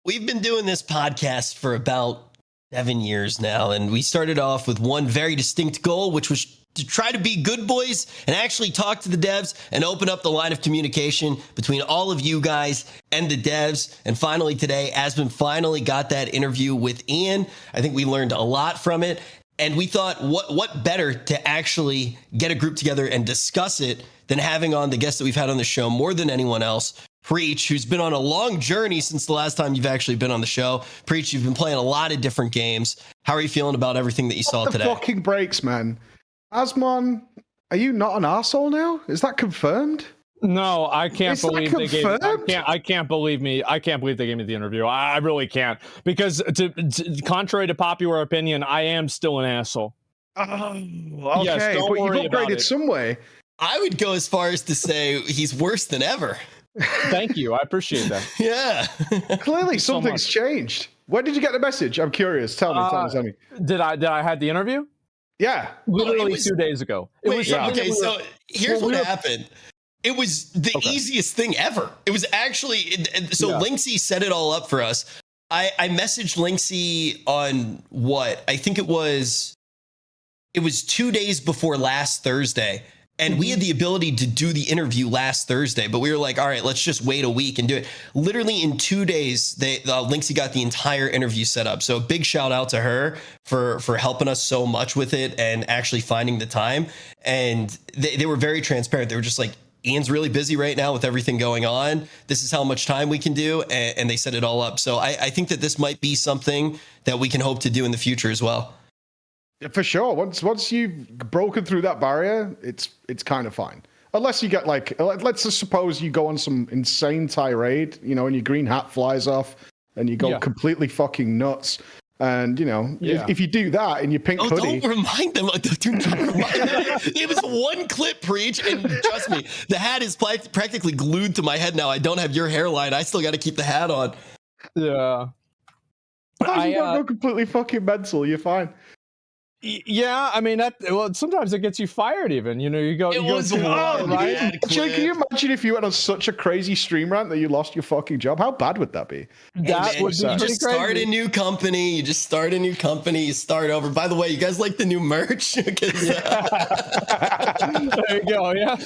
we've bbeen doing this podcast for about 7 years now, and we started off with one very distinct goal, which was to try to be good boys and actually talk to the devs and open up the line of communication between all of you guys and the devs. And finally today, Asmon finally got that interview with Ian. I think we learned a lot from it. And we thought, what better to actually get a group together and discuss it than having on the guest that we've had on the show more than anyone else, Preach, who's been on a long journey since the last time you've actually been on the show. Preach, you've been playing a lot of different games. How are you feeling about everything that you saw today? Fucking breaks, man. Asmon, are you not an arsehole now? Is that confirmed? No, I can't believe they gave. I can't believe they gave me the interview. I really can't, because contrary to popular opinion, I am still an asshole. Oh, okay, yes, but you've upgraded some way. I would go as far as to say he's worse than ever. Thank you, I appreciate that. Yeah, clearly something's changed. When did you get the message? I'm curious. Tell me. Did I have the interview? Yeah, literally 2 days ago. So here's what happened. It was the easiest thing ever. It was actually, Linksy set it all up for us. I messaged Linksy on what? I think it was 2 days before last Thursday. And we had the ability to do the interview last Thursday, but we were like, all right, let's just wait a week and do it. Literally in 2 days, Linksy got the entire interview set up. So a big shout out to her for helping us so much with it and actually finding the time. And they were very transparent. They were just like, Ian's really busy right now with everything going on. This is how much time we can do. And they set it all up. So I think that this might be something that we can hope to do in the future as well. For sure. Once you've broken through that barrier, it's kind of fine. Unless you get let's just suppose you go on some insane tirade, and your green hat flies off and you go completely fucking nuts. And, if you do that in your pink hoodie... Don't remind them. Do not remind them. It was one clip, Preach, and trust me, the hat is practically glued to my head now. I don't have your hairline. I still got to keep the hat on. Yeah. You don't go completely fucking mental. You're fine. Yeah, I mean sometimes it gets you fired. Even you go. Right? Jake, can you imagine if you went on such a crazy stream rant that you lost your fucking job? How bad would that be? That would be you just start a new company. You start over. By the way, you guys like the new merch? There you go. Yeah.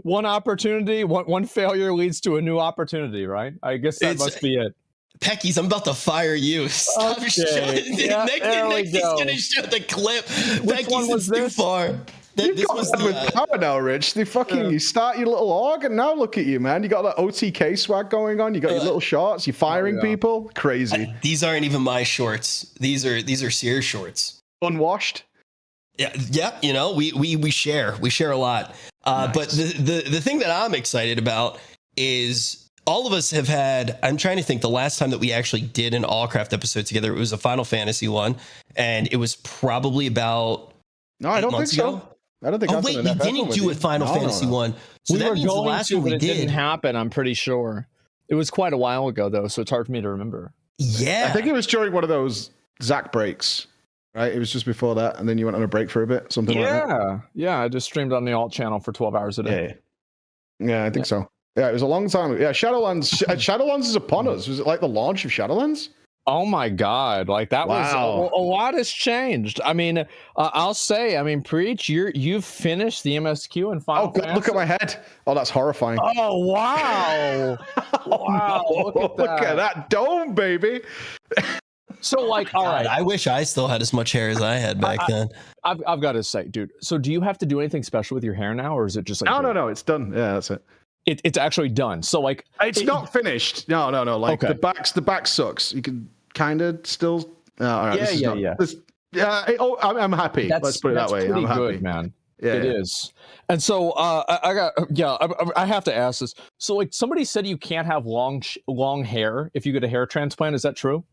One opportunity, one failure leads to a new opportunity, right? I guess that must be it. Peckies, I'm about to fire you. Stop showing. Yeah, Nick's gonna show the clip. Which one was this? Too far. This was with power now, Rich. You start your little org, and now look at you, man. You got that OTK swag going on. You got your little shorts. You're firing people. Crazy. These aren't even my shorts. These are Sears shorts. Unwashed. Yeah. We share a lot. Nice. But the thing that I'm excited about is, all of us have had, I'm trying to think, the last time that we actually did an Allcraft episode together, it was a Final Fantasy one, and it was probably about I don't think so. I don't think. Oh wait, you didn't do a Final Fantasy one. So we that were means the going last to, one but we it didn't happen. I'm pretty sure it was quite a while ago though, so it's hard for me to remember. Yeah, I think it was during one of those Zach breaks. Right, it was just before that, and then you went on a break for a bit, something like that. Yeah. I just streamed on the alt channel for 12 hours a day. Yeah, I think so. Yeah, it was a long time ago. Yeah, Shadowlands is upon us. Was it like the launch of Shadowlands? Oh my God! Like that was a lot has changed. I mean, I'll say, Preach, you've finished the MSQ and Final Fantasy. Look at my head. Oh, that's horrifying. Oh wow! Wow! No, look at that dome, baby. So like, all right. I wish I still had as much hair as I had back then. I've got to say, dude. So do you have to do anything special with your hair now, or is it just like? No. It's done. Yeah, that's it. It's actually done. So like, it's not finished. No. Like the back sucks. You can kind of still. I'm happy. Let's put it that way. I'm happy, good, man. Yeah, it is. And so I have to ask this. So like, somebody said you can't have long hair if you get a hair transplant. Is that true?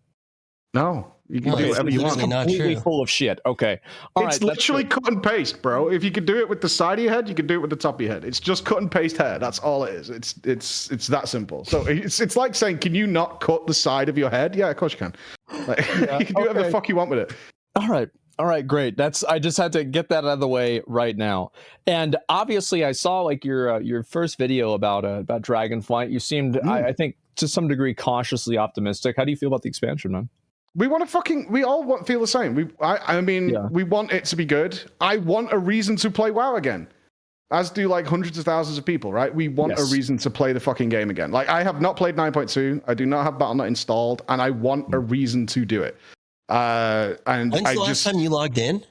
No, you can do whatever you want. It's completely full of shit. Okay. It's literally cut and paste, bro. If you could do it with the side of your head, you can do it with the top of your head. It's just cut and paste hair. That's all it is. It's that simple. So it's like saying, can you not cut the side of your head? Yeah, of course you can. You can do whatever the fuck you want with it. All right, great. I just had to get that out of the way right now. And obviously, I saw like your first video about Dragonflight. You seemed, I think, to some degree cautiously optimistic. How do you feel about the expansion, man? We all feel the same. We want it to be good. I want a reason to play WoW again, as do like hundreds of thousands of people, right? We want a reason to play the fucking game again. Like, I have not played 9.2. I do not have Battle.net installed, and I want a reason to do it. And when's the last time you logged in?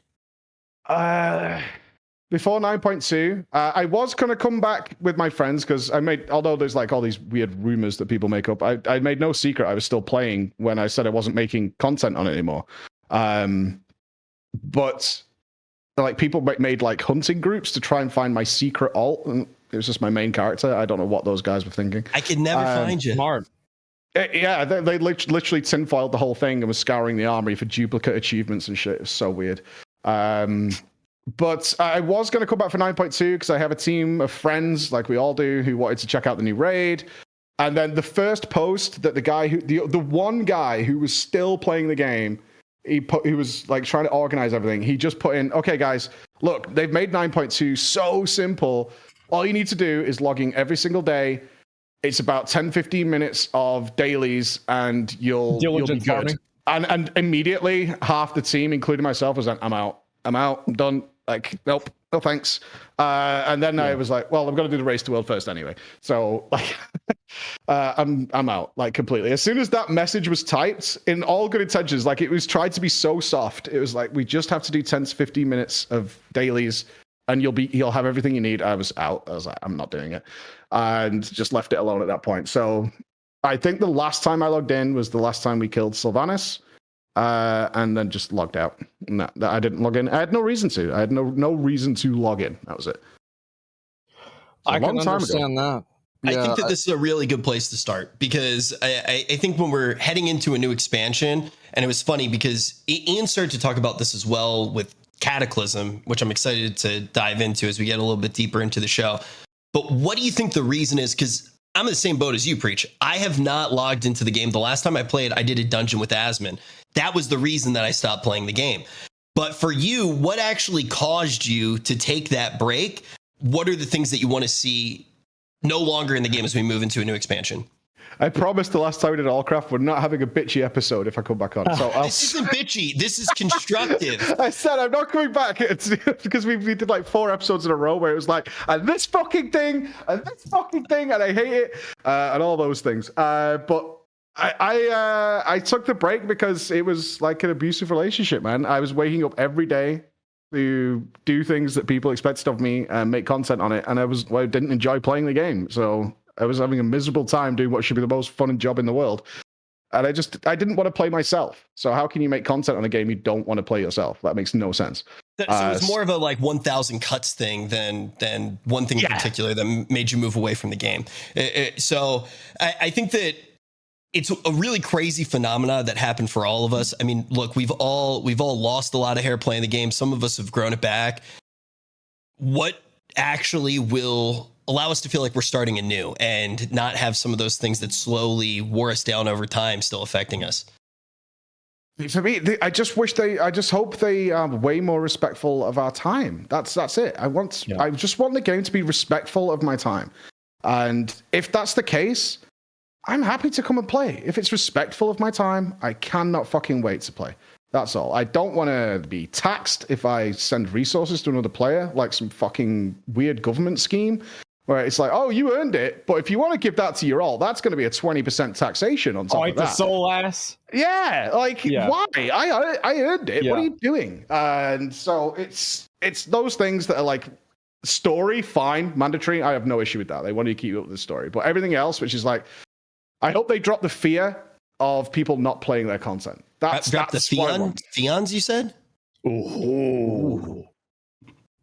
Before 9.2, I was going to come back with my friends because although there's like all these weird rumors that people make up, I made no secret I was still playing when I said I wasn't making content on it anymore. But like people made like hunting groups to try and find my secret alt, and it was just my main character. I don't know what those guys were thinking. I could never find you. Smart. Yeah, they literally tinfoiled the whole thing and was scouring the armory for duplicate achievements and shit. It was so weird. But I was going to come back for 9.2 because I have a team of friends, like we all do, who wanted to check out the new raid. And then the first post that the one guy who was still playing the game, he was like trying to organize everything. He just put in, okay, guys, look, they've made 9.2 so simple. All you need to do is log in every single day. It's about 10, 15 minutes of dailies, and you'll be good. And immediately, half the team, including myself, was like, I'm out, I'm done. Like, nope, no thanks. And then I was like, well, I'm going to do the race to world first anyway. So like, I'm out like completely. As soon as that message was typed, in all good intentions, like it was tried to be so soft. It was like, we just have to do 10 to 15 minutes of dailies and you'll have everything you need. I was out. I was like, I'm not doing it. And just left it alone at that point. So I think the last time I logged in was the last time we killed Sylvanas. And then just logged out. No, I didn't log in. I had no reason to. I had no reason to log in. That was it. I can understand that. Yeah, I think that this is a really good place to start because I think when we're heading into a new expansion, and it was funny because Ian started to talk about this as well with Cataclysm, which I'm excited to dive into as we get a little bit deeper into the show. But what do you think the reason is? Because I'm in the same boat as you, Preach. I have not logged into the game. The last time I played, I did a dungeon with Asmon. That was the reason that I stopped playing the game. But for you, what actually caused you to take that break? What are the things that you want to see no longer in the game as we move into a new expansion? I promised the last time we did Allcraft we're not having a bitchy episode if I come back on. So this isn't bitchy. This is constructive. I said I'm not coming back because we did like 4 episodes in a row where it was like, and this fucking thing, and I hate it, and all those things. But I took the break because it was like an abusive relationship, man. I was waking up every day to do things that people expected of me and make content on it, and I didn't enjoy playing the game, so I was having a miserable time doing what should be the most fun job in the world. And I didn't want to play myself. So how can you make content on a game you don't want to play yourself? That makes no sense. So it's more of a like 1,000 cuts thing than one thing in particular that made you move away from the game. So I think that it's a really crazy phenomena that happened for all of us. I mean, look, we've all lost a lot of hair playing the game. Some of us have grown it back. What actually will allow us to feel like we're starting anew and not have some of those things that slowly wore us down over time still affecting us? For me, I just hope they are way more respectful of our time. That's it. I just want the game to be respectful of my time. And if that's the case, I'm happy to come and play. If it's respectful of my time, I cannot fucking wait to play. That's all. I don't want to be taxed if I send resources to another player, like some fucking weird government scheme where it's like, oh, you earned it, but if you want to give that to your alt, that's going to be a 20% taxation on top of that. The soul ass? Yeah, why? I earned it. Yeah. What are you doing? And so it's those things that are like story, fine, mandatory. I have no issue with that. They want to keep up with the story. But everything else, which is like, I hope they drop the fear of people not playing their content. That's the Theons, you said? Ooh.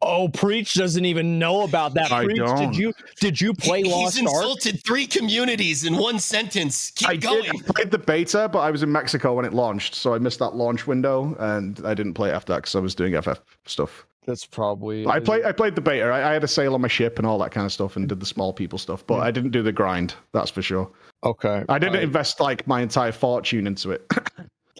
Oh, Preach doesn't even know about that. I Preach, don't. Did you play Lost Ark? He's insulted 3 communities in one sentence. Keep going. I played the beta, but I was in Mexico when it launched, so I missed that launch window, and I didn't play after that because I was doing FF stuff. That's probably. I played the beta. I had a sail on my ship and all that kind of stuff, and did the small people stuff, but I didn't do the grind. That's for sure. Okay. I didn't invest like my entire fortune into it.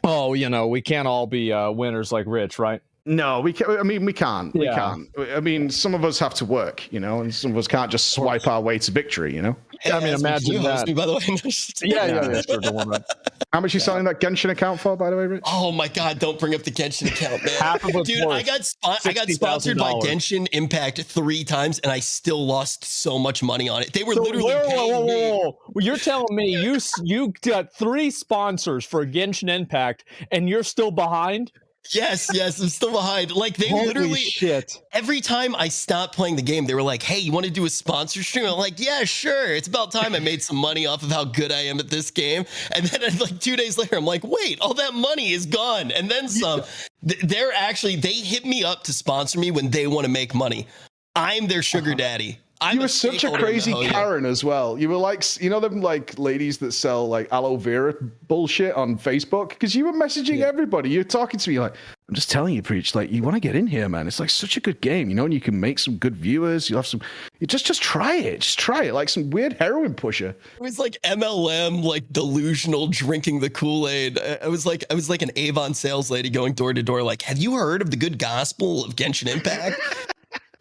Oh, we can't all be winners like Rich, right? No, we can't. I mean, we can't. We can't. I mean, some of us have to work, and some of us can't just swipe our way to victory, I mean, imagine you host that. me, by the way. Yeah, sure. Don't worry about it. How much you selling that Genshin account for, by the way, Rich? Oh my God! Don't bring up the Genshin account, man. Half of it's Dude, worth I got sponsored by Genshin Impact 3 times, and I still lost so much money on it. They were literally paying me. Well, you're telling me you got 3 sponsors for Genshin Impact, and you're still behind? Yes, I'm still behind. Like they Holy literally shit. Every time I stopped playing the game, they were like, "Hey, you want to do a sponsor stream?" I'm like, "Yeah, sure." It's about time I made some money off of how good I am at this game. And then like 2 days later, I'm like, "Wait, all that money is gone." And then some. They hit me up to sponsor me when they want to make money. I'm their sugar daddy. You were such a crazy Karen as well. You were like, you know, them like ladies that sell like aloe vera bullshit on Facebook, because you were messaging everybody. You're talking to me like, I'm just telling you, Preach, like you want to get in here, man. It's like such a good game, you know, and you can make some good viewers. You'll have some. You just try it. Just try it, like some weird heroin pusher. It was like MLM, like delusional drinking the Kool-Aid. I was like an Avon sales lady going door to door, like, have you heard of the good gospel of Genshin Impact?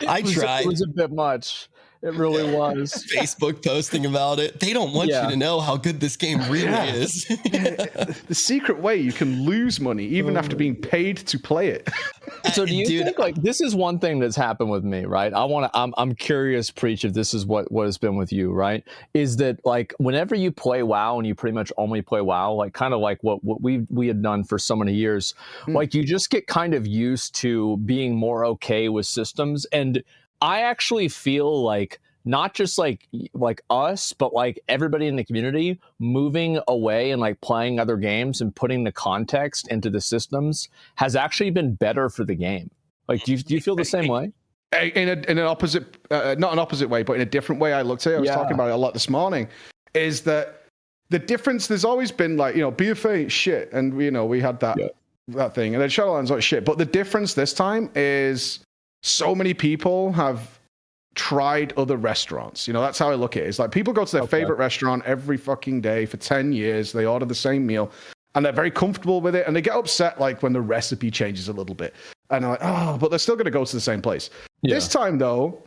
I tried. It was a bit much. It really was. Facebook posting about it. They don't want you to know how good this game really is. The secret way you can lose money even after being paid to play it. So do you think like this is one thing that's happened with me, right? I'm curious, Preach, if this is what has been with you, right? Is that like whenever you play WoW and you pretty much only play WoW, like kind of like what we had done for so many years, like you just get kind of used to being more okay with systems. And I actually feel like not just like us, but like everybody in the community moving away and like playing other games and putting the context into the systems has actually been better for the game. Like, do you feel the same way? In an opposite, not an opposite way, but in a different way I looked at it. I was talking about it a lot this morning, is that the difference, there's always been like, you know, BFA ain't shit. And, you know, we had that thing. And then Shadowlands like shit. But the difference this time is so many people have tried other restaurants. You know, that's how I look at it. It's like people go to their favorite restaurant every fucking day for 10 years. They order the same meal and they're very comfortable with it. And they get upset like when the recipe changes a little bit. And they're like, oh, but they're still going to go to the same place. Yeah. This time, though,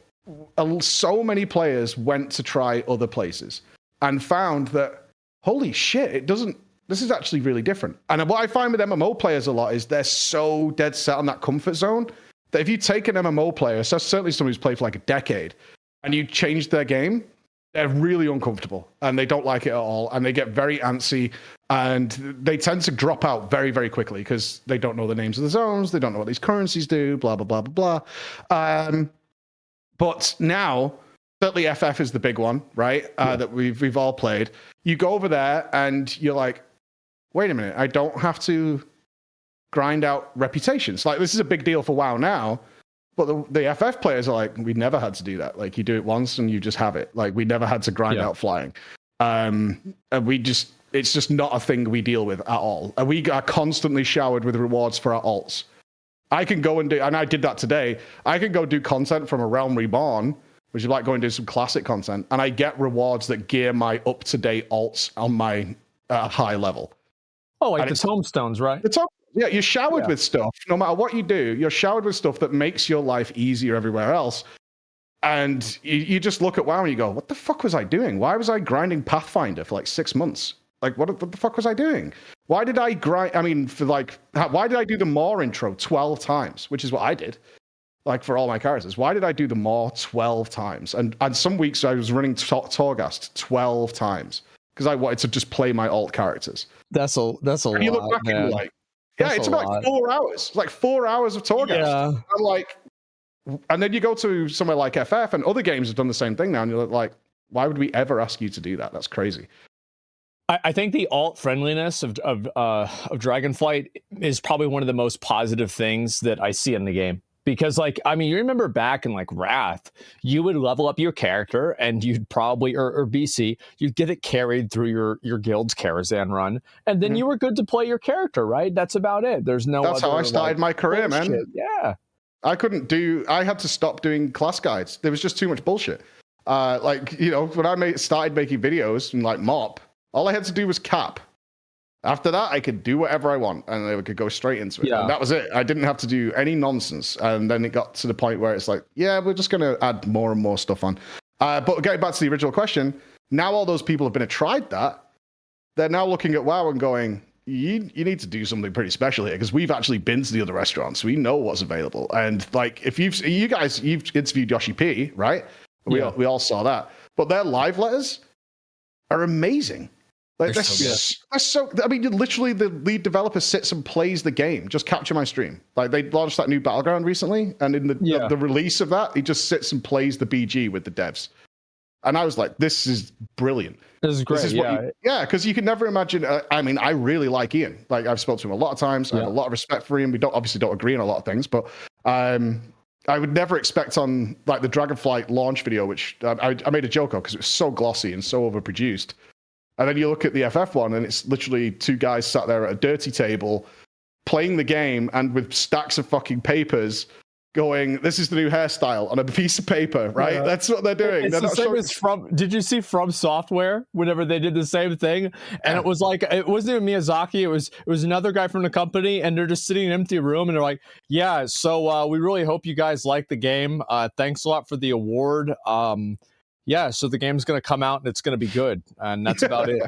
so many players went to try other places and found that, holy shit, this is actually really different. And what I find with MMO players a lot is they're so dead set on that comfort zone that if you take an MMO player, so certainly someone who's played for like a decade, and you change their game, they're really uncomfortable and they don't like it at all. And they get very antsy and they tend to drop out very, very quickly because they don't know the names of the zones. They don't know what these currencies do, blah, blah, blah, blah, blah. But now, certainly FF is the big one, right? That we've all played. You go over there and you're like, wait a minute, I don't have to grind out reputations. Like, this is a big deal for WoW now, but the FF players are like, we never had to do that. Like, you do it once and you just have it. Like, we never had to grind out flying. And it's just not a thing we deal with at all. And we are constantly showered with rewards for our alts. I can go and do, and I did that today, I can go do content from A Realm Reborn, which is like going to do some classic content, and I get rewards that gear my up-to-date alts on my high level. Oh, like the tombstones, right? Yeah, you're showered with stuff. No matter what you do, you're showered with stuff that makes your life easier everywhere else. And you just look at WoW and you go, what the fuck was I doing? Why was I grinding Pathfinder for like 6 months? Like, what the fuck was I doing? Why did I grind? I mean, why did I do the Maw intro 12 times? Which is what I did, like, for all my characters. Why did I do the Maw 12 times? And some weeks I was running Torghast 12 times because I wanted to just play my alt characters. That's a lot, you look back and you're like, it's about 4 hours. It's like 4 hours of Torghast. Yeah. I'm like, and then you go to somewhere like FF, and other games have done the same thing now, and you're like, why would we ever ask you to do that? That's crazy. I think the alt friendliness of Dragonflight is probably one of the most positive things that I see in the game. Because, like, I mean, you remember back in, like, Wrath, you would level up your character and you'd probably, or BC, you'd get it carried through your guild's Karazhan run, and then you were good to play your character, right? That's about it. There's no That's how I started my career, man. Yeah. I had to stop doing class guides. There was just too much bullshit. Like, you know, when I started making videos and, like, MOP, all I had to do was cap. After that, I could do whatever I want, and I could go straight into it. Yeah. And that was it. I didn't have to do any nonsense. And then it got to the point where it's like, yeah, we're just going to add more and more stuff on. But getting back to the original question, Now all those people have tried that. They're now looking at WoW and going, you need to do something pretty special here, because we've actually been to the other restaurants. We know what's available. And like, if you've interviewed Yoshi P, right? We all saw that. But their live letters are amazing. Like, they're so I mean, literally the lead developer sits and plays the game. Just capture my stream. Like, they launched that new Battleground recently, and in the release of that, he just sits and plays the BG with the devs. And I was like, this is brilliant. This is great. Because you can never imagine. I mean, I really like Ian. Like, I've spoken to him a lot of times. I have a lot of respect for him. We don't agree on a lot of things, but I would never expect on like the Dragonflight launch video, which I made a joke of because it was so glossy and so overproduced. And then you look at the FF one, and it's literally two guys sat there at a dirty table playing the game and with stacks of fucking papers going, this is the new hairstyle on a piece of paper, right? Yeah. That's what they're doing. It's the same as did you see From Software whenever they did the same thing? And it was like, it wasn't even Miyazaki, it was another guy from the company, and they're just sitting in an empty room, and they're like, yeah, so we really hope you guys like the game. Thanks a lot for the award. Yeah, so the game's going to come out and it's going to be good. And that's about it.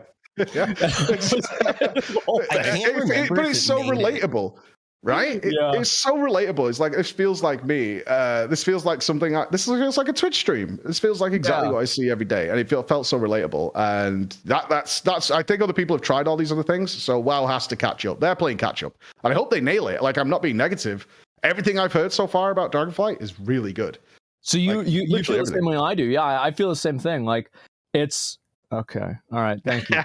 Yeah. I can't remember, but it's so relatable. Right? It's so relatable. It's like, this feels like me. This feels like something. This feels like a Twitch stream. This feels like exactly what I see every day, and it felt so relatable. And that's. I think other people have tried all these other things, so WoW has to catch up. They're playing catch up, and I hope they nail it. Like, I'm not being negative. Everything I've heard so far about Dragonflight is really good. So you feel the same way I do? Yeah, I feel the same thing. Like, it's okay. All right, thank you.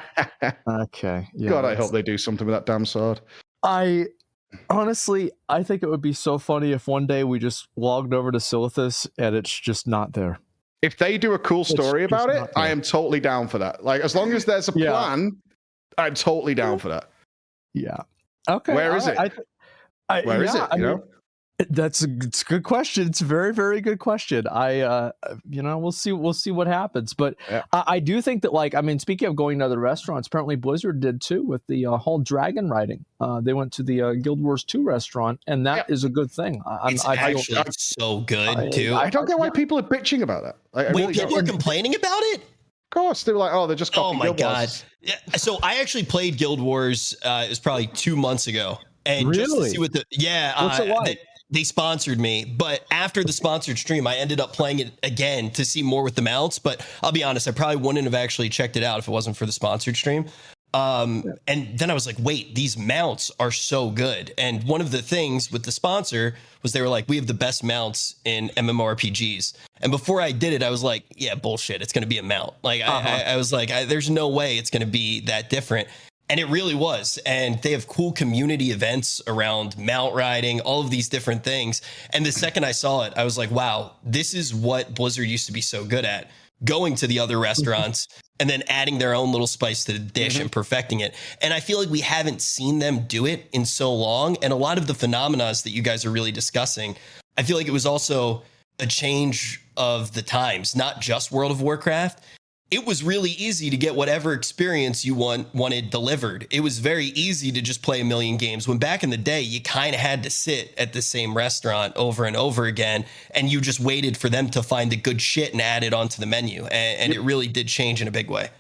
Okay. Yeah, God, I hope they do something with that damn sword. Honestly, I think it would be so funny if one day we just logged over to Silithus and it's just not there. If they do a cool story about it, I am totally down for that. Like, as long as there's a plan, I'm totally down for that. Yeah. Okay. Where is it? Where is it? You know? It's a good question. It's a very, very good question. We'll see what happens. But I do think that, like, I mean, speaking of going to other restaurants, apparently Blizzard did too with the whole dragon riding. They went to the Guild Wars 2 restaurant, and that is a good thing. It's actually so good too. I don't get why people are bitching about that. Like, wait, people are complaining about it? Of course, they were like, "Oh, they're just copying Guild Wars." Yeah, so I actually played Guild Wars. It was probably 2 months ago, and just to see what what's it like? They sponsored me, but after the sponsored stream, I ended up playing it again to see more with the mounts. But I'll be honest, I probably wouldn't have actually checked it out if it wasn't for the sponsored stream. And then I was like, wait, these mounts are so good. And one of the things with the sponsor was they were like, we have the best mounts in MMORPGs. And before I did it, I was like, yeah, bullshit. It's going to be a mount. Like, I was like, there's no way it's going to be that different. And it really was. And they have cool community events around mount riding, all of these different things. And the second I saw it, I was like, wow, this is what Blizzard used to be so good at. Going to the other restaurants and then adding their own little spice to the dish and perfecting it. And I feel like we haven't seen them do it in so long. And a lot of the phenomena that you guys are really discussing, I feel like it was also a change of the times, not just World of Warcraft. It was really easy to get whatever experience you wanted delivered. It was very easy to just play a million games, when back in the day, you kind of had to sit at the same restaurant over and over again, and you just waited for them to find the good shit and add it onto the menu. And it really did change in a big way.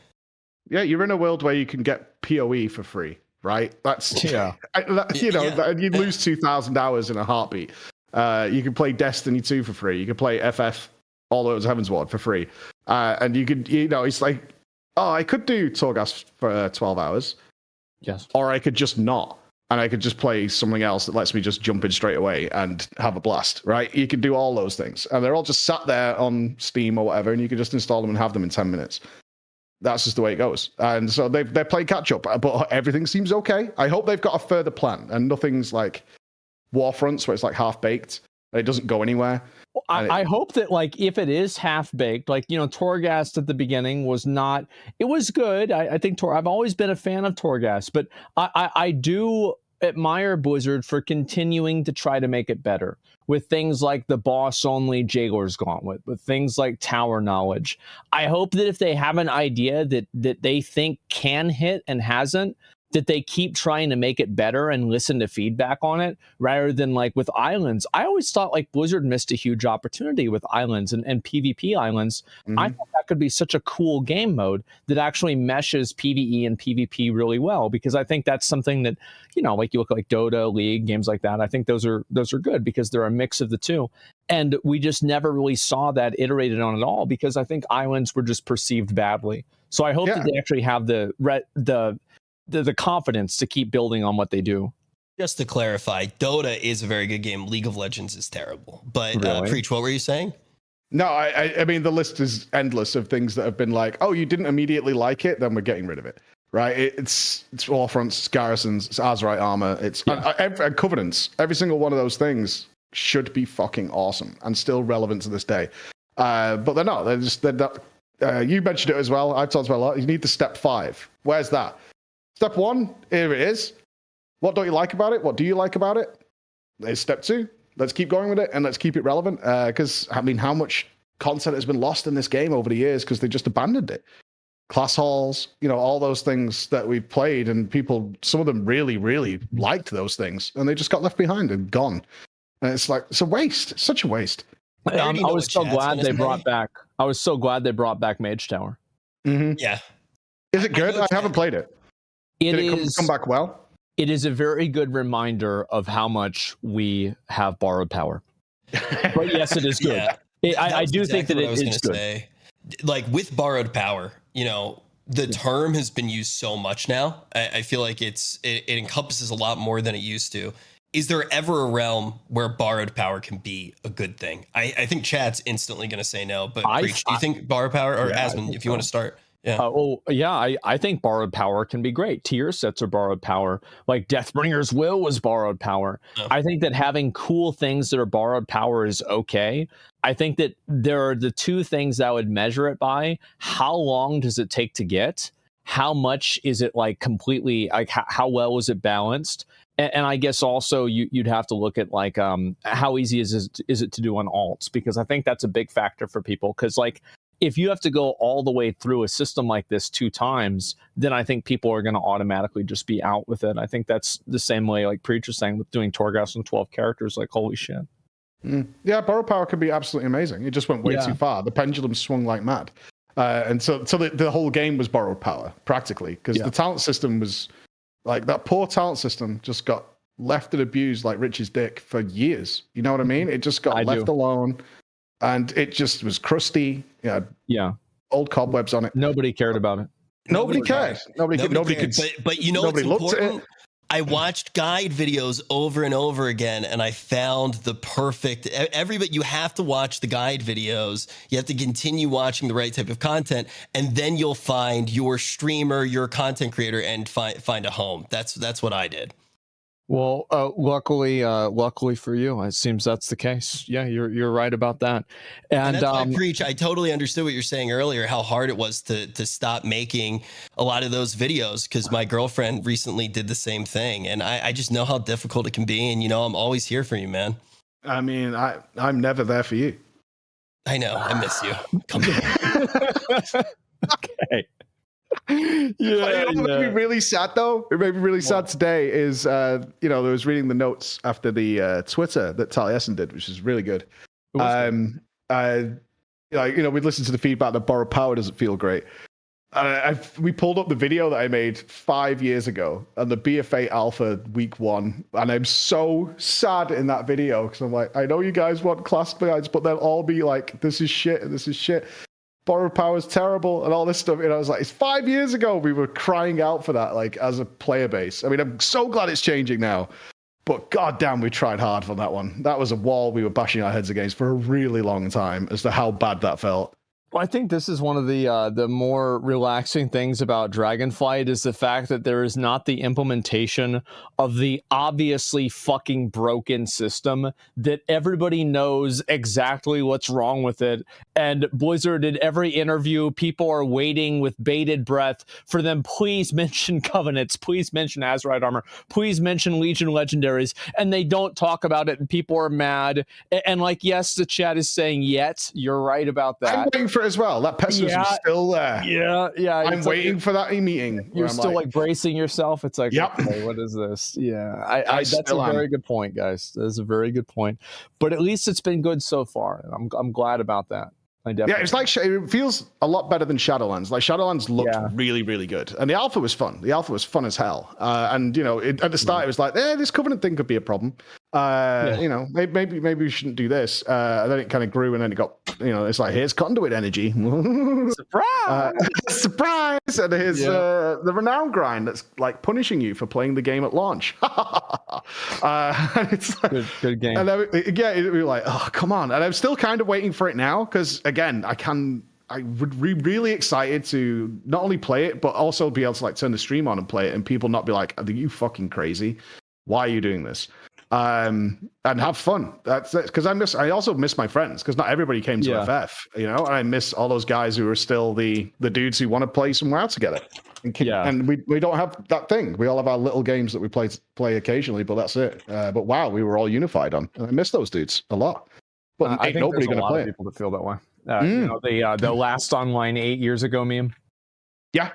Yeah, you're in a world where you can get PoE for free, right? That's, you'd lose 2,000 hours in a heartbeat. You can play Destiny 2 for free. You can play FF All Those Heavensward for free. And you could, it's like, I could do Torghast for 12 hours. Yes. Or I could just not. And I could just play something else that lets me just jump in straight away and have a blast, right? You could do all those things. And they're all just sat there on Steam or whatever, and you can just install them and have them in 10 minutes. That's just the way it goes. And so they're playing catch up, but everything seems okay. I hope they've got a further plan, and nothing's like Warfronts where it's like half-baked and it doesn't go anywhere. I hope that, like, if it is half-baked, like, Torghast at the beginning was not, it was good. I think I've always been a fan of Torghast, but I do admire Blizzard for continuing to try to make it better with things like the boss-only Jaeger's Gauntlet, with things like Tower Knowledge. I hope that if they have an idea that they think can hit and hasn't, that they keep trying to make it better and listen to feedback on it rather than like with Islands. I always thought like Blizzard missed a huge opportunity with Islands and PvP Islands. I thought that could be such a cool game mode that actually meshes PvE and PvP really well, because I think that's something that, you know, like you look at like Dota, League, games like that. I think those are good because they're a mix of the two. And we just never really saw that iterated on at all, because I think Islands were just perceived badly. So I hope that they actually have the confidence to keep building on what they do. Just to clarify, Dota is a very good game. League of Legends is terrible. But Really? Preach, what were you saying? No, I mean, the list is endless of things that have been like, oh, you didn't immediately like it, then we're getting rid of it, right? It's Warfronts, it's Garrisons, it's Azerite armor, it's and Covenants. Every single one of those things should be fucking awesome and still relevant to this day. But they're not. They're not. You mentioned it as well. I've talked about it a lot. You need the step 5. Where's that? Step 1, here it is. What don't you like about it? What do you like about it? There's step 2. Let's keep going with it and let's keep it relevant. Because, I mean, how much content has been lost in this game over the years because they just abandoned it? Class halls, you know, all those things that we played, and people, some of them really, really liked those things, and they just got left behind and gone. And it's like, it's a waste. It's such a waste. I was so glad they brought back. I was so glad they brought back Mage Tower. Yeah. Is it good? I haven't played it. Did it come back well? It is a very good reminder of how much we have borrowed power. But yes, it is good. Yeah, I do think that it is good. Say. Like with borrowed power, you know, the term has been used so much now. I feel like it encompasses a lot more than it used to. Is there ever a realm where borrowed power can be a good thing? I think chat's instantly going to say no, but Preach, do you think borrowed power, or Asmon, if you want to start? Yeah. I think borrowed power can be great. Tier sets are borrowed power. Like Deathbringer's Will was borrowed power. Oh. I think that having cool things that are borrowed power is okay. I think that there are the two things that I would measure it by. How long does it take to get? How much is it like completely, like how well is it balanced? And I guess also you'd have to look at like how easy is it to do on alts? Because I think that's a big factor for people. Because like, if you have to go all the way through a system like this 2 times, then I think people are going to automatically just be out with it. I think that's the same way, like Preach was saying, with doing Torghast and 12 characters. Like, holy shit. Yeah, borrow power can be absolutely amazing. It just went way too far. The pendulum swung like mad. And so the whole game was borrowed power, practically, because the talent system was like, that poor talent system just got left and abused like Rich's dick for years. You know what I mean? It just got left alone. And it just was crusty. Yeah. Old cobwebs on it. Nobody cared about it. Nobody cared. Nobody could. But you know what's important? I watched guide videos over and over again, and I found the perfect. Everybody, you have to watch the guide videos. You have to continue watching the right type of content, and then you'll find your streamer, your content creator, and find a home. That's what I did. Well, luckily for you, it seems that's the case. Yeah, you're right about that. And that's why I Preach. I totally understood what you're saying earlier, how hard it was to stop making a lot of those videos, because my girlfriend recently did the same thing, and I just know how difficult it can be. And I'm always here for you, man. I mean, I'm never there for you. I know. I miss you. Come on. Okay. What made me really sad though? It made me really sad today is I was reading the notes after the Twitter that Taliesin did, which is really good. We listened to the feedback that borrowed power doesn't feel great. We pulled up the video that I made 5 years ago and the BFA Alpha week 1, and I'm so sad in that video because I'm like, I know you guys want class guides, but they'll all be like, this is shit and this is shit. Borrowed power is terrible and all this stuff. And I was like, it's 5 years ago we were crying out for that, like, as a player base. I mean, I'm so glad it's changing now, but goddamn, we tried hard for that one. That was a wall we were bashing our heads against for a really long time as to how bad that felt. Well, I think this is one of the more relaxing things about Dragonflight is the fact that there is not the implementation of the obviously fucking broken system that everybody knows exactly what's wrong with it. And Blizzard, in every interview, people are waiting with bated breath for them. Please mention Covenants. Please mention Azerite armor. Please mention Legion legendaries. And they don't talk about it, and people are mad. And like, yes, the chat is saying, yet, you're right about that. I'm waiting for for it as well. That pessimism's still there. Yeah. I'm waiting for that meeting. You're still like bracing yourself. It's like, yep. okay, what is this? Yeah, that's a very good point, guys. That's a very good point. But at least it's been good so far, and I'm glad about that. Yeah, it's like it feels a lot better than Shadowlands. Like Shadowlands looked really, really good, and the alpha was fun. The alpha was fun as hell. And you know, at the start, it was like, this Covenant thing could be a problem. You know, maybe we shouldn't do this. And then it kind of grew, and then it got, you know, it's like, here's conduit energy, surprise, surprise, and here's the renown grind that's like punishing you for playing the game at launch. And it's like, good game. And we were like, oh, come on. And I'm still kind of waiting for it now because, again, I would be really excited to not only play it, but also be able to like turn the stream on and play it and people not be like, are you fucking crazy? Why are you doing this? And have fun. That's it. Because I also miss my friends because not everybody came to FF, you know, and I miss all those guys who are still the dudes who want to play some WoW together. And we don't have that thing. We all have our little games that we play occasionally, but that's it. But WoW, we were all unified on. And I miss those dudes a lot. But I think nobody going to play. People that feel that way. You know, the last online 8 years ago meme. Yeah.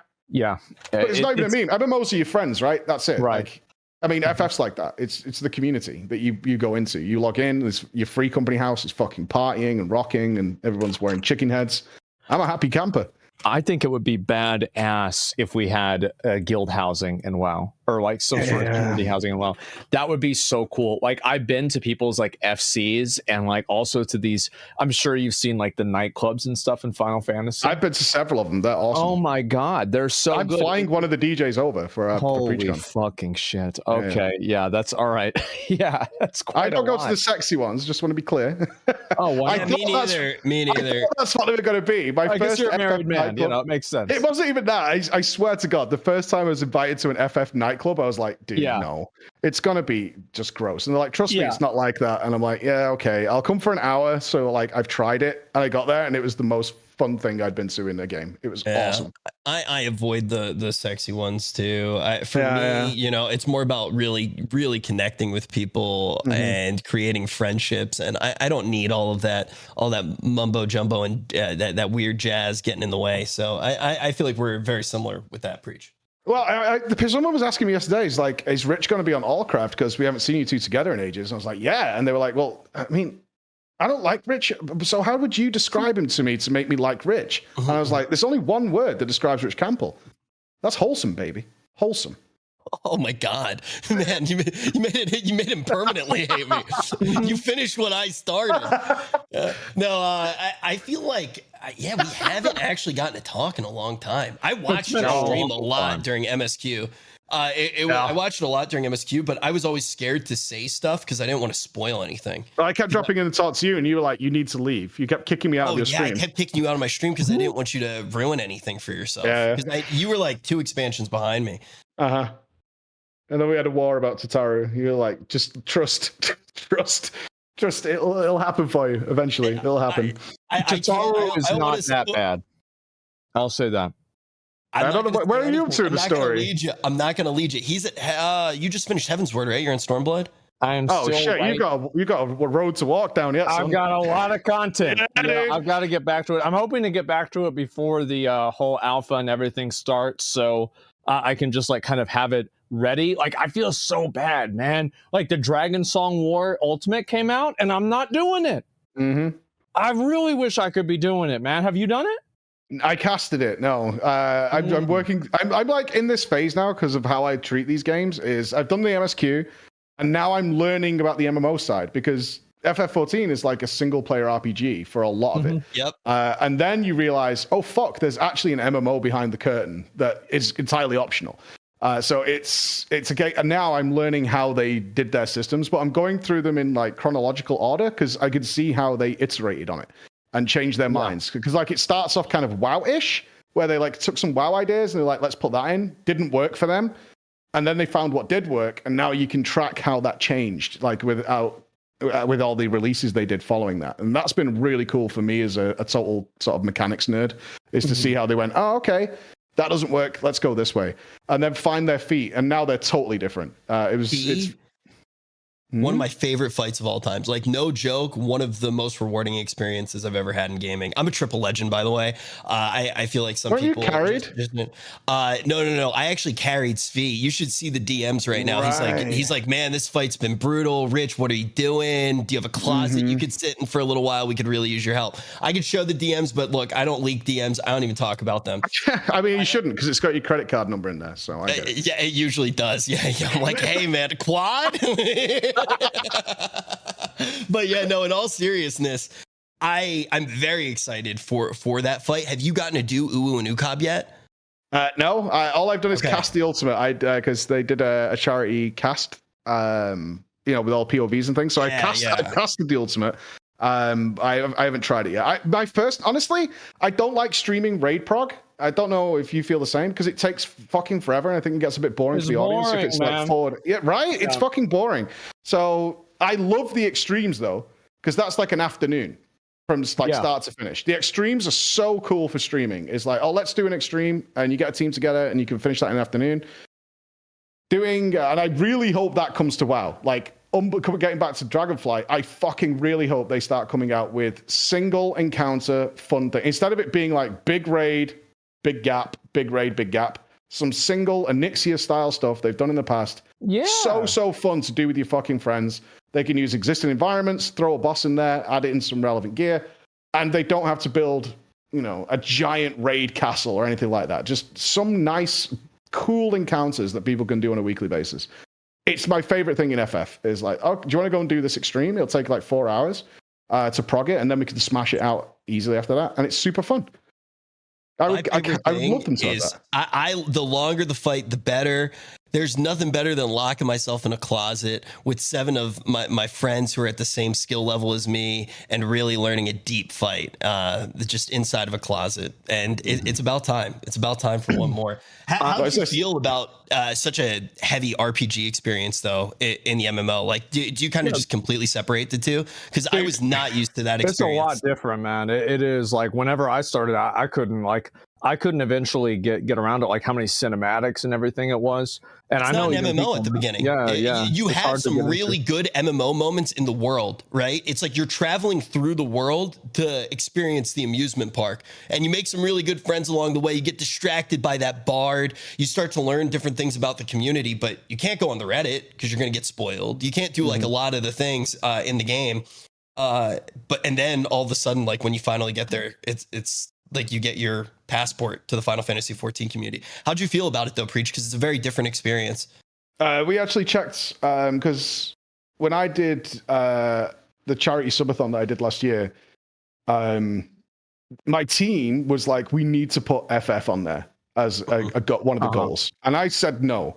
But it's not even a meme. MMOs are your friends, right? That's it. Right. Like, I mean, FF's like that. It's the community that you go into. You log in, there's your free company house is fucking partying and rocking, and everyone's wearing chicken heads. I'm a happy camper. I think it would be badass if we had guild housing in WoW, or like some sort of community housing in WoW. That would be so cool. Like, I've been to people's like FCs and like also to these. I'm sure you've seen like the nightclubs and stuff in Final Fantasy. I've been to several of them. They're awesome. Oh my god, they're so I'm good. flying one of the DJs over for holy fucking shit. Okay, yeah, that's all right. Yeah, that's quite. I don't go to the sexy ones. Just want to be clear. Oh, wow. Me neither. That's what they were going to be. I guess you're a married man. You know, it makes sense. It wasn't even that. I swear to God, the first time I was invited to an FF nightclub, I was like, dude, no, it's going to be just gross. And they're like, trust me, it's not like that. And I'm like, yeah, okay, I'll come for an hour. So like, I've tried it and I got there and it was the most fun thing I'd been to in the game. It was awesome. I avoid the sexy ones too. For me, you know, it's more about really connecting with people and creating friendships. And I don't need all that mumbo jumbo and that weird jazz getting in the way. So I feel like we're very similar with that, Preach. Well, someone was asking me yesterday, is like, is Rich going to be on Allcraft because we haven't seen you two together in ages? And I was like, yeah. And they were like, well, I mean, I don't like Rich. So how would you describe him to me to make me like Rich? And I was like, there's only one word that describes Rich Campbell. That's wholesome, baby. Wholesome. Oh my God, man! You made him permanently hate me. You finished what I started. I feel like we haven't actually gotten to talk in a long time. I watched your stream a lot during MSQ. I watched it a lot during MSQ, but I was always scared to say stuff because I didn't want to spoil anything. Well, I kept dropping in to talk to you, and you were like, "You need to leave." You kept kicking me out of your stream. I kept kicking you out of my stream because I didn't want you to ruin anything for yourself. Because you were like 2 expansions behind me. And then we had a war about Tataru. You were like, just trust. It'll happen for you eventually. It'll happen. Tataru is not that bad. I'll say that. I don't know. Where are you up to in the story? I'm not going to lead you. He's at. You just finished Heaven's Word, right? You're in Stormblood. I am. Oh shit! You got a road to walk down yet. I've got a lot of content. I've got to get back to it. I'm hoping to get back to it before the whole alpha and everything starts, so I can just like kind of have it ready. Like, I feel so bad, man. Like, the Dragon Song War Ultimate came out and I'm not doing it. I really wish I could be doing it, man. Have you done it? I casted it. No, I'm working. I'm like in this phase now because of how I treat these games. Is I've done the MSQ, and now I'm learning about the MMO side because FF14 is like a single player RPG for a lot of it. Yep. And then you realize, oh fuck, there's actually an MMO behind the curtain that is entirely optional. So it's a game, and now I'm learning how they did their systems, but I'm going through them in like chronological order because I could see how they iterated on it and changed their minds. Because like it starts off kind of WoW-ish, where they like took some WoW ideas and they're like, let's put that in. Didn't work for them, and then they found what did work, and now you can track how that changed, like with all the releases they did following that. And that's been really cool for me as a total sort of mechanics nerd, is to see how they went, oh, okay, that doesn't work, let's go this way. And then find their feet, and now they're totally different. One of my favorite fights of all times. Like, no joke, one of the most rewarding experiences I've ever had in gaming. I'm a triple legend, by the way. I feel like some Weren't people you carried? no. I actually carried Svi. You should see the DMs right now. Right. He's like, man, this fight's been brutal. Rich, what are you doing? Do you have a closet you could sit in for a little while? We could really use your help. I could show the DMs, but look, I don't leak DMs. I don't even talk about them. I mean, you shouldn't, because it's got your credit card number in there. So I get it. Yeah, it usually does. Yeah. I'm like, hey man, quad. But yeah, no, in all seriousness, I'm very excited for that fight. Have you gotten to do Uwu and Ukab yet? No, all I've done is cast the ultimate. Because they did a charity cast, with all POVs and things. So I casted the ultimate. I haven't tried it yet. Honestly, I don't like streaming raid prog. I don't know if you feel the same, because it takes fucking forever, and I think it gets a bit boring to the audience if it's like forward. Yeah, right. Yeah. It's fucking boring. So I love the extremes though, because that's like an afternoon from start to finish. The extremes are so cool for streaming. It's like, oh, let's do an extreme, and you get a team together, and you can finish that in the afternoon. And I really hope that comes to WoW. Like, getting back to Dragonflight, I fucking really hope they start coming out with single encounter fun thing. Instead of it being like big raid, big gap, big raid, big gap, some single Onyxia style stuff they've done in the past. Yeah. So fun to do with your fucking friends. They can use existing environments, throw a boss in there, add it in some relevant gear, and they don't have to build, a giant raid castle or anything like that. Just some nice, cool encounters that people can do on a weekly basis. It's my favorite thing in FF is like, oh, do you want to go and do this extreme? It'll take like 4 hours to prog it, and then we can smash it out easily after that. And it's super fun. I would love them to have that. The longer the fight, the better. There's nothing better than locking myself in a closet with 7 of my friends who are at the same skill level as me and really learning a deep fight, just inside of a closet. And it's about time. It's about time for one more. How do you feel about such a heavy RPG experience, though, in the MMO? Like, do you kind of just completely separate the two? Because I was not used to that experience. It's a lot different, man. It is like, whenever I started, I couldn't eventually get around to like how many cinematics and everything it was. And it's I know not an MMO at the beginning. Yeah. You have some really good MMO moments in the world, right? It's like you're traveling through the world to experience the amusement park, and you make some really good friends along the way. You get distracted by that bard. You start to learn different things about the community, but you can't go on the Reddit because you're going to get spoiled. You can't do like a lot of the things in the game. And then all of a sudden, like when you finally get there, it's like you get your passport to the Final Fantasy 14 community. How'd you feel about it though, Preach? Because it's a very different experience. We actually checked, because when I did the charity subathon that I did last year, my team was like, we need to put FF on there as one of the goals. And I said no,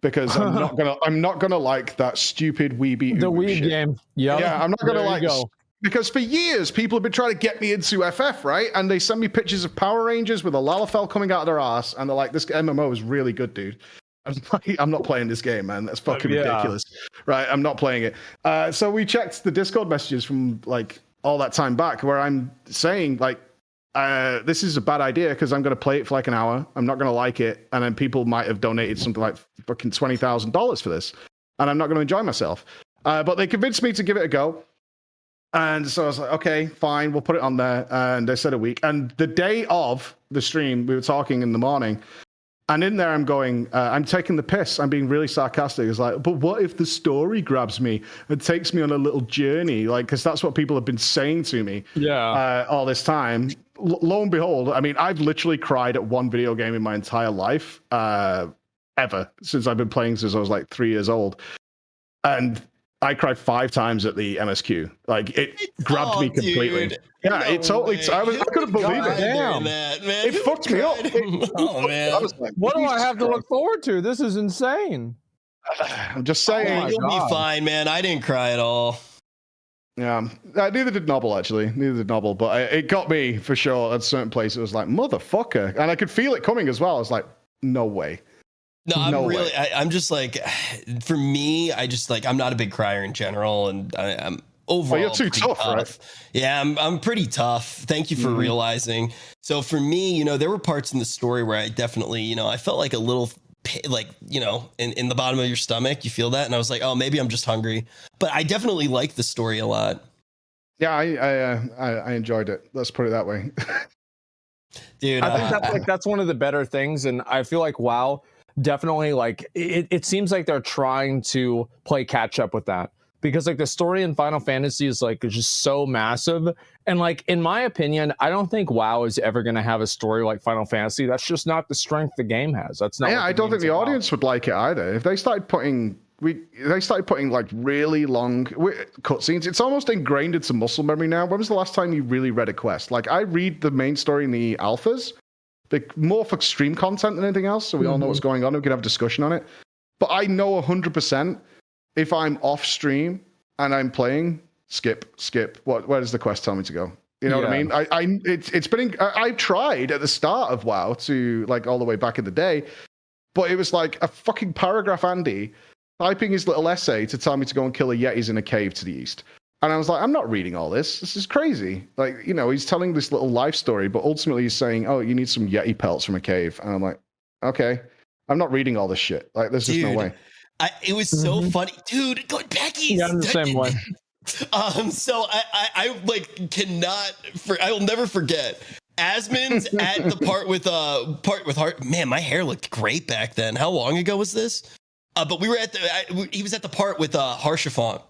because I'm not gonna like that stupid weeby the Wii game. Yeah, I'm not gonna like it. Because for years, people have been trying to get me into FF, right? And they send me pictures of Power Rangers with a Lalafell coming out of their ass, and they're like, this MMO is really good, dude. I was like, I'm not playing this game, man. That's fucking ridiculous. Right? I'm not playing it. So we checked the Discord messages from like all that time back, where I'm saying like, this is a bad idea because I'm going to play it for like an hour. I'm not going to like it. And then people might have donated something like fucking $20,000 for this. And I'm not going to enjoy myself. But they convinced me to give it a go. And so I was like, okay, fine, we'll put it on there. And they said a week. And the day of the stream, we were talking in the morning. And in there, I'm going, I'm taking the piss. I'm being really sarcastic. It's like, but what if the story grabs me and takes me on a little journey? Like, because that's what people have been saying to me all this time. Lo and behold, I mean, I've literally cried at one video game in my entire life, ever, since I've been playing since I was like 3 years old. And I cried 5 times at the MSQ. Like, it grabbed me completely. Dude. Yeah, it totally. I couldn't believe it. Damn, man. It fucked me up. Man. I was like, what do I have to look forward to? This is insane. I'm just saying. You'll be fine, man. I didn't cry at all. Yeah, neither did Noble, actually. Neither did Noble. But it got me, for sure, at a certain place. It was like, motherfucker. And I could feel it coming as well. I was like, no way. No, I'm just like, for me, I'm not a big crier in general, and I'm overall. You're too tough, right? Yeah, I'm pretty tough. Thank you for realizing. So for me, there were parts in the story where I definitely, I felt like a little like, you know, in the bottom of your stomach. You feel that, and I was like, oh, maybe I'm just hungry. But I definitely like the story a lot. Yeah, I enjoyed it. Let's put it that way. Dude, I think that's one of the better things, and I feel like WoW definitely like it seems like they're trying to play catch up with that, because like the story in Final Fantasy is like just so massive, and like in my opinion, I don't think WoW is ever going to have a story like Final Fantasy. That's just not the strength the game has. That's not. Yeah, I don't think the audience would like it either. If they started putting like really long cutscenes, it's almost ingrained into muscle memory now. When was the last time you really read a quest? Like, I read the main story in the alphas, more for stream content than anything else, so we all know what's going on. We can have a discussion on it. But I know 100% if I'm off stream and I'm playing, skip. Where does the quest tell me to go? You know what I mean? I've tried at the start of WoW to, like, all the way back in the day, but it was like a fucking paragraph Andy typing his little essay to tell me to go and kill a Yetis in a cave to the east. And I was like, I'm not reading all this. This is crazy. Like, you know, he's telling this little life story, but ultimately he's saying, oh, you need some Yeti pelts from a cave. And I'm like, okay, I'm not reading all this shit. Like, there's just no way. It was so funny. Dude, Becky. Yeah, I'm the same way. So I like cannot, I will never forget. Asmon's at the part with Heart. Man, my hair looked great back then. How long ago was this? But we were at he was at the part with Harshafont,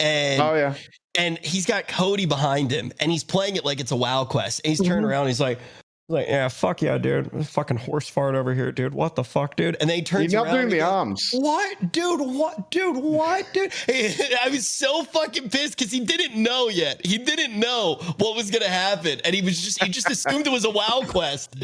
and and he's got Cody behind him, and he's playing it like it's a WoW quest, and he's turning around, and he's like, yeah, fuck yeah, dude, fucking horse fart over here, dude. What the fuck, dude? And then he turns around. You're not doing the arms. What, dude? What, dude? What, dude? I was so fucking pissed because he didn't know yet. He didn't know what was gonna happen, and he just assumed it was a WoW quest.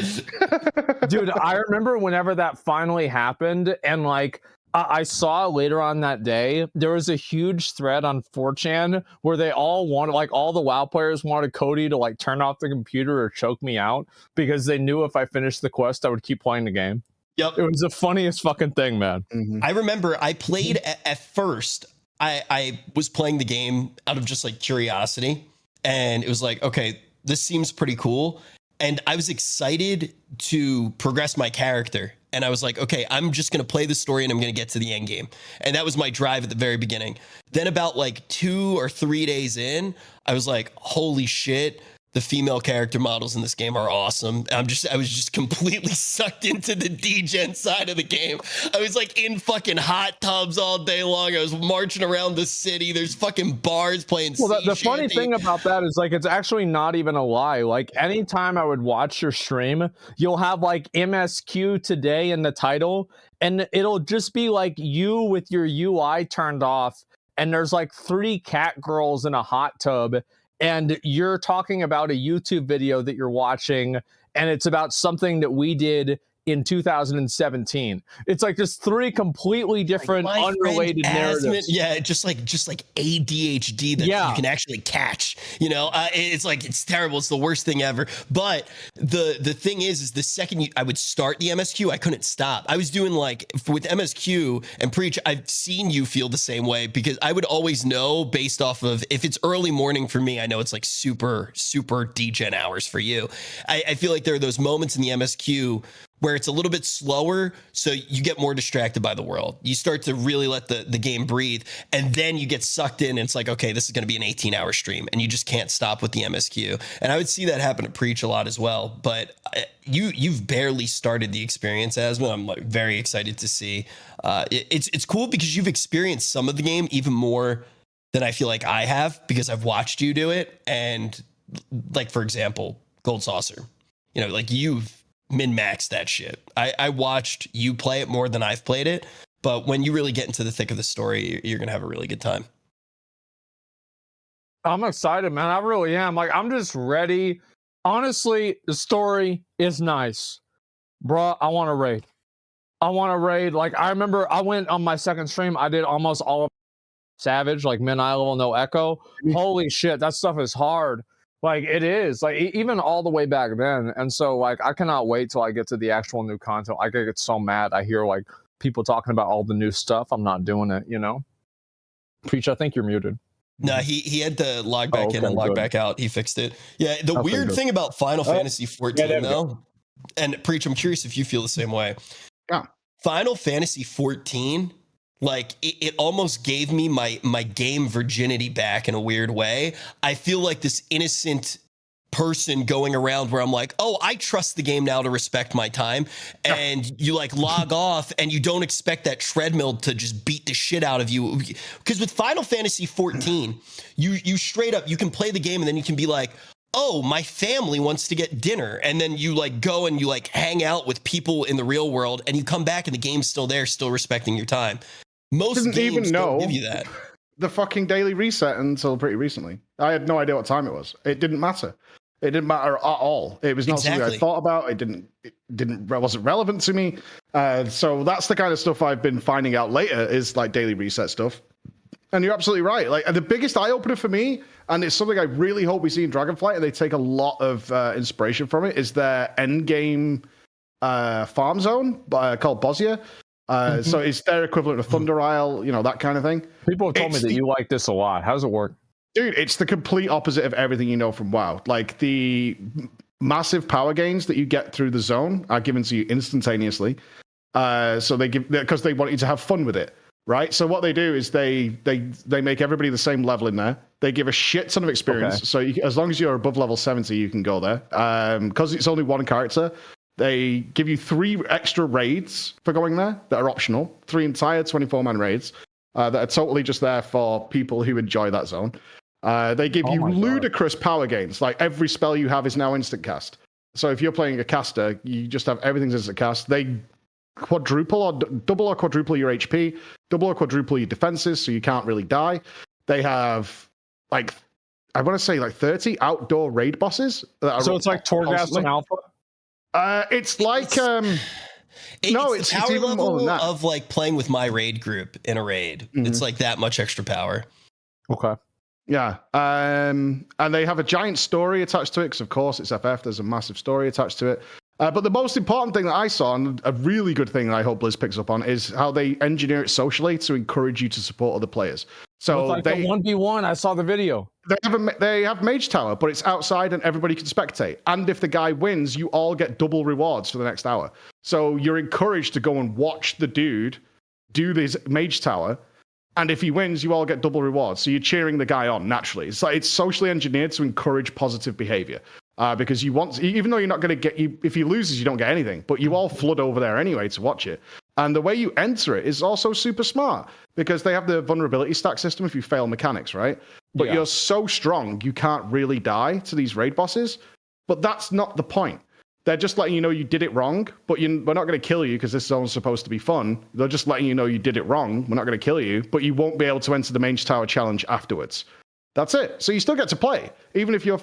Dude, I remember whenever that finally happened, and like, I saw later on that day, there was a huge thread on 4chan where they all wanted, like, all the WoW players wanted Cody to, like, turn off the computer or choke me out because they knew if I finished the quest, I would keep playing the game. Yep. It was the funniest fucking thing, man. I remember I played at first, I was playing the game out of just, like, curiosity. And it was like, okay, this seems pretty cool. And I was excited to progress my character. And I was like, okay, I'm just going to play the story and I'm going to get to the end game. And that was my drive at the very beginning. Then about like 2 or 3 days in, I was like, holy shit, the female character models in this game are awesome. I was just completely sucked into the degen side of the game. I was like in fucking hot tubs all day long. I was marching around the city. There's fucking bars playing. Well, the funny thing about that is, like, it's actually not even a lie. Like, anytime I would watch your stream, you'll have like MSQ today in the title, and it'll just be like you with your UI turned off, and there's like 3 cat girls in a hot tub, and you're talking about a YouTube video that you're watching, and it's about something that we did in 2017. It's like just 3 completely different, like unrelated narratives. Yeah, just like ADHD that you can actually catch. You know, it's terrible. It's the worst thing ever. But the thing is the second I would start the MSQ, I couldn't stop. I was doing like with MSQ and Preach. I've seen you feel the same way, because I would always know based off of, if it's early morning for me, I know it's like super degen hours for you. I feel like there are those moments in the MSQ where it's a little bit slower, so you get more distracted by the world. You start to really let the game breathe, and then you get sucked in, and it's like, okay, this is going to be an 18-hour stream, and you just can't stop with the MSQ. And I would see that happen at Preach a lot as well, but you've barely started the experience, Asmon. I'm like very excited to see. It's cool because you've experienced some of the game even more than I feel like I have, because I've watched you do it. And like, for example, Gold Saucer, you know, like you've min-max that shit. I watched you play it more than I've played it, but when you really get into the thick of the story, you're gonna have a really good time. I'm excited, man. I really am. Like, I'm just ready. Honestly, the story is nice, bruh. I want to raid. Like, I remember I went on my second stream, I did almost all of Savage, like min eye level, no echo. Holy shit, that stuff is hard. Like, it is, like, even all the way back then. And so, like, I cannot wait till I get to the actual new content. I get so mad. I hear, like, people talking about all the new stuff. I'm not doing it, you know? Preach, I think you're muted. No, he had to log back in and log back out. He fixed it. Yeah, the weird thing about Final Fantasy 14, though, and Preach, I'm curious if you feel the same way. Yeah. Final Fantasy 14, like it almost gave me my game virginity back in a weird way. I feel like this innocent person going around where I'm like, oh, I trust the game now to respect my time. And you like log off and you don't expect that treadmill to just beat the shit out of you. Because with Final Fantasy 14, you straight up, you can play the game and then you can be like, oh, my family wants to get dinner. And then you like go and you like hang out with people in the real world and you come back and the game's still there, still respecting your time. Most games don't give you that. The fucking daily reset until pretty recently. I had no idea what time it was. It didn't matter. It didn't matter at all. It was not something I thought about. It wasn't relevant to me. So that's the kind of stuff I've been finding out later is like daily reset stuff. And you're absolutely right. Like the biggest eye opener for me, and it's something I really hope we see in Dragonflight, and they take a lot of inspiration from it, is their end game farm zone called Bosnia. So it's their equivalent of Thunder Isle, that kind of thing. People have told me that you like this a lot. How does it work? Dude, it's the complete opposite of everything you know from WoW. Like the massive power gains that you get through the zone are given to you instantaneously. So because they want you to have fun with it, right? So what they do is they make everybody the same level in there. They give a shit ton of experience. Okay. So as long as you're above level 70, you can go there. Because it's only one character, they give you 3 extra raids for going there that are optional. 3 entire 24-man raids that are totally just there for people who enjoy that zone. They give you ludicrous power gains. Like every spell you have is now instant cast. So if you're playing a caster, you just have everything's instant cast. They double or quadruple your HP, double or quadruple your defenses, so you can't really die. They have I want to say 30 outdoor raid bosses. So it's like Torghast and Alpha? It's like it's the power level of like playing with my raid group in a raid. Mm-hmm. It's like that much extra power. Okay. Yeah. And they have a giant story attached to it because, of course, it's FF. There's a massive story attached to it. But the most important thing that I saw, and a really good thing that I hope Blizz picks up on, is how they engineer it socially to encourage you to support other players. So it's like a 1v1. I saw the video. They have Mage Tower, but it's outside and everybody can spectate. And if the guy wins, you all get double rewards for the next hour. So you're encouraged to go and watch the dude do this Mage Tower. And if he wins, you all get double rewards. So you're cheering the guy on naturally. It's socially engineered to encourage positive behavior. Because you want, even though you're not going to get, if he loses, you don't get anything, but you all flood over there anyway to watch it. And the way you enter it is also super smart because they have the vulnerability stack system if you fail mechanics, right? But you're so strong, you can't really die to these raid bosses. But that's not the point. They're just letting you know you did it wrong, but we're not going to kill you because this zone's supposed to be fun. They're just letting you know you did it wrong. We're not going to kill you, but you won't be able to enter the Mage Tower challenge afterwards. That's it. So you still get to play. Even if you're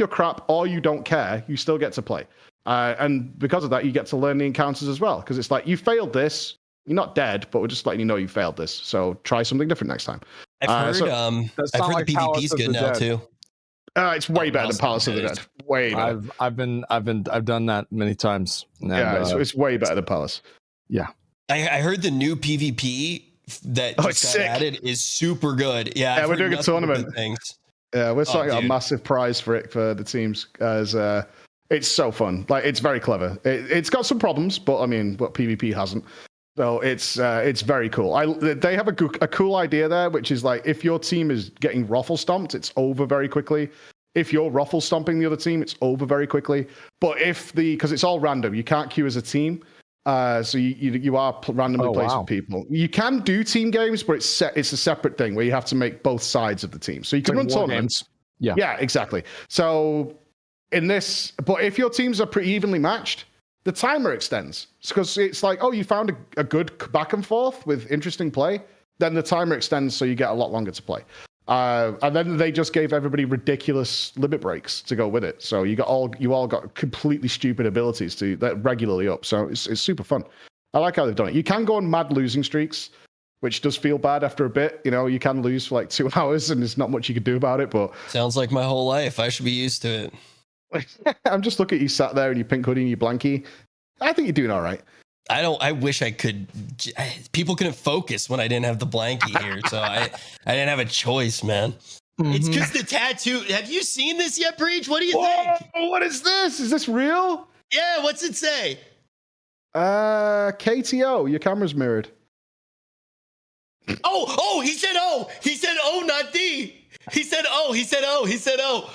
crap or you don't care, you still get to play. And because of that, you get to learn the encounters as well. Because it's like, you failed this. You're not dead, but we're just letting you know you failed this. So try something different next time. I've heard the PvP's good now too. It's way better than Palace of the Dead. Way better. I've done that many times. And, it's way better than Palace. Yeah. I heard the new PvP that just got added is super good. Yeah, we're doing a tournament. Yeah, we're starting a massive prize for it for the teams as it's so fun. Like it's very clever. It's got some problems, but PvP hasn't. So it's very cool. They have a cool idea there, which is like if your team is getting ruffle stomped, it's over very quickly. If you're ruffle stomping the other team, it's over very quickly. But because it's all random, you can't queue as a team. So you are randomly placed with people. You can do team games, but it's a separate thing where you have to make both sides of the team. So you can run tournaments. Yeah, exactly. So in this, but if your teams are pretty evenly matched, the timer extends because it's like, oh, you found a good back and forth with interesting play. Then the timer extends, so you get a lot longer to play. And then they just gave everybody ridiculous limit breaks to go with it. So you all got completely stupid abilities that regularly up. So it's super fun. I like how they've done it. You can go on mad losing streaks, which does feel bad after a bit. You can lose for like 2 hours and there's not much you can do about it. But sounds like my whole life. I should be used to it. I'm just looking at you sat there in your pink hoodie and your blankie. I think you're doing all right. I wish I could. People couldn't focus when I didn't have the blankie here, so I didn't have a choice, man. Mm-hmm. It's because the tattoo. Have you seen this yet, Breach? What do you think? What is this? Is this real? Yeah. What's it say? KTO, your camera's mirrored. He said O. He said O, not D. He said O. He said O. He said O.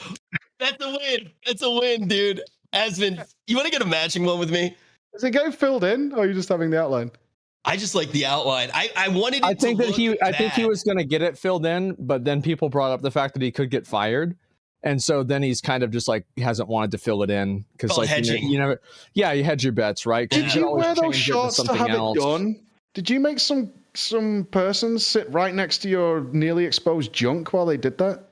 That's a win. That's a win, dude. Asmon, you want to get a matching one with me? Is it getting filled in, or are you just having the outline? I just like the outline. I wanted it I think to that I think he was going to get it filled in, but then people brought up the fact that he could get fired. And so then he's kind of just like he hasn't wanted to fill it in because like hedging. You never, yeah, you hedge your bets, right? Did you wear those shorts to have it done? Did you make some person sit right next to your nearly exposed junk while they did that?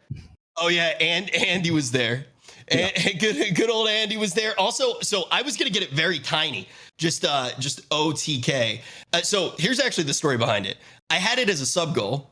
Oh yeah, and Andy was there. Yeah. And good old Andy was there. Also, so I was gonna get it very tiny, just OTK. So here's actually the story behind it. I had it as a sub goal.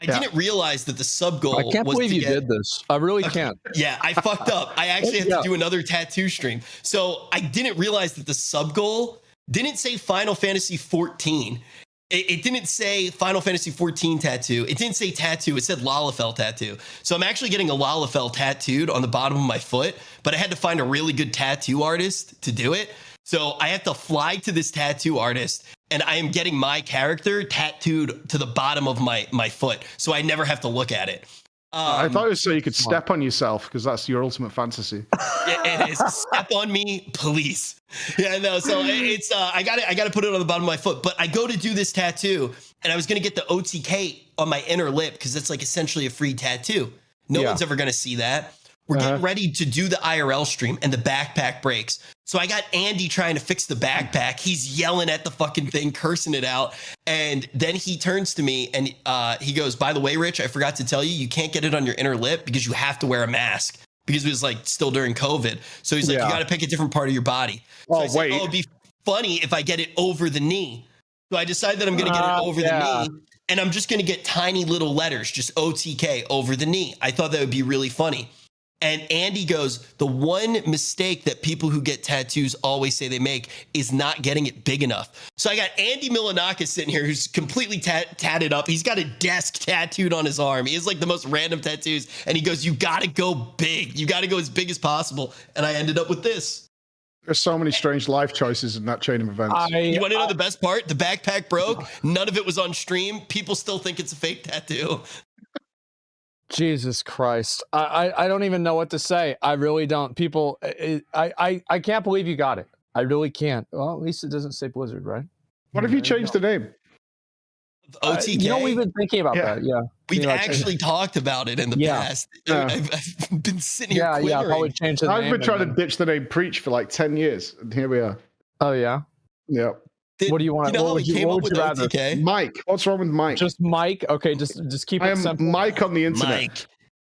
I didn't realize that the sub goal. I can't believe you did this. I really can't. Yeah, I fucked up. I actually had to do another tattoo stream. So I didn't realize that the sub goal didn't say Final Fantasy 14. It didn't say Final Fantasy 14 tattoo. It didn't say tattoo. It said Lalafell tattoo. So I'm actually getting a Lalafell tattooed on the bottom of my foot, but I had to find a really good tattoo artist to do it. So I have to fly to this tattoo artist, and I am getting my character tattooed to the bottom of my foot, so I never have to look at it. I thought it was so you could step on yourself, because that's your ultimate fantasy. Yeah, it is. Step on me, please. Yeah, no. So it's I got to put it on the bottom of my foot. But I go to do this tattoo, and I was gonna get the OTK on my inner lip because it's like essentially a free tattoo. No one's ever gonna see that. We're getting ready to do the IRL stream, and the backpack breaks. So I got Andy trying to fix the backpack. He's yelling at the fucking thing, cursing it out. And then he turns to me and he goes, "By the way, Rich, I forgot to tell you, you can't get it on your inner lip because you have to wear a mask." Because it was like still during COVID. So he's like, "You got to pick a different part of your body." So wait. It'd be funny if I get it over the knee. So I decided that I'm going to get it over the knee. And I'm just going to get tiny little letters, just OTK over the knee. I thought that would be really funny. And Andy goes, the one mistake that people who get tattoos always say they make is not getting it big enough. So I got Andy Milanakis sitting here who's completely tatted up. He's got a desk tattooed on his arm. He has like the most random tattoos. And he goes, you got to go big. You got to go as big as possible. And I ended up with this. There's so many strange life choices in that chain of events. You want to know the best part? The backpack broke. None of it was on stream. People still think it's a fake tattoo. Jesus Christ. I don't even know what to say. I really don't. People, I can't believe you got it. I really can't. Well, at least it doesn't say Blizzard, right? What if you changed the name? OTK? You know, we've been thinking about that. Yeah. We've actually talked about it in the past. I've been sitting here quivering. Yeah, probably change the name. I've been trying to ditch the name Preach for like 10 years, and here we are. Oh, yeah? Yeah. What do you want? You know how we came up with OTK? Mike. What's wrong with Mike? Just Mike? Okay, just keep it simple. Mike on the internet. Mike.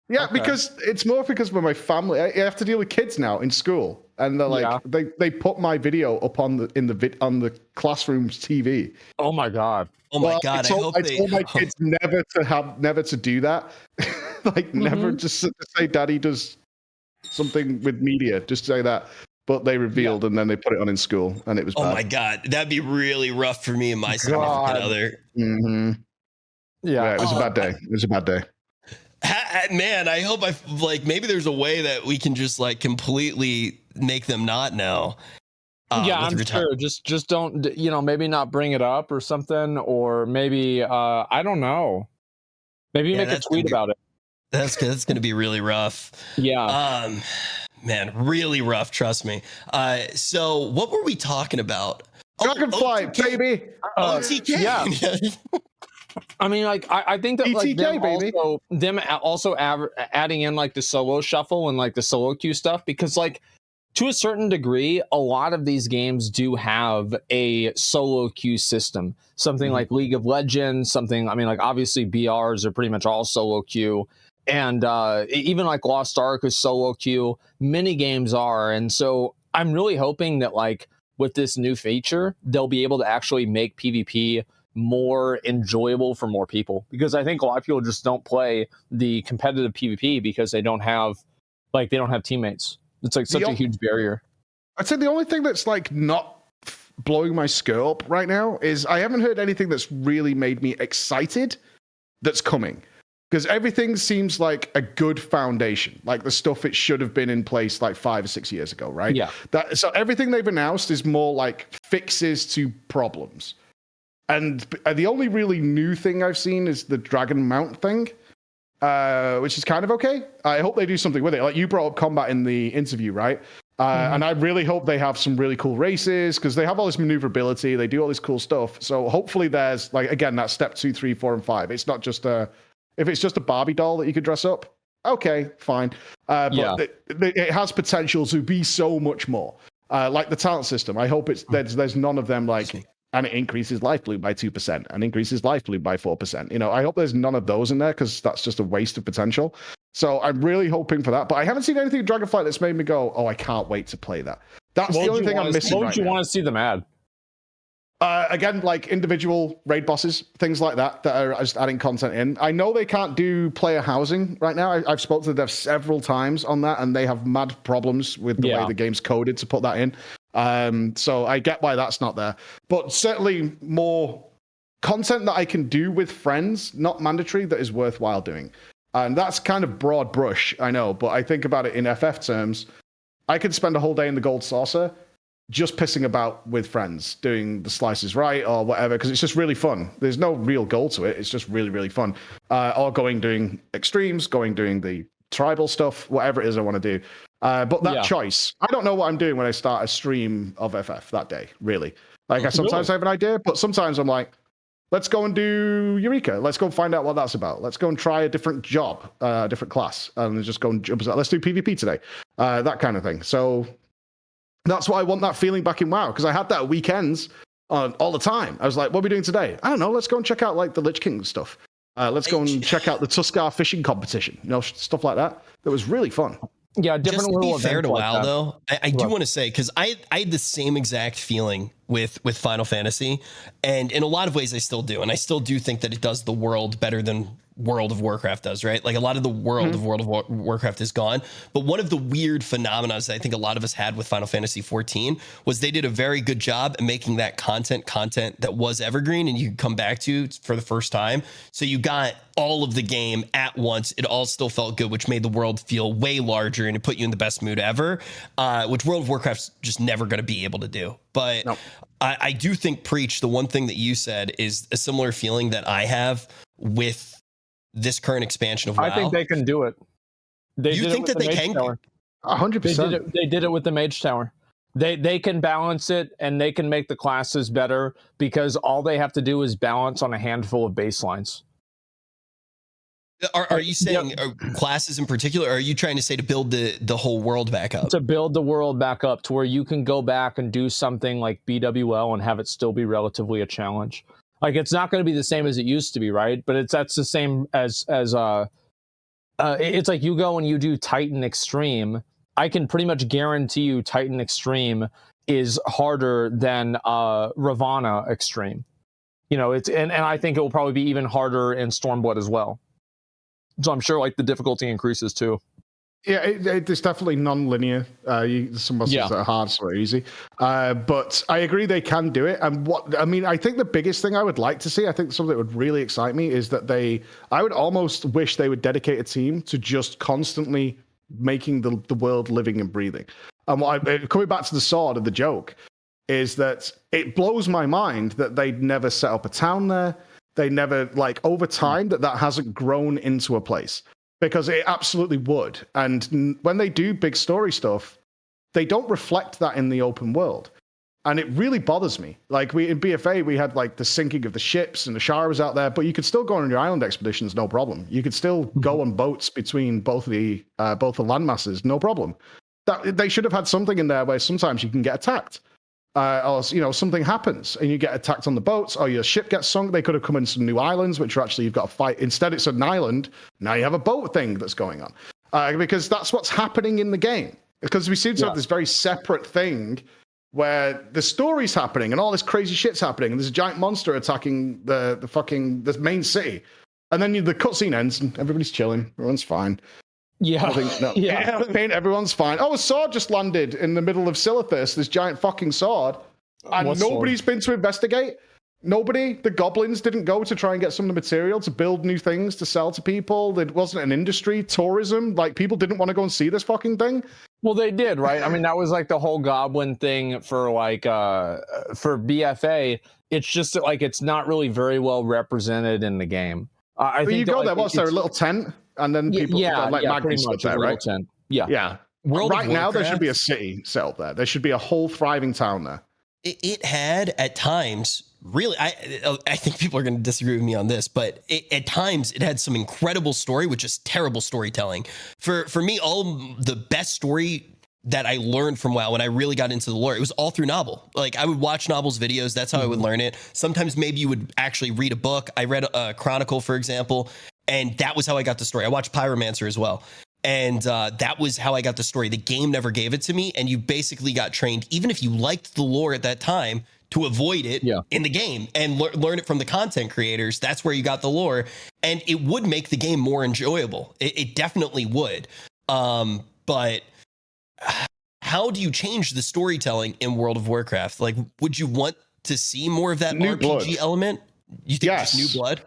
Yeah, because it's more because with my family, I have to deal with kids now in school, and they're like, they put my video up on the classroom's TV. Oh my god! Oh my god! I told my kids never to do that, like never just to say Daddy does something with media, just say that. But they revealed, and then they put it on in school, and it was bad. Oh my god, that'd be really rough for me and my significant other. Mm-hmm. Yeah, it was a bad day. It was a bad day. Man, I hope maybe there's a way that we can just like completely make them not know. I'm sure. Just don't, maybe not bring it up or something, or maybe I don't know. Maybe make a tweet about it. That's going to be really rough. Yeah. Man, really rough. Trust me. So what were we talking about? Dragonflight, baby. OTK. Yeah. I mean, like, I think that like them also adding in like the solo shuffle and like the solo queue stuff, because like to a certain degree, a lot of these games do have a solo queue system. Something like League of Legends, like obviously BRs are pretty much all solo queue. And even like Lost Ark is solo queue. Many games are. And so I'm really hoping that like with this new feature, they'll be able to actually make PvP more enjoyable for more people, because I think a lot of people just don't play the competitive PvP because they don't have teammates. It's like such a huge barrier. I'd say the only thing that's like not blowing my skirt up right now is I haven't heard anything that's really made me excited that's coming. because everything seems like a good foundation, like the stuff it should have been in place like 5 or 6 years ago, right? Yeah. So everything they've announced is more like fixes to problems. And the only really new thing I've seen is the Dragon Mount thing, which is kind of okay. I hope they do something with it. Like you brought up combat in the interview, right? And I really hope they have some really cool races because they have all this maneuverability. They do all this cool stuff. So hopefully there's like, again, that step 2, 3, 4, and 5. It's not just if it's just a Barbie doll that you could dress up, okay, fine. But it has potential to be so much more. Like the talent system. I hope there's none of them like, and it increases life loot by 2% and increases life loot by 4%. You know, I hope there's none of those in there because that's just a waste of potential. So I'm really hoping for that. But I haven't seen anything in Dragonflight that's made me go, oh, I can't wait to play that. That's the only thing I'm missing. What would you want to see them add? Again, like individual raid bosses, things like that are just adding content in. I know they can't do player housing right now. I've spoken to the devs several times on that, and they have mad problems with the way the game's coded to put that in. So I get why that's not there. But certainly more content that I can do with friends, not mandatory, that is worthwhile doing. And that's kind of broad brush, I know, but I think about it in FF terms. I could spend a whole day in the Gold Saucer just pissing about with friends, doing the slices right or whatever, because it's just really fun. There's no real goal to it. It's just really, really fun. Or doing extremes, doing the tribal stuff, whatever it is I want to do. But that choice, I don't know what I'm doing when I start a stream of FF that day, really. Like, I sometimes have an idea, but sometimes I'm like, let's go and do Eureka. Let's go find out what that's about. Let's go and try a different job, a different class, and just go and jump. Let's do PvP today, that kind of thing. So that's why I want that feeling back in WoW, because I had that at weekends all the time. I was like, what are we doing today? I don't know. Let's go and check out like the Lich King stuff. Let's go and check out the Tuskar fishing competition, you know, stuff like that. That was really fun. Yeah, different. Just to little be fair to like WoW, that. though, I do want to say, because I had the same exact feeling with Final Fantasy, and in a lot of ways I still do, and I still do think that it does the world better than World of Warcraft does, right? Like a lot of the world of World of Warcraft is gone, but one of the weird phenomena that I think a lot of us had with Final Fantasy 14 was they did a very good job at making that content that was evergreen and you could come back to for the first time. So you got all of the game at once. It all still felt good, which made the world feel way larger and it put you in the best mood ever, which World of Warcraft's just never going to be able to do. But nope. I do think, Preach, the one thing that you said is a similar feeling that I have with this current expansion of WoW. I think they can do it. You think that they can? 100%. They did it with the Mage Tower. They can balance it and they can make the classes better because all they have to do is balance on a handful of baselines. Are you saying classes in particular, or are you trying to say to build the whole world back up? To build the world back up to where you can go back and do something like BWL and have it still be relatively a challenge. Like, it's not going to be the same as it used to be, right? But that's the same as it's like you go and you do Titan Extreme. I can pretty much guarantee you Titan Extreme is harder than Ravana Extreme. You know, and I think it will probably be even harder in Stormblood as well. So I'm sure like the difficulty increases too. Yeah, it's definitely non-linear. Some bosses that are hard, some are easy. But I agree they can do it. And I think the biggest thing I would like to see, I think something that would really excite me is that I would almost wish they would dedicate a team to just constantly making the world living and breathing. And coming back to the sword and the joke is that it blows my mind that they'd never set up a town there. They never, over time, that hasn't grown into a place. Because it absolutely would. And when they do big story stuff, they don't reflect that in the open world. And it really bothers me. Like in BFA, we had the sinking of the ships and the Shara was out there, but you could still go on your island expeditions, no problem. You could still go on boats between both the landmasses, no problem. They should have had something in there where sometimes you can get attacked. Or something happens and you get attacked on the boats or your ship gets sunk. They could have come in some new islands, which are actually you've got to fight. Instead, it's an island. Now you have a boat thing that's going on because that's what's happening in the game. Because we seem to have this very separate thing where the story's happening and all this crazy shit's happening and there's a giant monster attacking the main city, and then the cutscene ends and everybody's chilling. Everyone's fine. Everyone's fine. Oh, a sword just landed in the middle of Silithus, this giant fucking sword. And nobody's been to investigate. Nobody. The goblins didn't go to try and get some of the material to build new things to sell to people. There wasn't an industry. Tourism, like people didn't want to go and see this fucking thing. Well, they did, right? I mean, that was like the whole goblin thing for like for BFA. It's just that, like, it's not really very well represented in the game. I think you go there. What's there? A little tent, and then people like pretty much there, right? Tent. Yeah. Right now, there should be a city set up there. There should be a whole thriving town there. It had at times. Really, I think people are going to disagree with me on this, but at times it had some incredible story with just terrible storytelling. For me, all the best story that I learned from WoW when I really got into the lore, it was all through Novel. Like I would watch Novel's videos. That's how I would learn it. Sometimes maybe you would actually read a book. I read a Chronicle, for example, and that was how I got the story. I watched Pyromancer as well. And that was how I got the story. The game never gave it to me. And you basically got trained, even if you liked the lore at that time, to avoid it in the game and learn it from the content creators. That's where you got the lore. And it would make the game more enjoyable. It definitely would. But how do you change the storytelling in World of Warcraft? Like, would you want to see more of that new RPG blood element? You think just new blood?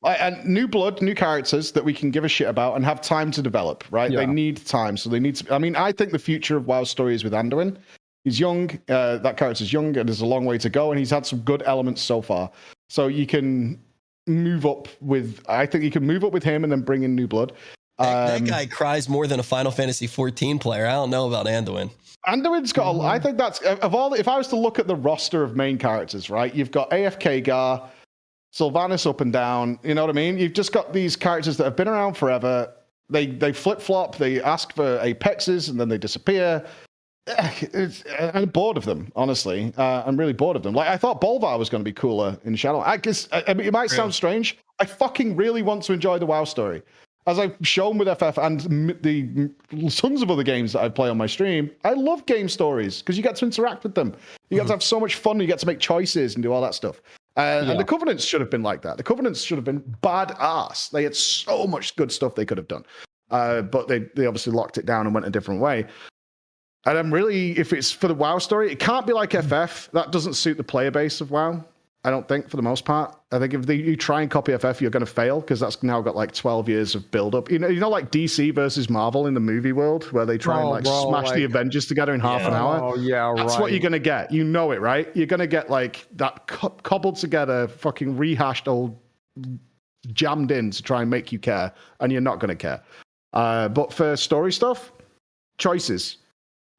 And new blood, new characters that we can give a shit about and have time to develop, right? They need time. So they need to. I mean, I think the future of WoW story is with Anduin. He's young. That character's young, and there's a long way to go. And he's had some good elements so far. So you can move up with. I think you can move up with him and then bring in new blood. That guy cries more than a Final Fantasy 14 player. I don't know about Anduin. Anduin's got. I think that's of all. If I was to look at the roster of main characters, right? You've got AFK Gar, Sylvanas up and down. You know what I mean? You've just got these characters that have been around forever. They flip flop. They ask for apexes and then they disappear. I'm bored of them, honestly. I'm really bored of them. Like I thought Bolvar was going to be cooler in Shadow. I guess I mean, it might sound strange. I fucking really want to enjoy the WoW story. As I've shown with FF and the tons of other games that I play on my stream, I love game stories because you get to interact with them. You get to have so much fun. You get to make choices and do all that stuff. And the Covenants should have been like that. The Covenants should have been badass. They had so much good stuff they could have done. But they obviously locked it down and went a different way. And I'm really, if it's for the WoW story, it can't be like FF. That doesn't suit the player base of WoW, I don't think, for the most part. I think if you try and copy FF, you're going to fail because that's now got like 12 years of build-up. You know, like DC versus Marvel in the movie world where they try and smash the Avengers together in half an hour. Oh, yeah, That's what you're going to get. You know it, right? You're going to get like that cobbled together, fucking rehashed old jammed in to try and make you care, and you're not going to care. But for story stuff, choices.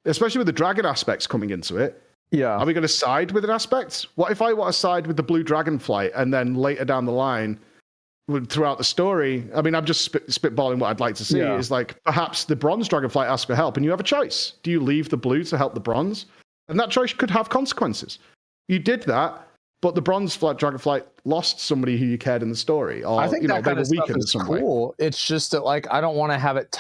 Especially with the dragon aspects coming into it. Yeah. Are we going to side with an aspect? What if I want to side with the blue Dragonflight and then later down the line, throughout the story, I mean, I'm just spitballing what I'd like to see is like perhaps the bronze Dragonflight asks for help and you have a choice. Do you leave the blue to help the bronze? And that choice could have consequences. You did that, but the bronze Dragonflight lost somebody who you cared in the story. Or, I think that kind of stuff is cool. It's just that, like, I don't want to have it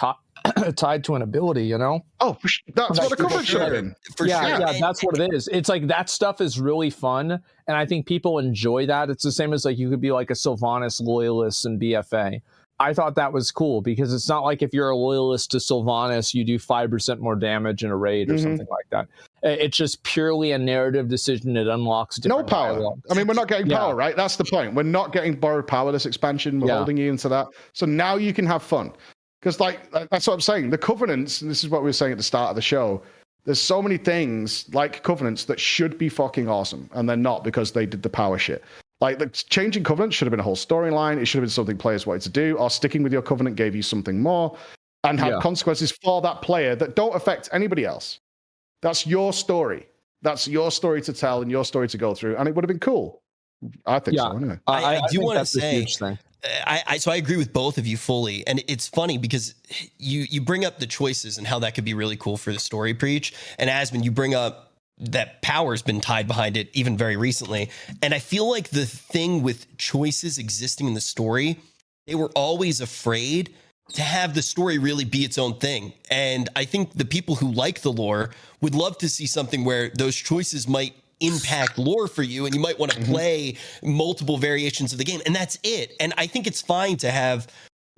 tied to an ability, you know? Oh, that's what the cover should have been. Yeah, that's what it is. It's like that stuff is really fun, and I think people enjoy that. It's the same as like you could be like a Sylvanas loyalist in BFA. I thought that was cool because it's not like if you're a loyalist to Sylvanas, you do 5% more damage in a raid or something like that. It's just purely a narrative decision that unlocks different power. dialogue. I mean, we're not getting power, right? That's the point. We're not getting borrowed power this expansion. We're holding you into that. So now you can have fun. Because like that's what I'm saying. The Covenants, and this is what we were saying at the start of the show, there's so many things like Covenants that should be fucking awesome, and they're not because they did the power shit. Like the changing Covenant should have been a whole storyline. It should have been something players wanted to do, or sticking with your Covenant gave you something more, and have consequences for that player that don't affect anybody else. That's your story. That's your story to tell and your story to go through, and it would have been cool. I think so. Anyway, I do want to say. So I agree with both of you fully. And it's funny because you bring up the choices and how that could be really cool for the story, Preach. And Asmon, you bring up that power's been tied behind it even very recently. And I feel like the thing with choices existing in the story, they were always afraid to have the story really be its own thing. And I think the people who like the lore would love to see something where those choices might impact lore for you and you might want to play multiple variations of the game, and that's it. And I think it's fine to have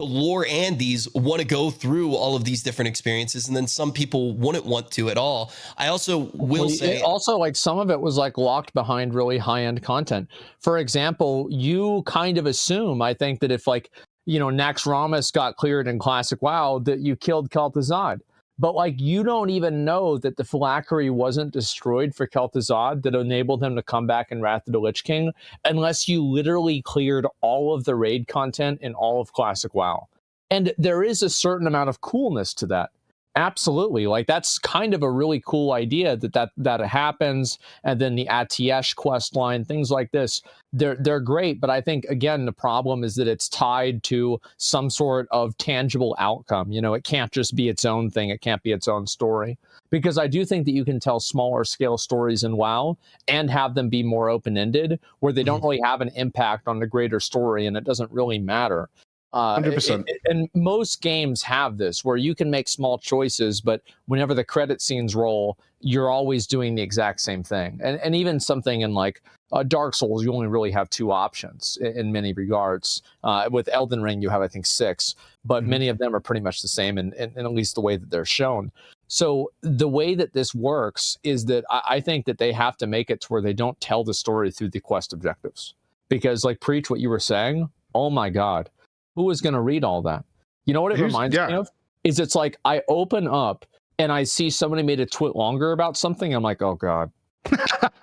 lore Andes want to go through all of these different experiences, and then some people wouldn't want to at all. I also will say also, like, some of it was like locked behind really high-end content. For example, you kind of assume, I think, that if, like, you know, Naxxramas got cleared in Classic WoW, that you killed Kel'Thuzad. But, like, you don't even know that the phylactery wasn't destroyed for Kel'Thuzad that enabled him to come back in Wrath of the Lich King unless you literally cleared all of the raid content in all of Classic WoW. And there is a certain amount of coolness to that. Absolutely. Like, that's kind of a really cool idea that happens. And then the Atiesh quest line, things like this, they're great. But I think, again, the problem is that it's tied to some sort of tangible outcome. You know, it can't just be its own thing. It can't be its own story. Because I do think that you can tell smaller scale stories in WoW and have them be more open-ended, where they don't really have an impact on the greater story, and it doesn't really matter. 100%. And most games have this, where you can make small choices, but whenever the credit scenes roll, you're always doing the exact same thing. And even something in, like, Dark Souls, you only really have 2 options in many regards. With Elden Ring, you have, I think, 6, but many of them are pretty much the same in at least the way that they're shown. So the way that this works is that I think that they have to make it to where they don't tell the story through the quest objectives. Because, like, Preach, what you were saying, oh my God, who is going to read all that? You know what it reminds me of? Is it's like I open up and I see somebody made a twit longer about something. I'm like, oh God.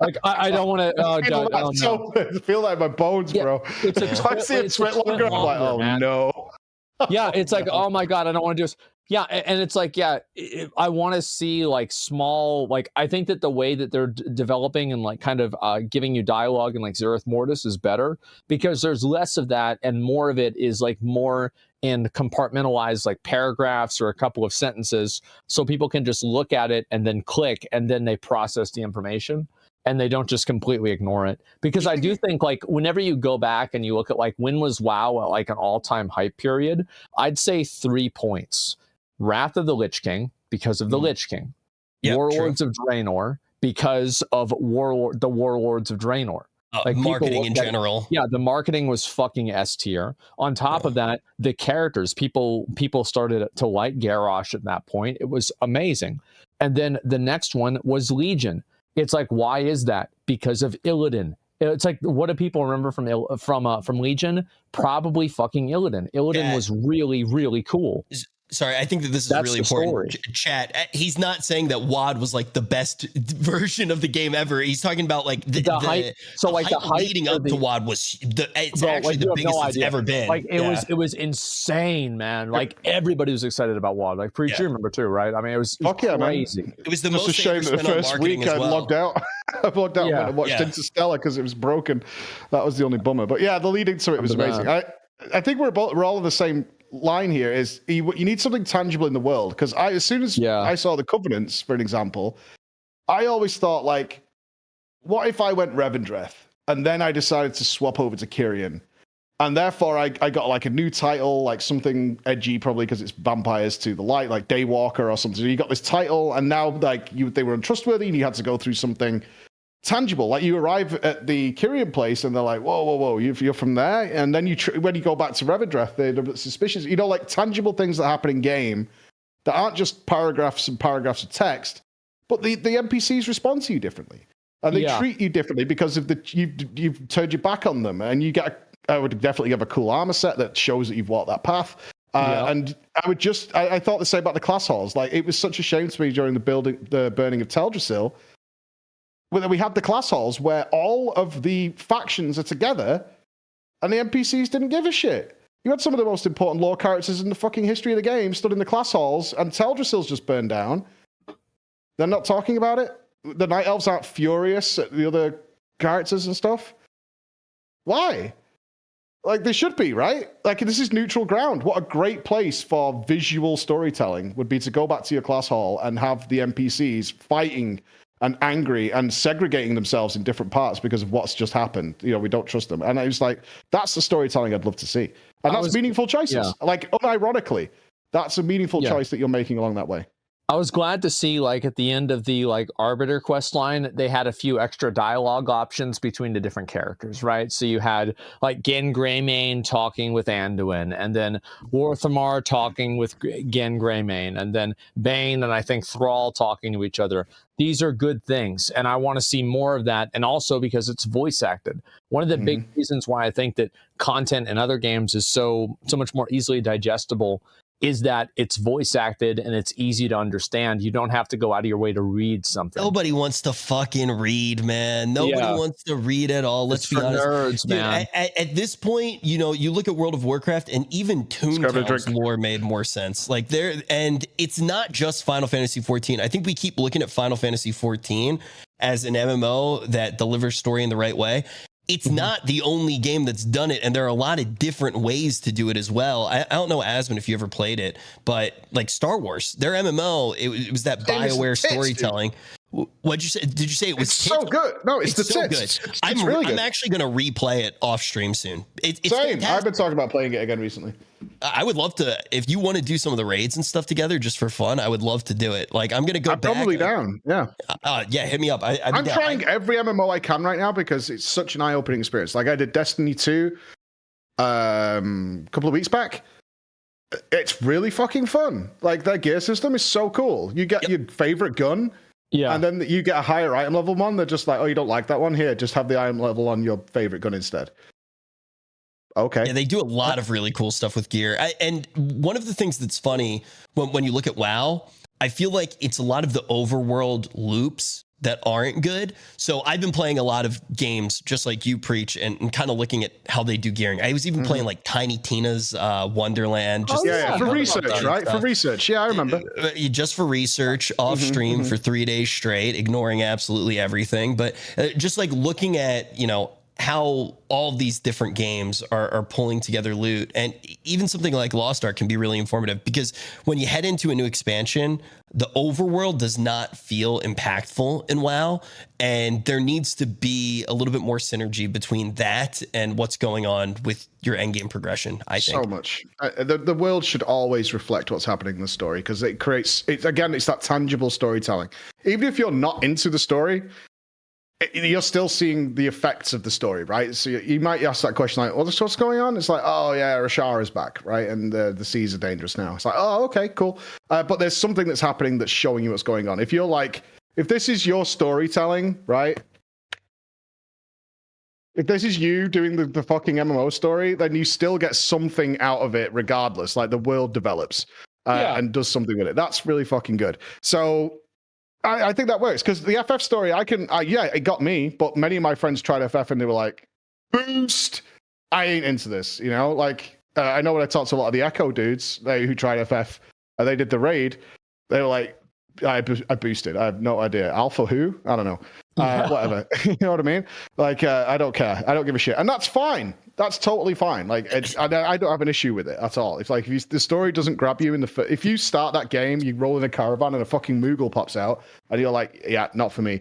Like, I don't want to. I feel like my bones, bro. It's I see a twit longer. I'm like, oh man. No. Yeah, it's like, oh my God, I don't want to do this. Yeah, and it's like, yeah, I want to see, like, small, like, I think that the way that they're developing and, like, kind of giving you dialogue in, like, Zereth Mortis is better, because there's less of that and more of it is, like, more in compartmentalized, like, paragraphs or a couple of sentences, so people can just look at it and then click and then they process the information. And they don't just completely ignore it. Because I do think, like, whenever you go back and you look at, like, when was WoW at, like, an all-time hype period, I'd say 3 points. Wrath of the Lich King, because of the Lich King. Yep, Warlords of Draenor, because of the Warlords of Draenor. Like, marketing in general. Yeah, the marketing was fucking S tier. On top of that, the characters, people started to like Garrosh at that point. It was amazing. And then the next one was Legion. It's like, why is that? Because of Illidan. It's like, what do people remember from Legion? Probably fucking Illidan. Illidan was really, really cool. Sorry, I think that this is really important. Chat, he's not saying that WoD was, like, the best version of the game ever. He's talking about, like, the hype. So, like, the hype leading up to WoD was actually the biggest it's ever been. Like, it was insane, man. Like, everybody was excited about WoD. Like, Preacher, remember too, right? I mean, it was crazy. Man. It was the most a shame that the first week I logged out. I logged out and went and watched Interstellar because it was broken. That was the only bummer. But yeah, the leading to it was amazing. I think we're all on the same line here. Is you need something tangible in the world, because as soon as I saw the Covenants, for an example, I always thought, like, what if I went Revendreth and then I decided to swap over to Kyrian, and therefore I got, like, a new title, like something edgy, probably because it's Vampires to the Light, like Daywalker or something. So you got this title, and now, like, they were untrustworthy and you had to go through something tangible. Like, you arrive at the Kyrian place and they're like, whoa, you're from there, and then when you go back to Revendreth, they're suspicious. You know, like, tangible things that happen in game that aren't just paragraphs and paragraphs of text, but the NPCs respond to you differently, and they treat you differently because of you've turned your back on them, and I would definitely have a cool armor set that shows that you've walked that path. And I thought the same about the class halls. Like, it was such a shame to me during the burning of Teldrassil, where we had the class halls where all of the factions are together and the NPCs didn't give a shit. You had some of the most important lore characters in the fucking history of the game stood in the class halls, and Teldrassil's just burned down. They're not talking about it. The Night Elves aren't furious at the other characters and stuff. Why? Like, they should be, right? Like, this is neutral ground. What a great place for visual storytelling would be to go back to your class hall and have the NPCs fighting and angry and segregating themselves in different parts because of what's just happened. You know, we don't trust them. And I was like, that's the storytelling I'd love to see. And that's meaningful choices. Like, unironically, that's a meaningful choice that you're making along that way. I was glad to see, like, at the end of the like Arbiter quest line, they had a few extra dialogue options between the different characters, right? So you had like Gen Greymane talking with Anduin, and then Warthamar talking with Gen Greymane, and then Bane and I think Thrall talking to each other. These are good things, and I want to see more of that, and also because it's voice acted. One of the big reasons why I think that content in other games is so much more easily digestible is that it's voice acted and it's easy to understand. You don't have to go out of your way to read something. Nobody wants to fucking read, man. Nobody wants to read at all. Let's be honest. Nerds, dude, man. At this point, you know, you look at World of Warcraft and even Toontown's lore made more sense. Like and it's not just Final Fantasy 14. I think we keep looking at Final Fantasy 14 as an MMO that delivers story in the right way. It's not the only game that's done it, and there are a lot of different ways to do it as well. I don't know, Asmon, if you ever played it, but like Star Wars, their MMO, it was that BioWare storytelling. What'd you say? Did you say it was so good? No, it's so good. It's really good. I'm actually going to replay it off stream soon. It's same. Fantastic. I've been talking about playing it again recently. I would love to, if you want to do some of the raids and stuff together just for fun, I would love to do it. Like, I'm going to go back. Probably down. Yeah. Yeah, hit me up. I'm trying every MMO I can right now because it's such an eye-opening experience. Like I did Destiny 2 a couple of weeks back. It's really fucking fun. Like their gear system is so cool. You get your favorite gun. Yeah. And then you get a higher item level one. They're just like, oh, you don't like that one? Here, just have the item level on your favorite gun instead. Okay. Yeah, they do a lot of really cool stuff with gear. And one of the things that's funny when you look at WoW, I feel like it's a lot of the overworld loops that aren't good. So I've been playing a lot of games just like you preach and kind of looking at how they do gearing. I was even playing like Tiny Tina's Wonderland. Just for research, right? Stuff. For research. Yeah, I remember. Just for research off stream for 3 days straight, ignoring absolutely everything. But just like looking at, you know, how all these different games are pulling together loot. And even something like Lost Ark can be really informative because when you head into a new expansion, the overworld does not feel impactful in WoW. And there needs to be a little bit more synergy between that and what's going on with your endgame progression, I think. So much. The world should always reflect what's happening in the story because it creates, it's that tangible storytelling. Even if you're not into the story, you're still seeing the effects of the story, right? So you might ask that question like, what's going on? It's like, oh yeah, Rashara is back, right? And the seas are dangerous now. It's like, oh, okay, cool. But there's something that's happening that's showing you what's going on. If you're like, if this is your storytelling, right? If this is you doing the fucking MMO story, then you still get something out of it regardless. Like the world develops and does something with it. That's really fucking good. So I think that works because the FF story, it got me, but many of my friends tried FF and they were like, boost. I ain't into this, you know? Like, I know when I talked to a lot of the Echo dudes who tried FF, they did the raid. They were like, I boosted. I have no idea. Alpha who? I don't know. Whatever. You know what I mean? Like, I don't care. I don't give a shit. And that's fine. That's totally fine. Like, I don't have an issue with it at all. It's like, if the story doesn't grab you if you start that game, you roll in a caravan and a fucking Moogle pops out, and you're like, yeah, not for me.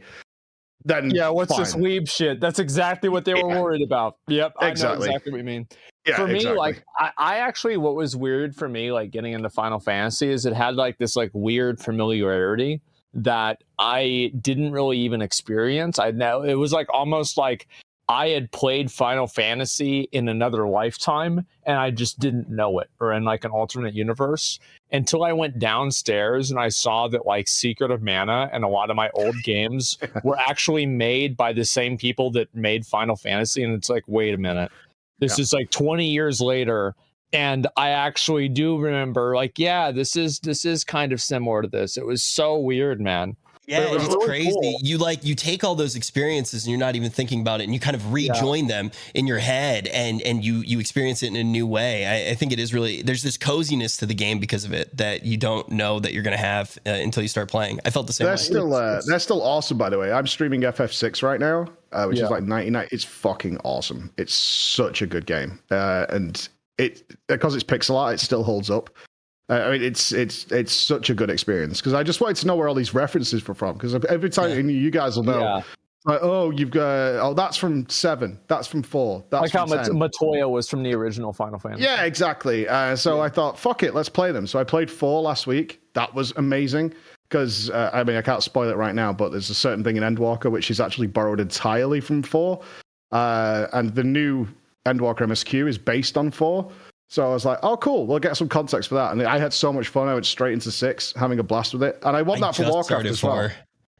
Then what's fine. this weeb shit? That's exactly what they were worried about. Yep, exactly. I know exactly what you mean. Yeah, for me, like, I actually, what was weird for me, like getting into Final Fantasy, is it had like this like weird familiarity that I didn't really even experience. I know it was like almost like I had played Final Fantasy in another lifetime and I just didn't know it, or in like an alternate universe, until I went downstairs and I saw that like Secret of Mana and a lot of my old games were actually made by the same people that made Final Fantasy. And it's like, wait a minute, this is like 20 years later. And I actually do remember like, yeah, this is kind of similar to this. It was so weird, man. Yeah, it's really crazy. Cool. You take all those experiences and you're not even thinking about it, and you kind of rejoin them in your head, and you experience it in a new way. I think it is really, there's this coziness to the game because of it that you don't know that you're going to have until you start playing. I felt the same way. They're still awesome, by the way. I'm streaming FF6 right now, which is like 99. It's fucking awesome. It's such a good game, and because it's pixel art, it still holds up. I mean, it's such a good experience because I just wanted to know where all these references were from, because every time, and you guys will know, like, oh, you've got that's from 7, that's from 4, that's like how from 10. Matoya was from the original Final Fantasy. Yeah, exactly. So I thought, fuck it, let's play them. So I played 4 last week. That was amazing because I mean, I can't spoil it right now, but there's a certain thing in Endwalker which is actually borrowed entirely from 4, and the new Endwalker MSQ is based on 4. So I was like, oh, cool, we'll get some context for that. And I had so much fun. I went straight into 6, having a blast with it. And I want that for Warcraft as well.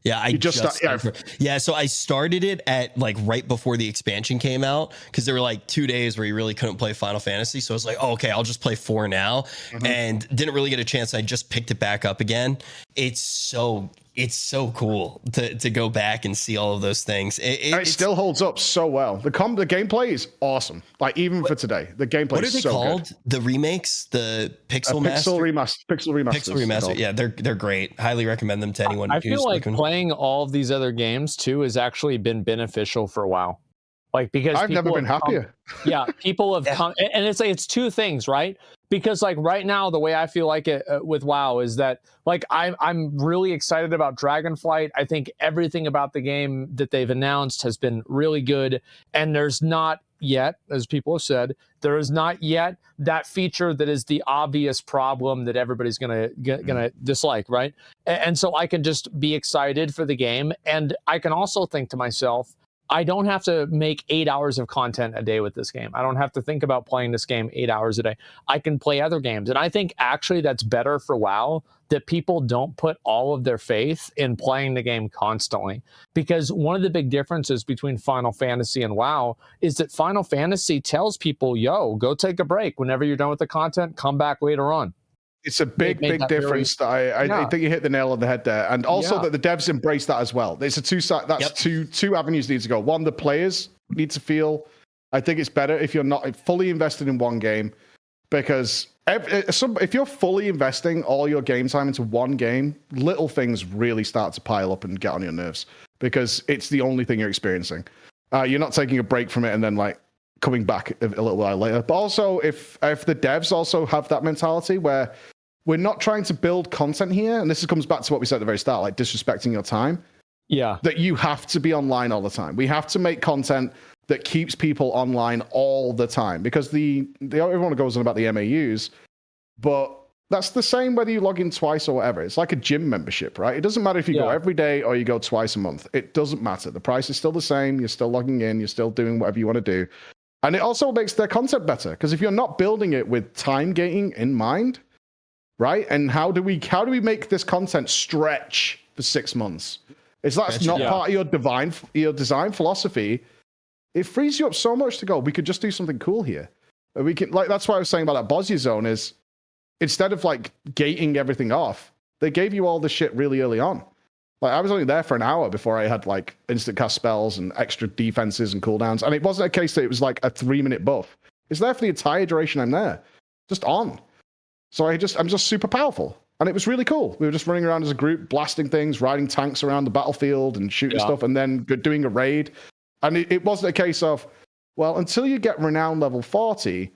Yeah, I just started. Yeah, so I started it at like right before the expansion came out because there were like 2 days where you really couldn't play Final Fantasy. So I was like, oh, okay, I'll just play 4 now, and didn't really get a chance. I just picked it back up again. It's so cool to go back and see all of those things. It still holds up so well. The gameplay is awesome. Like even for today, the gameplay is so good. What are they called? The remakes, the Pixel Remaster. Yeah, they're great. Highly recommend them to anyone. I feel like playing all of these other games too has actually been beneficial for a while. Like because I've never been happier. People have come, and it's like it's two things, right? Because like right now, the way I feel like it with WoW is that like I'm really excited about Dragonflight. I think everything about the game that they've announced has been really good, and there's not yet, as people have said, there is not yet that feature that is the obvious problem that everybody's gonna dislike, right? And so I can just be excited for the game, and I can also think to myself, I don't have to make 8 hours of content a day with this game. I don't have to think about playing this game 8 hours a day. I can play other games. And I think actually that's better for WoW, that people don't put all of their faith in playing the game constantly. Because one of the big differences between Final Fantasy and WoW is that Final Fantasy tells people, yo, go take a break. Whenever you're done with the content, come back later on. It's a big difference. I think you hit the nail on the head there, and also that the devs embrace that as well. It's a two avenues need to go. One, the players need to feel. I think it's better if you're not fully invested in one game, because if you're fully investing all your game time into one game, little things really start to pile up and get on your nerves because it's the only thing you're experiencing. You're not taking a break from it and then like coming back a little while later. But also, if the devs also have that mentality where we're not trying to build content here, and this comes back to what we said at the very start, like disrespecting your time. Yeah. That you have to be online all the time. We have to make content that keeps people online all the time, because everyone goes on about the MAUs, but that's the same whether you log in twice or whatever. It's like a gym membership, right? It doesn't matter if you go every day or you go twice a month. It doesn't matter. The price is still the same. You're still logging in. You're still doing whatever you want to do. And it also makes their content better, because if you're not building it with time gating in mind, right? And how do we make this content stretch for 6 months? If that's not part of your design philosophy, it frees you up so much to go, we could just do something cool here. We can, like, that's what I was saying about that Bosnia zone is, instead of like gating everything off, they gave you all the shit really early on. Like I was only there for an hour before I had like instant cast spells and extra defenses and cooldowns. And it wasn't a case that it was like a 3-minute buff. It's there for the entire duration I'm there, just on. So I'm just super powerful. And it was really cool. We were just running around as a group, blasting things, riding tanks around the battlefield and shooting stuff, and then doing a raid. And it wasn't a case of, well, until you get renown level 40,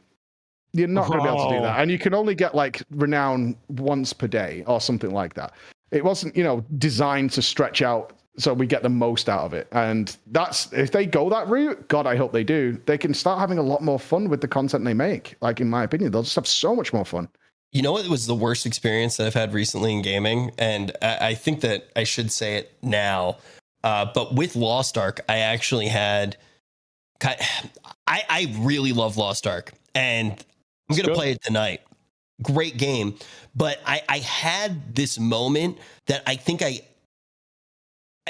you're not going to be able to do that. And you can only get like renown once per day or something like that. It wasn't, designed to stretch out so we get the most out of it. And that's, if they go that route, God, I hope they do, they can start having a lot more fun with the content they make. Like, in my opinion, they'll just have so much more fun. You know what was the worst experience that I've had recently in gaming? And I think that I should say it now. But with Lost Ark, I actually had... I really love Lost Ark. And I'm going to play it tonight. Great game. But I had this moment that I think I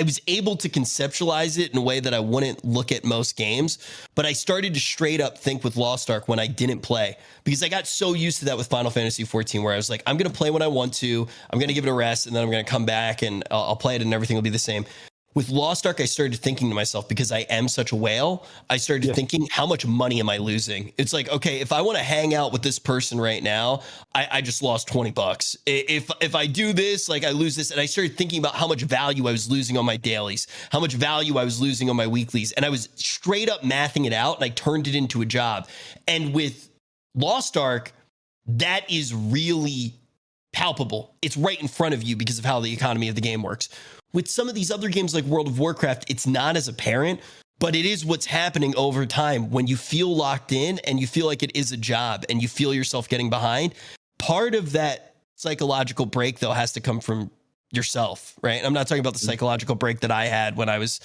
was able to conceptualize it in a way that I wouldn't look at most games, but I started to straight up think with Lost Ark when I didn't play, because I got so used to that with Final Fantasy 14, where I was like, I'm going to play when I want to, I'm going to give it a rest, and then I'm going to come back and I'll play it and everything will be the same. With Lost Ark, I started thinking to myself, because I am such a whale, I started thinking, how much money am I losing? It's like, okay, if I want to hang out with this person right now, I just lost $20. If I do this, like I lose this. And I started thinking about how much value I was losing on my dailies, how much value I was losing on my weeklies. And I was straight up mathing it out, and I turned it into a job. And with Lost Ark, that is really palpable. It's right in front of you because of how the economy of the game works. With some of these other games like World of Warcraft, it's not as apparent, but it is what's happening over time when you feel locked in and you feel like it is a job and you feel yourself getting behind. Part of that psychological break, though, has to come from yourself, right? I'm not talking about the psychological break that I had when I was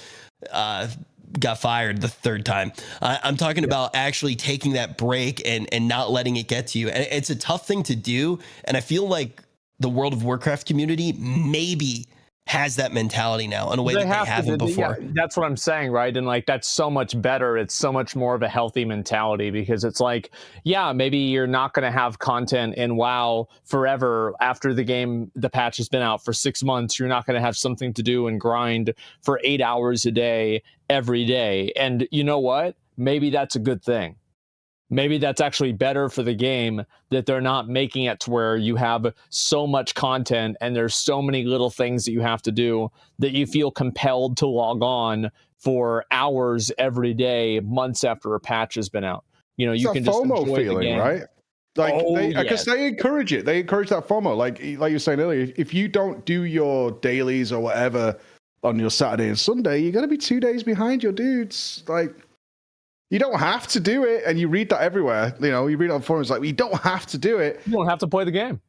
got fired the third time. I'm talking about actually taking that break and not letting it get to you. And it's a tough thing to do. And I feel like the World of Warcraft community maybe has that mentality now in a way that they haven't before. Yeah, that's what I'm saying, right? And like that's so much better. It's so much more of a healthy mentality because it's like, yeah, maybe you're not going to have content in WoW forever after the patch has been out for 6 months. You're not going to have something to do and grind for 8 hours a day every day. And you know what? Maybe that's a good thing. Maybe that's actually better for the game that they're not making it to where you have so much content and there's so many little things that you have to do that you feel compelled to log on for hours every day, months after a patch has been out. You know, you can just FOMO enjoy feeling, the game. right? Like, because they encourage it. They encourage that FOMO. Like you were saying earlier, if you don't do your dailies or whatever on your Saturday and Sunday, you're going to be 2 days behind your dudes. Like, you don't have to do it, and you read that everywhere. You know, you read it on forums like, you don't have to do it. You don't have to play the game.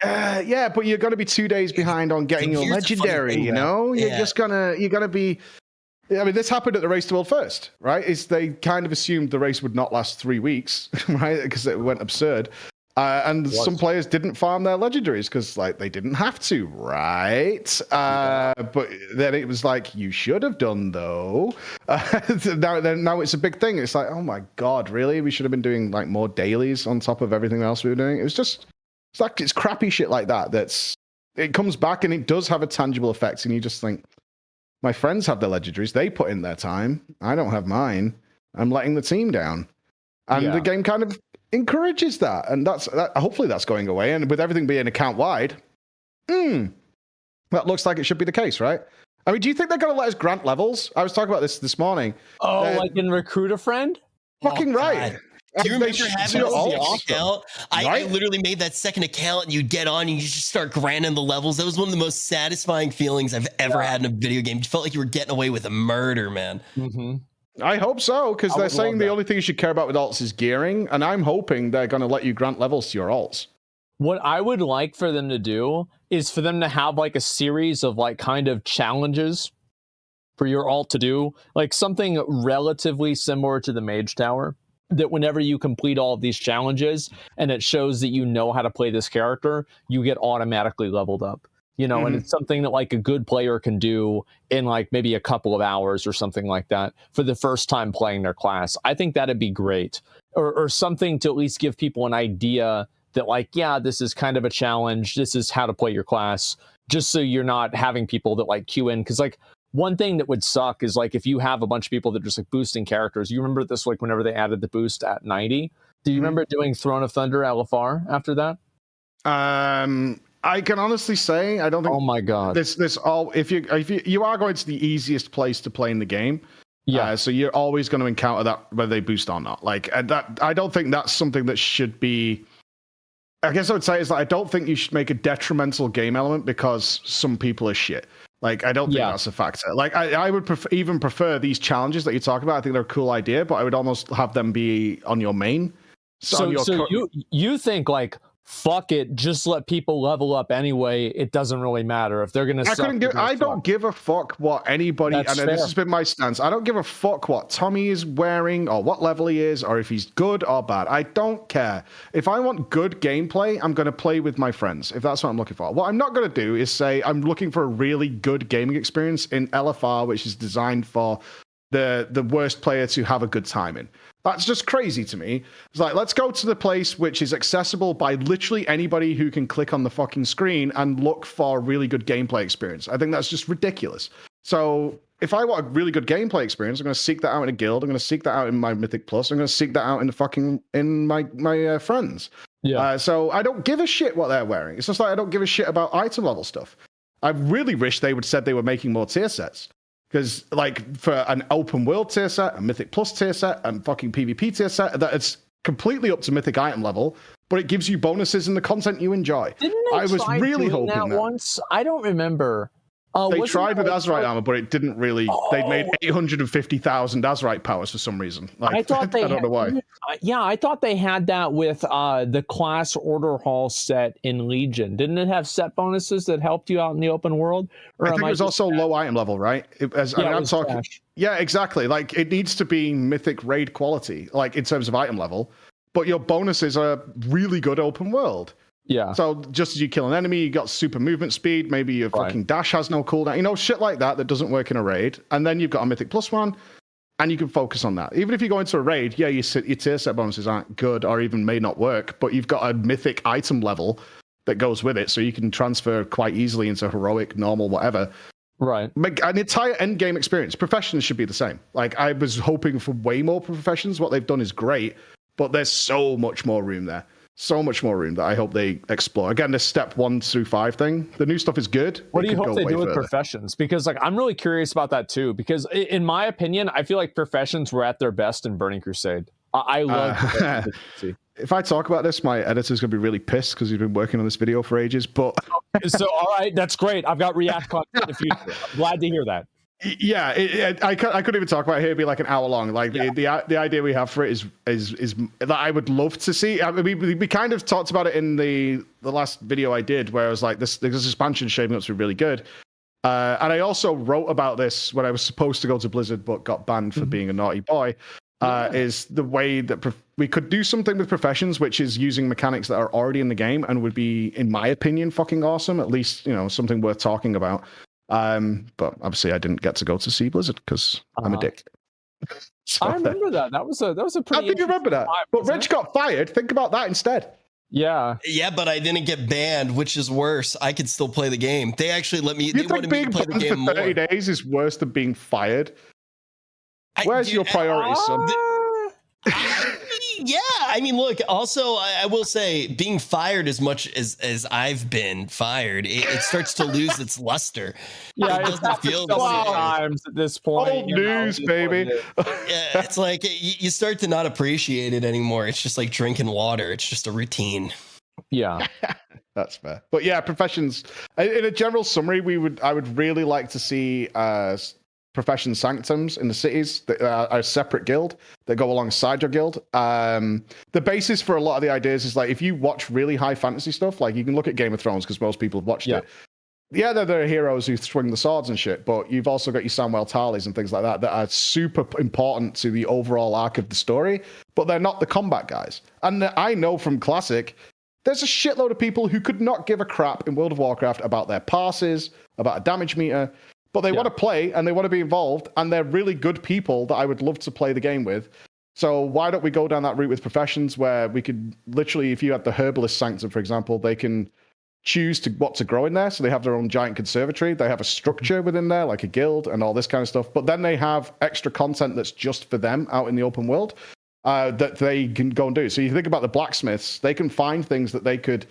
Yeah, but you're going to be 2 days behind on getting your legendary. You know, you're gonna be. I mean, this happened at the Race to World First, right? Is they kind of assumed the race would not last 3 weeks, right? Because it went absurd. And some players didn't farm their legendaries because, like, they didn't have to, right? But then it was like, you should have done, though. Now it's a big thing. It's like, oh my God, really? We should have been doing, like, more dailies on top of everything else we were doing. It's crappy shit like that. It comes back and it does have a tangible effect. And you just think, my friends have their legendaries. They put in their time. I don't have mine. I'm letting the team down. And the game kind of encourages that, and hopefully that's going away. And with everything being account wide, that looks like it should be the case, right? I mean, do you think they're going to let us grant levels? I was talking about this morning. Oh, like in Recruit a Friend? Fucking right. Do you remember having a account? I literally made that second account, and you get on and you just start granting the levels. That was one of the most satisfying feelings I've ever had in a video game. You felt like you were getting away with a murder, man. Mm-hmm. I hope so, because they're saying the only thing you should care about with alts is gearing, and I'm hoping they're going to let you grant levels to your alts. What I would like for them to do is for them to have like a series of like kind of challenges for your alt to do, like something relatively similar to the Mage Tower, that whenever you complete all of these challenges and it shows that you know how to play this character, you get automatically leveled up. You know, and it's something that like a good player can do in like maybe a couple of hours or something like that for the first time playing their class. I think that'd be great, or something to at least give people an idea that like, yeah, this is kind of a challenge. This is how to play your class, just so you're not having people that like queue in. Because like one thing that would suck is like if you have a bunch of people that are just like boosting characters. You remember this like whenever they added the boost at 90. Do you remember doing Throne of Thunder LFR after that? I can honestly say I don't think. Oh my God! This all if you are going to the easiest place to play in the game, so you're always going to encounter that whether they boost or not. Like that, I don't think that's something that should be. I guess I would say is that I don't think you should make a detrimental game element because some people are shit. Like I don't think that's a factor. Like I would even prefer these challenges that you talk about. I think they're a cool idea, but I would almost have them be on your main. So you think like. Fuck it, just let people level up anyway. It doesn't really matter if they're gonna. I don't give a fuck what anybody. This has been my stance. I don't give a fuck what Tommy is wearing or what level he is or if he's good or bad. I don't care. If I want good gameplay, I'm going to play with my friends. If that's what I'm looking for. What I'm not going to do is say I'm looking for a really good gaming experience in LFR, which is designed for the worst player to have a good time in. That's just crazy to me. It's like, let's go to the place which is accessible by literally anybody who can click on the fucking screen and look for a really good gameplay experience. I think that's just ridiculous. So if I want a really good gameplay experience, I'm going to seek that out in a guild. I'm going to seek that out in my Mythic Plus. I'm going to seek that out in my friends. Yeah. So I don't give a shit what they're wearing. It's just like I don't give a shit about item level stuff. I really wish they would said they were making more tier sets. Because, like, for an open world tier set, a Mythic Plus tier set, and fucking PvP tier set, that it's completely up to Mythic item level. but it gives you bonuses and the content you enjoy. I was really hoping that once. I don't remember. They tried with Azerite armor, but it didn't really. They made 850,000 Azerite powers for some reason. Like, I thought they I don't know why. Yeah, I thought they had that with the class order hall set in Legion. Didn't it have set bonuses that helped you out in the open world? Or I think it was also low item level, right? I'm talking. Yeah, exactly. Like, it needs to be mythic raid quality, like in terms of item level. But your bonuses are really good open world. Yeah. So just as you kill an enemy, you got super movement speed. Maybe your fucking dash has no cooldown. You know, shit like that doesn't work in a raid. And then you've got a mythic plus one, and you can focus on that. Even if you go into a raid, yeah, your tier set bonuses aren't good or even may not work, but you've got a mythic item level that goes with it, so you can transfer quite easily into heroic, normal, whatever. Right. Make an entire end game experience. Professions should be the same. Like, I was hoping for way more professions. What they've done is great, but there's so much more room there. So much more room that I hope they explore. Again, this step 1 through 5 thing, the new stuff is good. What do you hope they do with professions? Because like I'm really curious about that too. Because in my opinion, I feel like professions were at their best in Burning Crusade. I love. If I talk about this, my editor's gonna be really pissed because he's been working on this video for ages. But so all right, that's great. I've got React content in the future. I'm glad to hear that. Yeah, I couldn't even talk about it here. It'd be like an hour long. Like the idea we have for it is that I would love to see. I mean, we kind of talked about it in the last video I did, where I was like, this expansion shaping up to be really good. And I also wrote about this when I was supposed to go to Blizzard, but got banned for being a naughty boy. Is the way that we could do something with professions, which is using mechanics that are already in the game and would be, in my opinion, fucking awesome. At least, you know, something worth talking about. But obviously I didn't get to go to see Blizzard because I'm a dick. So, I remember that. That was a pretty. I think you remember that. But Rich got fired. Think about that instead. Yeah. Yeah, but I didn't get banned, which is worse. I could still play the game. They actually let me. You think being banned for 30 days is worse than being fired? Where's your priorities, son? Yeah, I mean, look, also, I will say, being fired as much as I've been fired, it starts to lose its luster. Yeah, it doesn't feel the same times at this point. Old news, baby. Yeah, it's like you start to not appreciate it anymore. It's just like drinking water. It's just a routine. Yeah. That's fair. But yeah, professions. In a general summary, I would really like to see profession sanctums in the cities that are a separate guild that go alongside your guild. The basis for a lot of the ideas is like, if you watch really high fantasy stuff, like you can look at Game of Thrones because most people have watched it. Yeah, there are heroes who swing the swords and shit, but you've also got your Samwell Tarleys and things like that are super important to the overall arc of the story, but they're not the combat guys. And I know from Classic, there's a shitload of people who could not give a crap in World of Warcraft about their passes, about a damage meter, but they want to play and they want to be involved, and they're really good people that I would love to play the game with. So why don't we go down that route with professions where we could literally, if you had the Herbalist Sanctum, for example, they can choose what to grow in there. So they have their own giant conservatory. They have a structure within there, like a guild and all this kind of stuff. But then they have extra content that's just for them out in the open world that they can go and do. So you think about the blacksmiths, they can find things that they could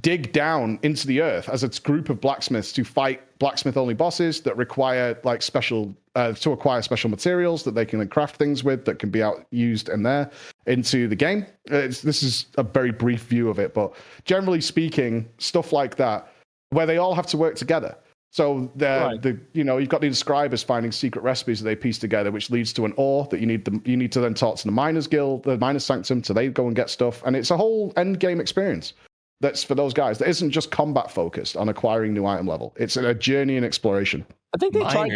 dig down into the earth as a group of blacksmiths to fight blacksmith only bosses that require like special to acquire special materials that they can craft things with that can be used in there into the game. This is a very brief view of it, but generally speaking, stuff like that where they all have to work together. So you've got the inscribers finding secret recipes that they piece together, which leads to an ore that you need to then talk to the miners guild, the miners sanctum, so they go and get stuff, and it's a whole end game experience. That's for those guys. That isn't just combat focused on acquiring new item level. It's a journey and exploration. I think they tried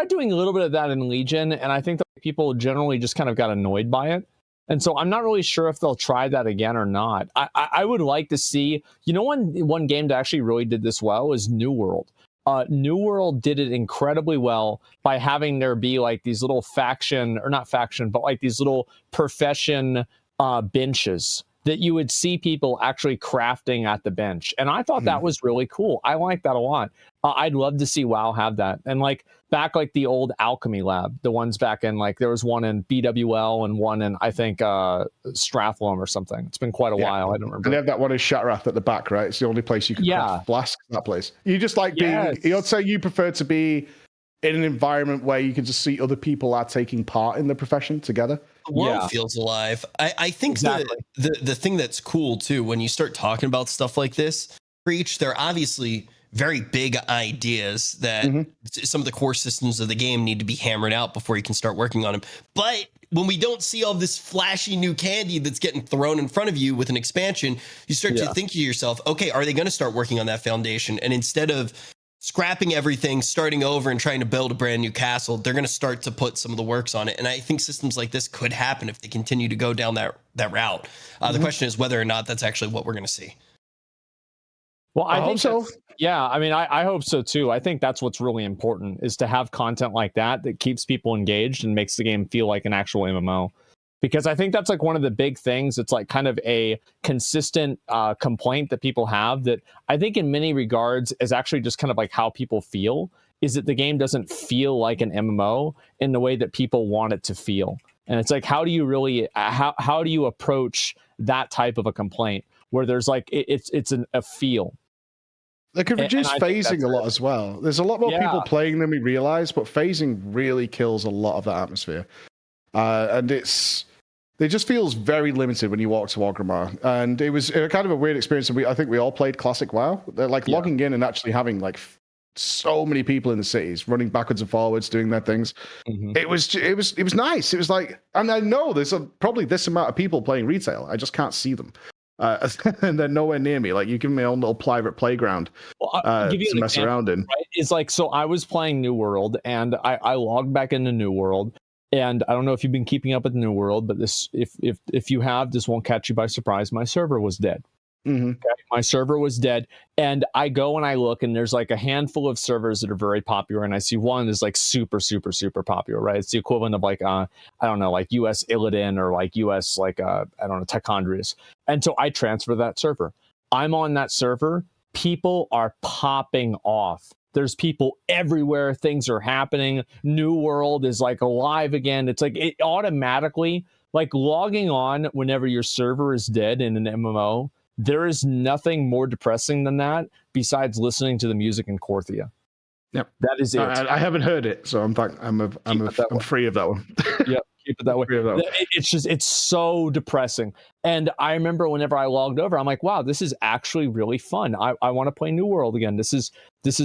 doing a little bit of that in Legion, and I think that people generally just kind of got annoyed by it. And so I'm not really sure if they'll try that again or not. I would like to see, one game that actually really did this well is New World. New World did it incredibly well by having there be like these little like these little profession benches that you would see people actually crafting at the bench. And I thought that was really cool. I like that a lot. I'd love to see WoW have that. And like back like the old alchemy lab, the ones back in like, there was one in BWL and one in, I think, Strathlum or something. It's been quite a while. I don't remember. And they have that one in Shattrath at the back, right? It's the only place you can craft flasks in that place. You just like being, you'd say you prefer to be in an environment where you can just see other people are taking part in the profession together. The world Yeah. feels alive. I think Exactly. the thing that's cool too, when you start talking about stuff like this, Preach, they're obviously very big ideas that some of the core systems of the game need to be hammered out before you can start working on them. But when we don't see all this flashy new candy that's getting thrown in front of you with an expansion, you start to think to yourself, okay, are they going to start working on that foundation? And instead of scrapping everything, starting over and trying to build a brand new castle, they're going to start to put some of the works on it. And I think systems like this could happen if they continue to go down that route. The question is whether or not that's actually what we're going to see. Well, I think so. Yeah, I mean, I hope so too. I think that's what's really important, is to have content like that keeps people engaged and makes the game feel like an actual MMO. Because I think that's like one of the big things. It's like kind of a consistent complaint that people have, that I think in many regards is actually just kind of like how people feel, is that the game doesn't feel like an MMO in the way that people want it to feel. And it's like, how do you really, how do you approach that type of a complaint where there's like, it's a feel? They could reduce phasing a lot as well. There's a lot more people playing than we realize, but phasing really kills a lot of that atmosphere. And it just feels very limited when you walk to Orgrimmar. And it was kind of a weird experience. I think we all played Classic WoW. They're like logging in and actually having like so many people in the cities running backwards and forwards, doing their things. It was nice. It was like, and I know there's probably this amount of people playing retail. I just can't see them. And they're nowhere near me. Like, you give me my own little private playground to mess around in. Right? It's like, so I was playing New World, and I logged back into New World. And I don't know if you've been keeping up with New World, but this, if you have, this won't catch you by surprise. My server was dead. Okay? My server was dead, and I go and I look, and there's like a handful of servers that are very popular, and I see one is like super, super, super popular, right? It's the equivalent of like I don't know, like US Illidan or like US like I don't know, Tichondrius. And so I transfer that server. I'm on that server. People are popping off. There's people everywhere. Things are happening. New World is like alive again. It's like it automatically, like logging on whenever your server is dead in an MMO. There is nothing more depressing than that besides listening to the music in Korthia. Yep, that is it. I haven't heard it, so I'm free of that one. Yep, keep it that way. It's so depressing. And I remember whenever I logged over, I'm like, wow, this is actually really fun. I want to play New World again. This is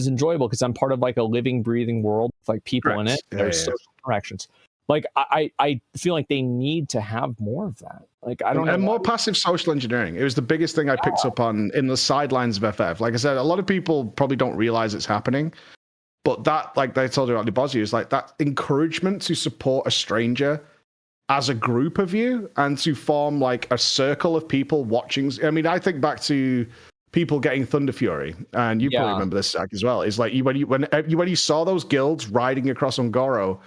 enjoyable because I'm part of like a living, breathing world with like people in it. There's social interactions. Like I feel like they need to have more of that. Like I don't know. And more passive social engineering. It was the biggest thing I picked up on in the sidelines of FF. Like I said, a lot of people probably don't realize it's happening. But that, like they told you about Libozzi, is like that encouragement to support a stranger as a group of you and to form like a circle of people watching. I mean, I think back to people getting Thunder Fury, and you probably remember this, Zach, as well. Is like when you saw those guilds riding across Ungoro,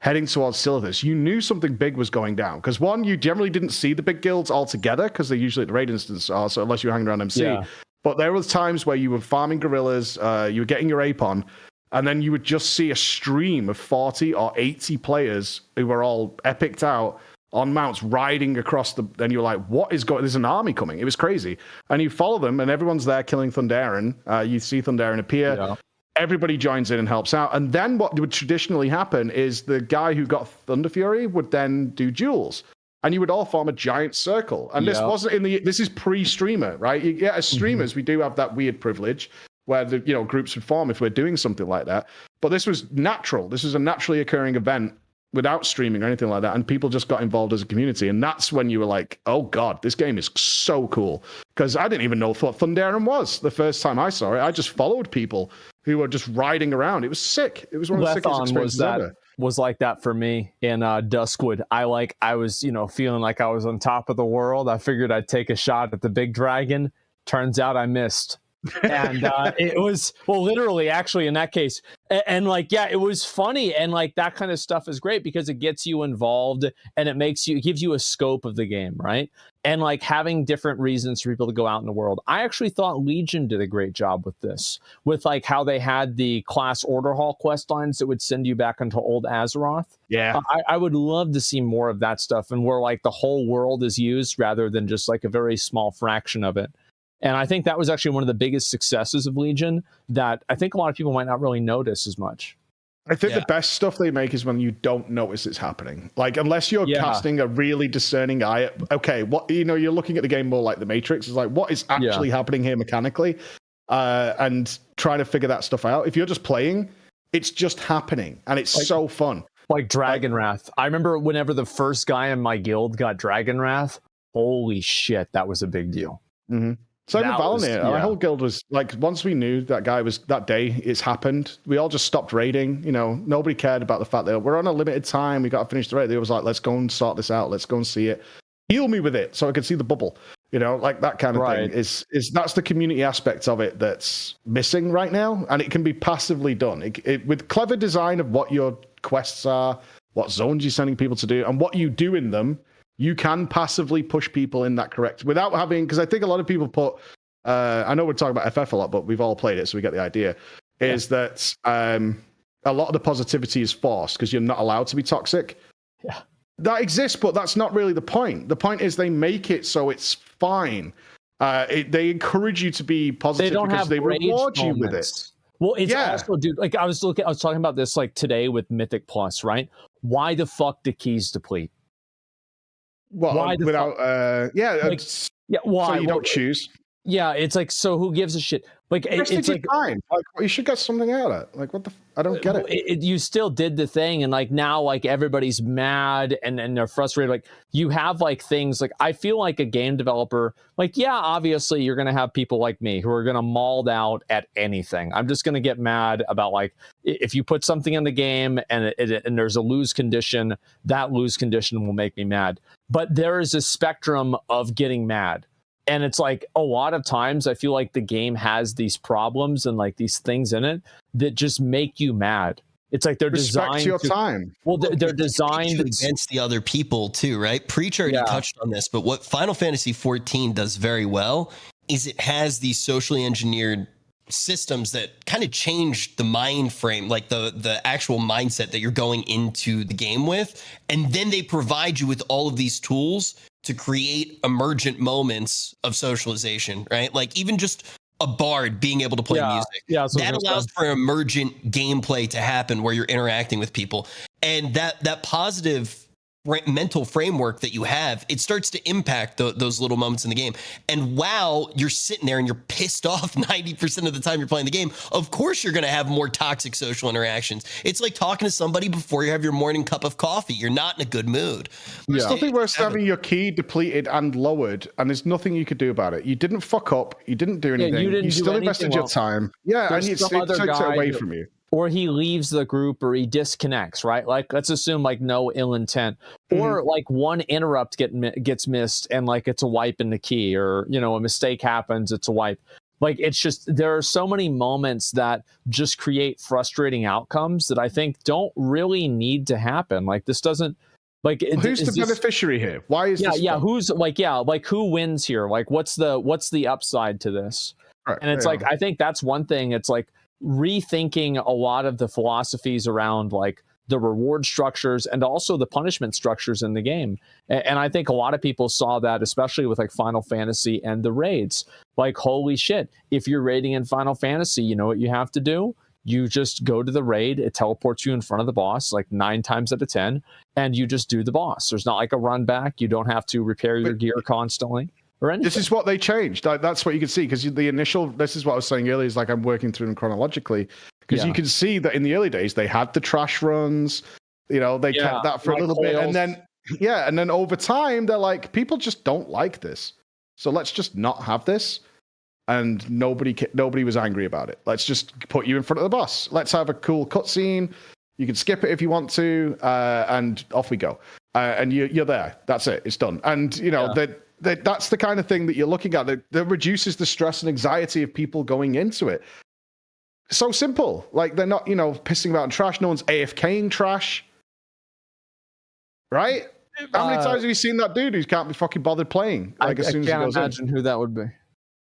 heading towards Silithus, you knew something big was going down. Because one, you generally didn't see the big guilds altogether because they're usually at the raid instance, so unless you were hanging around MC. Yeah. But there was times where you were farming gorillas, you were getting your ape on, and then you would just see a stream of 40 or 80 players who were all epicked out on mounts riding across the... Then you were like, what is going... There's an army coming. It was crazy. And you follow them, and everyone's there killing Thunderen. You see Thunderen appear. Yeah. Everybody joins in and helps out. And then what would traditionally happen is the guy who got Thunder Fury would then do duels. And you would all form a giant circle. And this wasn't this is pre-streamer, right? As streamers, we do have that weird privilege where the groups would form if we're doing something like that. But this was natural. This was a naturally occurring event without streaming or anything like that. And people just got involved as a community. And that's when you were like, oh God, this game is so cool. Because I didn't even know what Thunderen was the first time I saw it. I just followed people who were just riding around. It was sick. It was one of the sickest experiences ever. Was like that for me in Duskwood. I was, feeling like I was on top of the world. I figured I'd take a shot at the big dragon. Turns out I missed. And it was, well, literally, actually, in that case. And it was funny. And like that kind of stuff is great because it gets you involved and it gives you a scope of the game, right? And like having different reasons for people to go out in the world. I actually thought Legion did a great job with this, with like how they had the class order hall quest lines that would send you back into old Azeroth. Yeah. I would love to see more of that stuff and where like the whole world is used rather than just like a very small fraction of it. And I think that was actually one of the biggest successes of Legion that I think a lot of people might not really notice as much. I think the best stuff they make is when you don't notice it's happening. Like, unless you're casting a really discerning eye, okay, what, you're looking at the game more like the Matrix. It's like, what is actually happening here mechanically? And trying to figure that stuff out. If you're just playing, it's just happening, and it's so fun. Like Dragon Wrath. I remember whenever the first guy in my guild got Dragon Wrath, holy shit, that was a big deal. Mm-hmm. So with Valnir, our whole guild was like, once we knew that guy was that day, it's happened. We all just stopped raiding. Nobody cared about the fact that we're on a limited time. We got to finish the raid. It was like, let's go and sort this out. Let's go and see it. Heal me with it so I can see the bubble. Like that kind of thing is that's the community aspect of it that's missing right now, and it can be passively done. It with clever design of what your quests are, what zones you're sending people to do, and what you do in them. You can passively push people in that correct without having, because I think a lot of people put, I know we're talking about FF a lot, but we've all played it, so we get the idea, is that a lot of the positivity is forced because you're not allowed to be toxic. Yeah. That exists, but that's not really the point. The point is they make it so it's fine. They encourage you to be positive because they reward you with it. Well, it's also, dude, like I was talking about this like today with Mythic Plus, right? Why the fuck do keys deplete? Well, why without why? So you don't choose. Yeah, it's like, so who gives a shit? Like it's like time. Like you should get something out of it. Like what the I don't get it. You still did the thing, and like now like everybody's mad and they're frustrated. Like you have like things like, I feel like a game developer, like obviously you're gonna have people like me who are gonna mauled out at anything. I'm just gonna get mad about like if you put something in the game and there's a lose condition, that lose condition will make me mad. But there is a spectrum of getting mad. And it's like a lot of times I feel like the game has these problems and like these things in it that just make you mad. It's like they're designed your time. Well, they're designed against the other people too, right? Preach already touched on this, but what Final Fantasy 14 does very well is it has these socially engineered systems that kind of change the mind frame, like the actual mindset that you're going into the game with, and then they provide you with all of these tools to create emergent moments of socialization, right? Like even just a bard being able to play music. Yeah, that allows for emergent gameplay to happen where you're interacting with people. And that positive mental framework that you have, it starts to impact those little moments in the game. And while you're sitting there and you're pissed off 90% of the time you're playing the game, of course you're going to have more toxic social interactions. It's like talking to somebody before you have your morning cup of coffee. You're not in a good mood. There's nothing worse than having your key depleted and lowered, and there's nothing you could do about it. You didn't fuck up. You didn't do anything. You still invested your time. Yeah, and it takes it away from you. Or he leaves the group, or he disconnects, right? Like, let's assume like no ill intent, or like one interrupt gets missed, and like it's a wipe in the key, or a mistake happens, it's a wipe. Like it's just, there are so many moments that just create frustrating outcomes that I think don't really need to happen. Like this doesn't. Like who's the beneficiary here? Why is this? Yeah, who's like who wins here? Like what's the upside to this? Right, and it's like I think that's one thing. It's like rethinking a lot of the philosophies around like the reward structures and also the punishment structures in the game. And I think a lot of people saw that, especially with like Final Fantasy and the raids. Like, holy shit, if you're raiding in Final Fantasy, you know what you have to do? You just go to the raid, it teleports you in front of the boss like 9 times out of 10, and you just do the boss. There's not like a run back. You don't have to repair your gear constantly. This is what they changed. That's what you can see, because the initial, this is what I was saying earlier, is like I'm working through them chronologically, because you can see that in the early days they had the trash runs, they kept that for a little bit, and then over time they're like, people just don't like this, so let's just not have this, and nobody was angry about it. Let's just put you in front of the boss. Let's have a cool cutscene. You can skip it if you want to, and off we go. And you're there. That's it. It's done. And that's the kind of thing that you're looking at that reduces the stress and anxiety of people going into it. So simple. Like they're not, pissing about trash. No one's AFKing trash. Right? How many times have you seen that dude who can't be fucking bothered playing? Like as soon as he goes in. I can't imagine who that would be.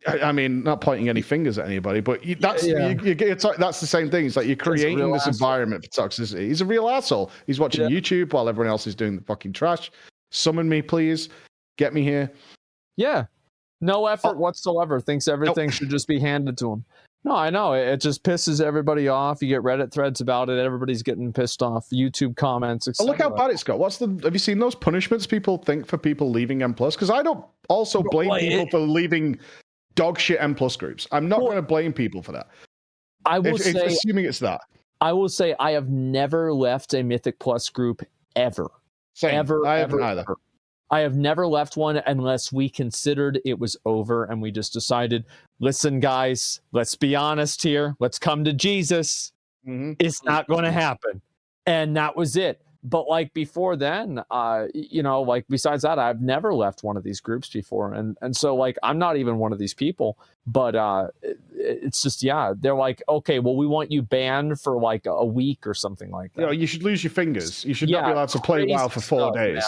I mean, not pointing any fingers at anybody, but that's the same thing. It's like you're creating this environment for toxicity. He's a real asshole. He's watching YouTube while everyone else is doing the fucking trash. Summon me, please. Get me here. Yeah. No effort whatsoever. Thinks everything should just be handed to him. No, I know. It just pisses everybody off. You get Reddit threads about it. Everybody's getting pissed off. YouTube comments, Oh, look how bad it's got. Have you seen those punishments people think for people leaving M+? Because I don't also blame people for leaving dog shit M+ groups. I'm not going to blame people for that. I will say, assuming it's that. I will say I have never left a Mythic Plus group ever. Same. Ever. I haven't either. I have never left one unless we considered it was over and we just decided, listen, guys, let's be honest here. Let's come to Jesus. Mm-hmm. It's not going to happen. And that was it. But like before then, like besides that, I've never left one of these groups before. And so like, I'm not even one of these people, but it's just, they're like, okay, well, we want you banned for like a week or something like that. You should lose your fingers. You should not be allowed to play WoW for 4 days. Man.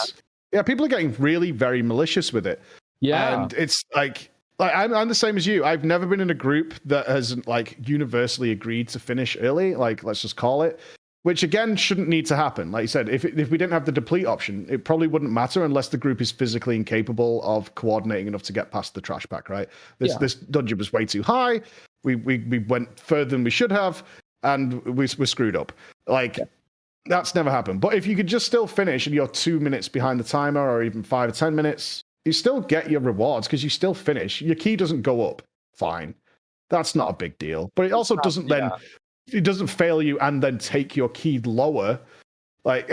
Yeah, people are getting really very malicious with it. Yeah. And it's like I'm the same as you. I've never been in a group that has like universally agreed to finish early, like let's just call it, which again shouldn't need to happen. Like you said, if we didn't have the deplete option, it probably wouldn't matter unless the group is physically incapable of coordinating enough to get past the trash pack, right? This dungeon was way too high. We went further than we should have, and we're screwed up. Like that's never happened. But if you could just still finish and you're 2 minutes behind the timer or even 5 or 10 minutes, you still get your rewards because you still finish. Your key doesn't go up. Fine. That's not a big deal. But it also doesn't it doesn't fail you and then take your key lower. Like,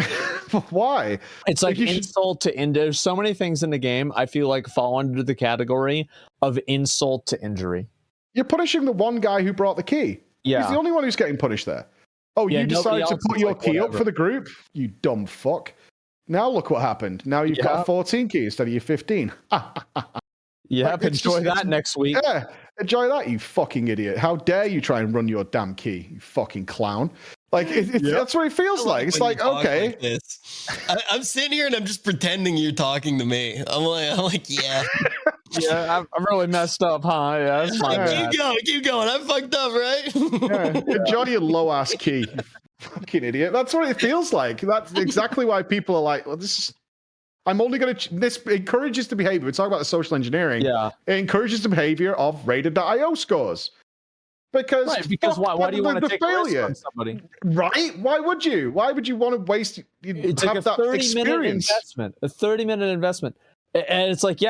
why? It's like insult to injury. There's so many things in the game I feel like fall under the category of insult to injury. You're punishing the one guy who brought the key. Yeah. He's the only one who's getting punished there. Oh, you decided to put your key up for the group? You dumb fuck. Now look what happened. Now you've got a 14 key instead of your 15. Enjoy that next week. Yeah, enjoy that, you fucking idiot. How dare you try and run your damn key, you fucking clown. Like, that's what it feels like. It's like, okay. Like this. I'm sitting here and I'm just pretending you're talking to me. I'm like, yeah. Yeah, I'm really messed up, huh? Yeah, that's my bad. Keep going. I'm fucked up, right? Enjoy your low-ass key, you fucking idiot. That's what it feels like. That's exactly why people are like, well, this encourages the behavior. We're talking about the social engineering. Yeah. It encourages the behavior of rated.io scores. Because why do you want to take a risk on somebody? Right? Why would you? Why would you want to waste? It's like a 30-minute investment. A 30-minute investment. And it's like,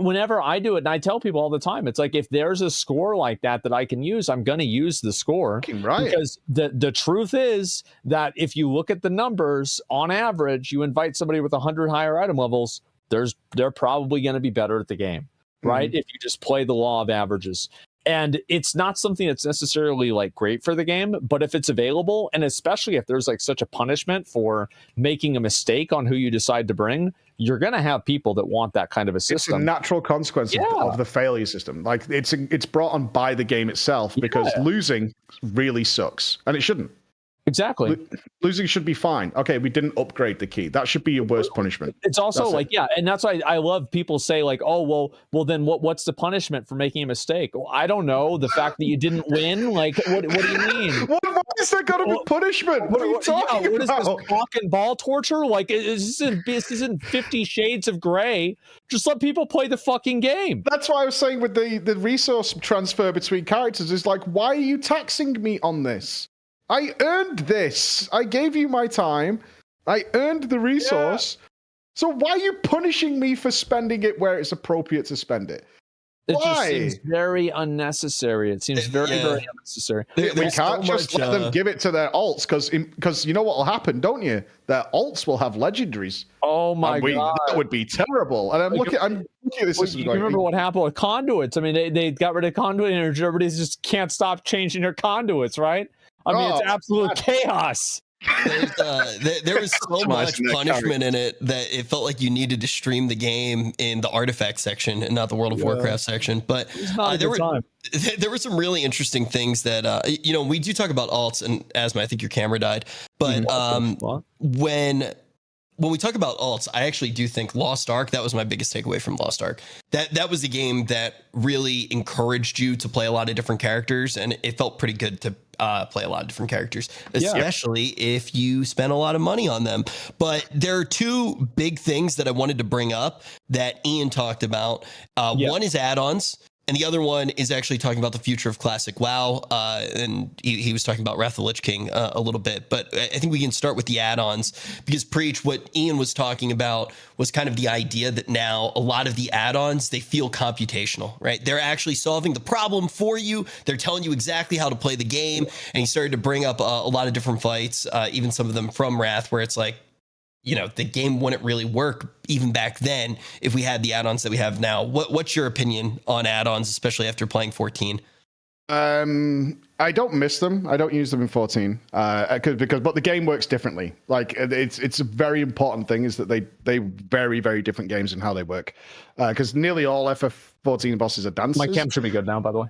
whenever I do it, and I tell people all the time, it's like, if there's a score like that I can use, I'm going to use the score. Right. Because the truth is that if you look at the numbers, on average, you invite somebody with 100 higher item levels, they're probably going to be better at the game, right? If you just play the law of averages. And it's not something that's necessarily like great for the game, but if it's available, and especially if there's like such a punishment for making a mistake on who you decide to bring, you're going to have people that want that kind of a system. It's a natural consequence of the failure system. Like it's brought on by the game itself because losing really sucks, and it shouldn't. Exactly. Losing should be fine. Okay, we didn't upgrade the key. That should be your worst punishment. It's also and that's why I love people say like, oh, well, then what's the punishment for making a mistake? Well, I don't know. The fact that you didn't win, like, what do you mean? Why is there going to be punishment? What are you talking about? What is this, cock and ball torture? Like, this isn't 50 Shades of Grey. Just let people play the fucking game. That's why I was saying with the resource transfer between characters is like, why are you taxing me on this? I earned this. I gave you my time. I earned the resource. So why are you punishing me for spending it where it's appropriate to spend it? It just seems very unnecessary. It seems very unnecessary. We can't just let them give it to their alts because you know what will happen, don't you? Their alts will have legendaries. Oh my god, that would be terrible. And I'm looking at this. You remember what happened with conduits? I mean, they got rid of conduit energy. Everybody just can't stop changing their conduits, right? I mean, it's absolute chaos. There was so much punishment in it that it felt like you needed to stream the game in the artifact section and not the World of Warcraft section. But there were some really interesting things that, we do talk about alts, and Asma, I think your camera died. But when we talk about alts, I actually do think Lost Ark, that was my biggest takeaway from Lost Ark. That was a game that really encouraged you to play a lot of different characters, and it felt pretty good to play a lot of different characters, especially if you spend a lot of money on them. But there are two big things that I wanted to bring up that Ian talked about. One is add-ons. and the other one is actually talking about the future of classic WoW. And he was talking about Wrath of the Lich King a little bit. But I think we can start with the add-ons, because Preach, what Ian was talking about was kind of the idea that now a lot of the add-ons, they feel computational, right? They're actually solving the problem for you. They're telling you exactly how to play the game. And he started to bring up a lot of different fights, even some of them from Wrath, where it's like, you know, the game wouldn't really work even back then if we had the add-ons that we have now. What's your opinion on add-ons, especially after playing 14? I don't miss them. I don't use them in 14 but the game works differently. Like it's a very important thing is that they very, very different games in how they work. Because nearly all FF14 bosses are dancers. My cam should be good now, by the way.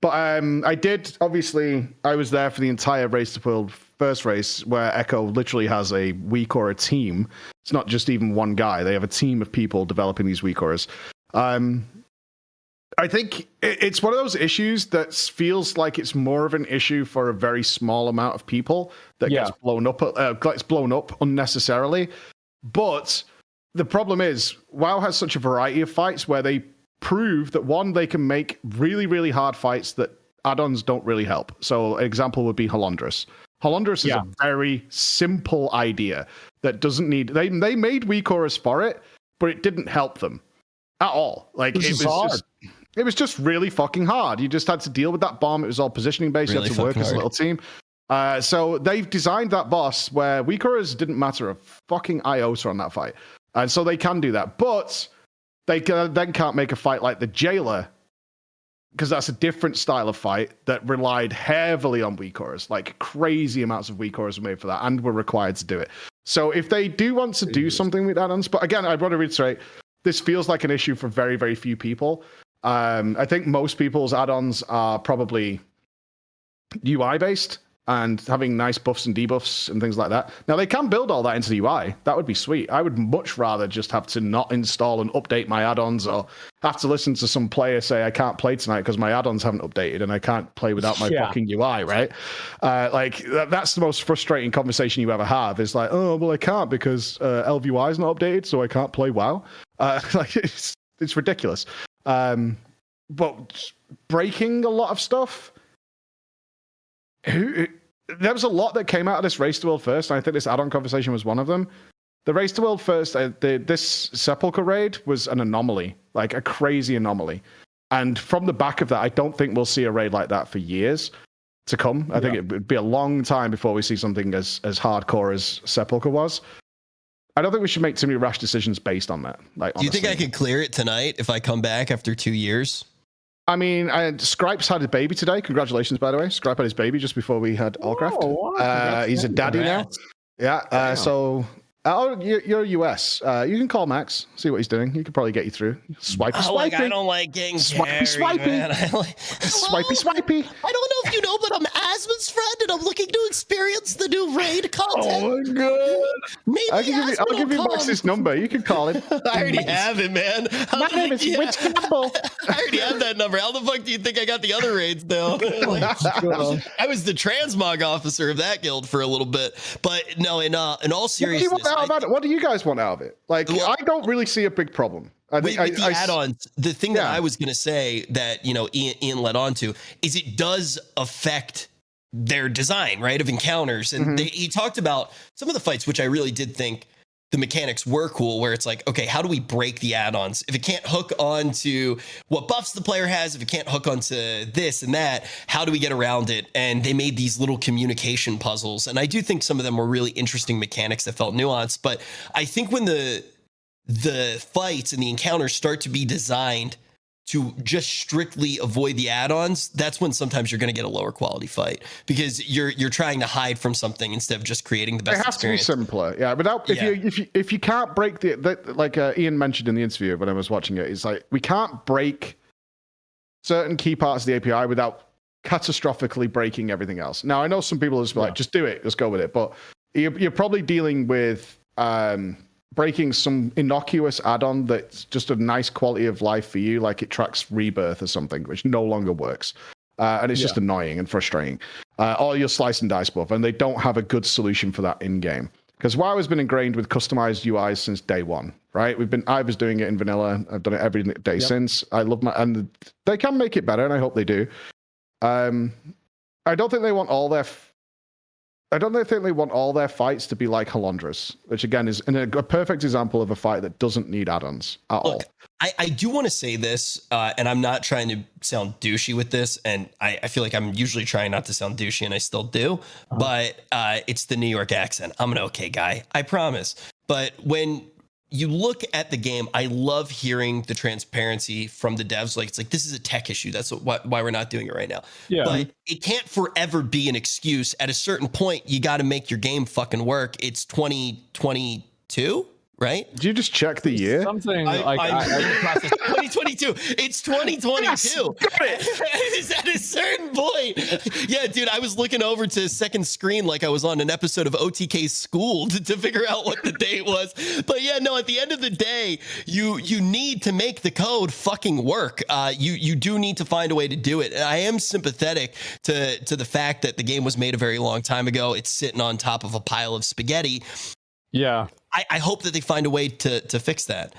But I was there for the entire Race to World first race, where Echo literally has a weak aura team. It's not just even one guy. They have a team of people developing these weak auras. I think it's one of those issues that feels like it's more of an issue for a very small amount of people that gets blown up unnecessarily. But the problem is, WoW has such a variety of fights where they prove that, one, they can make really, really hard fights that add-ons don't really help. So an example would be Halondrus. Halondrus is a very simple idea that doesn't need... They made weak auras for it, but it didn't help them at all. Like, it was just really fucking hard. You just had to deal with that bomb. It was all positioning based. Really, you had to work as a little team. So they've designed that boss where weak auras didn't matter a fucking iota on that fight. And so they can do that. But they then can't make a fight like the Jailer, because that's a different style of fight that relied heavily on weak auras. Like crazy amounts of weak auras were made for that and were required to do it. So if they do want to do something with add-ons, but again, I want to reiterate, this feels like an issue for very, very few people. I think most people's add-ons are probably UI based and having nice buffs and debuffs and things like that. Now, they can build all that into the UI. That would be sweet. I would much rather just have to not install and update my add-ons, or have to listen to some player say, I can't play tonight because my add-ons haven't updated and I can't play without my fucking UI, right? That's the most frustrating conversation you ever have. Is like, oh, well, I can't because LVUI is not updated, so I can't play WoW. It's ridiculous. But breaking a lot of stuff... There was a lot that came out of this Race to World First, and I think this add-on conversation was one of them. The Race to World First, this Sepulchre raid was an anomaly, like a crazy anomaly. And from the back of that, I don't think we'll see a raid like that for years to come. I think it would be a long time before we see something as hardcore as Sepulchre was. I don't think we should make too many rash decisions based on that. Like, do you think I could clear it tonight if I come back after 2 years? I mean, Scripes had a baby today. Congratulations, by the way. Scripe had his baby just before we had Allcraft. Wow. He's a daddy now. Yeah. You're US. You can call Max, see what he's doing. He could probably get you through. Swipey. I don't like getting swipey. Man. Swipey. I don't know if you know, but I'm Asmon's friend, and I'm looking to experience the new raid content. Oh my god! Maybe I'll give you Max's number. You can call him. I already have it, man. My name is Rich Campbell. I already have that number. How the fuck do you think I got the other raids now? I was the transmog officer of that guild for a little bit, but no. In all seriousness, what do you guys want out of it? Like, I don't really see a big problem. I think with the add-ons, the thing that I was going to say that, you know, Ian led on to is it does affect their design, right, of encounters. And he talked about some of the fights, which I really did think the mechanics were cool, where it's like, okay, how do we break the add-ons? If it can't hook on to what buffs the player has, if it can't hook onto this and that, how do we get around it? And they made these little communication puzzles. And I do think some of them were really interesting mechanics that felt nuanced. But I think when the fights and the encounters start to be designed to just strictly avoid the add-ons, that's when sometimes you're going to get a lower quality fight, because you're trying to hide from something instead of just creating the best experience. It has to be simpler, if you can't break like Ian mentioned in the interview when I was watching it, it's like we can't break certain key parts of the API without catastrophically breaking everything else. Now, I know some people will just be like, just do it, let's go with it, but you're probably dealing with breaking some innocuous add-on that's just a nice quality of life for you, like it tracks rebirth or something, which no longer works. And it's just annoying and frustrating. Or your slice and dice buff, and they don't have a good solution for that in-game. Because WoW has been ingrained with customized UIs since day one, right? I was doing it in vanilla. I've done it every day since. I love and they can make it better, and I hope they do. I don't think they want all their fights to be like Halondra's, which again is a perfect example of a fight that doesn't need add-ons at all. I do want to say this, and I'm not trying to sound douchey with this, and I feel like I'm usually trying not to sound douchey, and I still do, but it's the New York accent. I'm an okay guy, I promise. But when you look at the game, I love hearing the transparency from the devs. Like, it's like, this is a tech issue. That's why we're not doing it right now. Yeah. But it can't forever be an excuse. At a certain point, you got to make your game fucking work. It's 2022. Right? Did you just check the year? Something like 2022. It's 2022. Yes, it's at a certain point. Yeah, dude, I was looking over to second screen like I was on an episode of OTK School to figure out what the date was. But yeah, no, at the end of the day, you need to make the code fucking work. You do need to find a way to do it. And I am sympathetic to the fact that the game was made a very long time ago. It's sitting on top of a pile of spaghetti. Yeah. I hope that they find a way to fix that.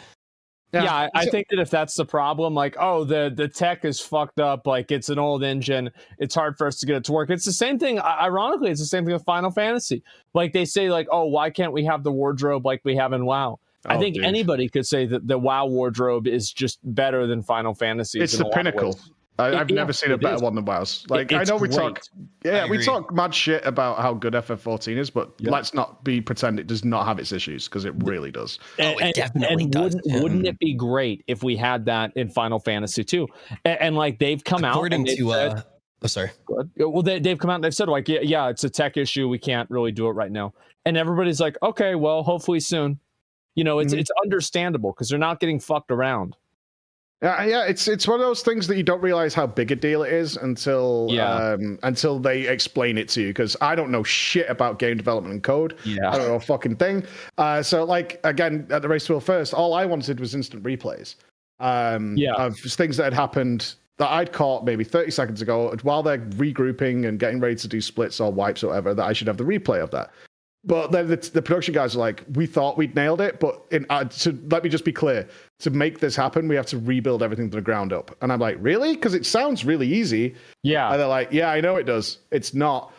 Yeah, I think that if that's the problem, like, oh, the tech is fucked up, like it's an old engine, it's hard for us to get it to work. It's the same thing. Ironically, it's the same thing with Final Fantasy. Like they say, like, oh, why can't we have the wardrobe like we have in WoW? I think anybody could say that the WoW wardrobe is just better than Final Fantasy. It's the pinnacle. I've never seen a better one than WoW's. Like, I know we talk mad shit about how good FF14 is, but let's not pretend it does not have its issues, because it really does. It definitely does. Wouldn't it be great if we had that in Final Fantasy too? And like they've come out and said, sorry. Well, they've come out and they've said, like, yeah, it's a tech issue. We can't really do it right now. And everybody's like, okay, well, hopefully soon. You know, it's understandable because they're not getting fucked around. Yeah, it's one of those things that you don't realize how big a deal it is until they explain it to you. Because I don't know shit about game development and code. Yeah, I don't know a fucking thing. So like again at the Race to Will First, all I wanted was instant replays. Of things that had happened that I'd caught maybe 30 seconds ago while they're regrouping and getting ready to do splits or wipes or whatever. That I should have the replay of that. But then the production guys are like, we thought we'd nailed it, but let me just be clear. To make this happen, we have to rebuild everything from the ground up. And I'm like, really? Because it sounds really easy. Yeah. And they're like, yeah, I know it does. It's not.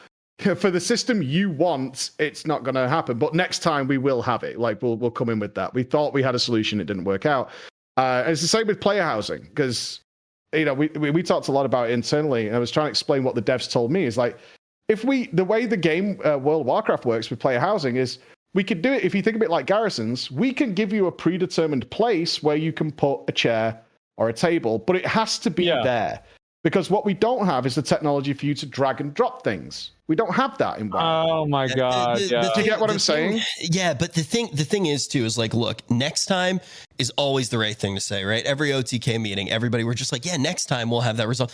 For the system you want, it's not going to happen. But next time we will have it. Like, we'll come in with that. We thought we had a solution. It didn't work out. And it's the same with player housing. Because, you know, we talked a lot about it internally. And I was trying to explain what the devs told me. Is like, the way the game World of Warcraft works with player housing is we could do it. If you think of it like garrisons, we can give you a predetermined place where you can put a chair or a table, but it has to be there. Because what we don't have is the technology for you to drag and drop things. We don't have that in WoW. Oh my God. Do you get what I'm saying? Yeah, but the thing is too, is like, look, next time is always the right thing to say, right? Every OTK meeting, everybody, we're just like, yeah, next time we'll have that result.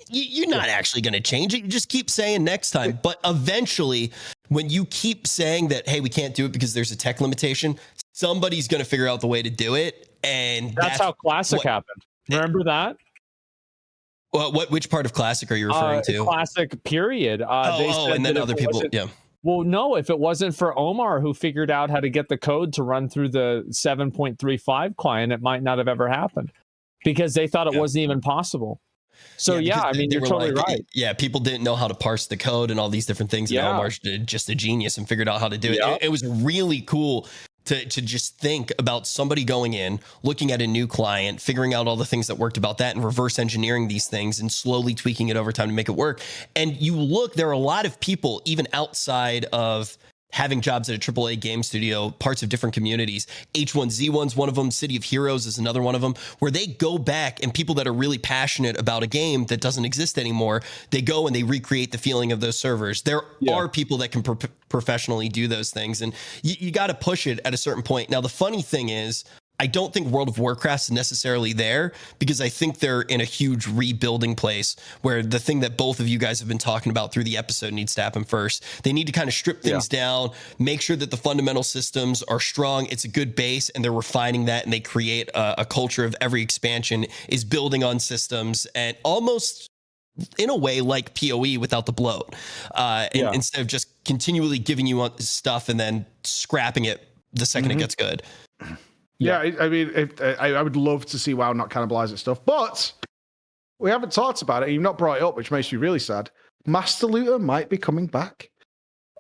You're not actually going to change it. You just keep saying next time. But eventually, when you keep saying that, hey, we can't do it because there's a tech limitation, somebody's going to figure out the way to do it. And that's how Classic happened. Remember that? Well, which part of Classic are you referring to? Classic, period. And then other people, yeah. Well, no, if it wasn't for Omar, who figured out how to get the code to run through the 7.35 client, it might not have ever happened because they thought it wasn't even possible. So, I mean, you're totally right. Yeah, people didn't know how to parse the code and all these different things. And Omar's just a genius and figured out how to do it. It was really cool to just think about somebody going in, looking at a new client, figuring out all the things that worked about that and reverse engineering these things and slowly tweaking it over time to make it work. And you look, there are a lot of people, even outside of having jobs at a AAA game studio, parts of different communities. H1Z1's one of them. City of Heroes is another one of them, where they go back and people that are really passionate about a game that doesn't exist anymore, they go and they recreate the feeling of those servers. There are people that can professionally do those things, and you got to push it at a certain point. Now, the funny thing is, I don't think World of Warcraft's necessarily there because I think they're in a huge rebuilding place where the thing that both of you guys have been talking about through the episode needs to happen first. They need to kind of strip things down, make sure that the fundamental systems are strong. It's a good base, and they're refining that, and they create a culture of every expansion is building on systems and almost in a way like PoE without the bloat, instead of just continually giving you stuff and then scrapping it the second it gets good. Yeah, I mean, I would love to see WoW not cannibalize its stuff, but we haven't talked about it. You've not brought it up, which makes me really sad. Master Looter might be coming back.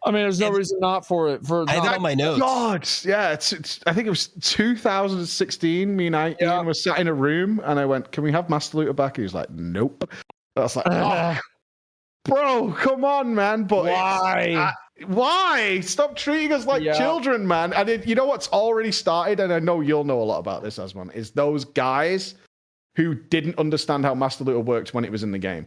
I mean, there's no reason not for it. I have it on my notes. God, yeah, it's. I think it was 2016. Me and Ian were sat in a room, and I went, "Can we have Master Looter back?" He was like, "Nope." I was like, "Oh, bro, come on, man!" But why? Why? Stop treating us like children, man. And you know what's already started, and I know you'll know a lot about this, Asmon, is those guys who didn't understand how Master Looter worked when it was in the game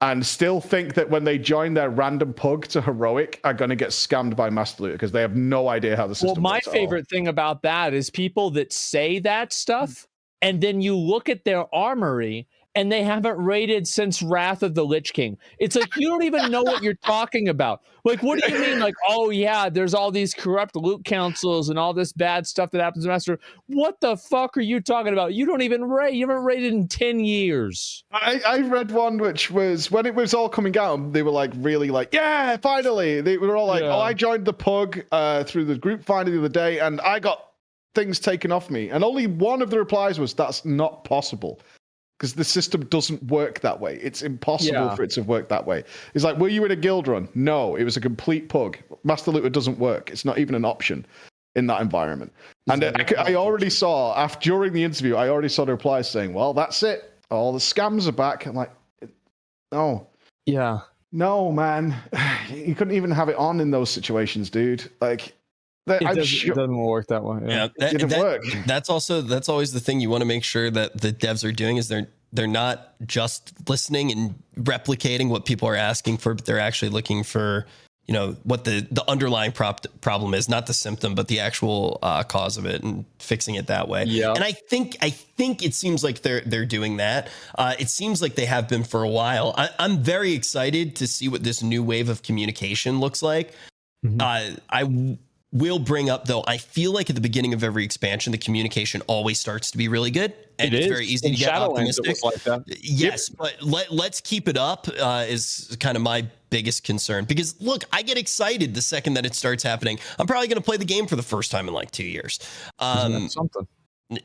and still think that when they join their random pug to heroic are going to get scammed by Master Looter because they have no idea how the system works. Well, my favorite thing about that is people that say that stuff, and then you look at their armory and they haven't raided since Wrath of the Lich King. It's like, you don't even know what you're talking about. Like, what do you mean? Like, oh yeah, there's all these corrupt loot councils and all this bad stuff that happens in Master. What the fuck are you talking about? You don't even raid. You haven't raided in 10 years. I read one which was when it was all coming out, they were like really like, yeah, finally. They were all like, oh, I joined the pug through the group finder the other day and I got things taken off me. And only one of the replies was, that's not possible. Because the system doesn't work that way. It's impossible for it to work that way. It's like, were you in a guild run? No, it was a complete pug. Master Looter doesn't work. It's not even an option in that environment. And I already saw, during the interview, I already saw the replies saying, well, that's it. All the scams are back. I'm like, no. Yeah. No, man. You couldn't even have it on in those situations, dude. Like, it doesn't work that way. Yeah, it didn't work. That's always the thing you want to make sure that the devs are doing is they're not just listening and replicating what people are asking for, but they're actually looking for, you know, what the underlying problem is, not the symptom, but the actual cause of it and fixing it that way. Yeah. And I think it seems like they're doing that. It seems like they have been for a while. I'm very excited to see what this new wave of communication looks like. I will bring up, though, I feel like at the beginning of every expansion, the communication always starts to be really good. And it's very easy to get optimistic. Like that. Yes, but let's keep it up is kind of my biggest concern. Because, look, I get excited the second that it starts happening. I'm probably going to play the game for the first time in like 2 years. That's something.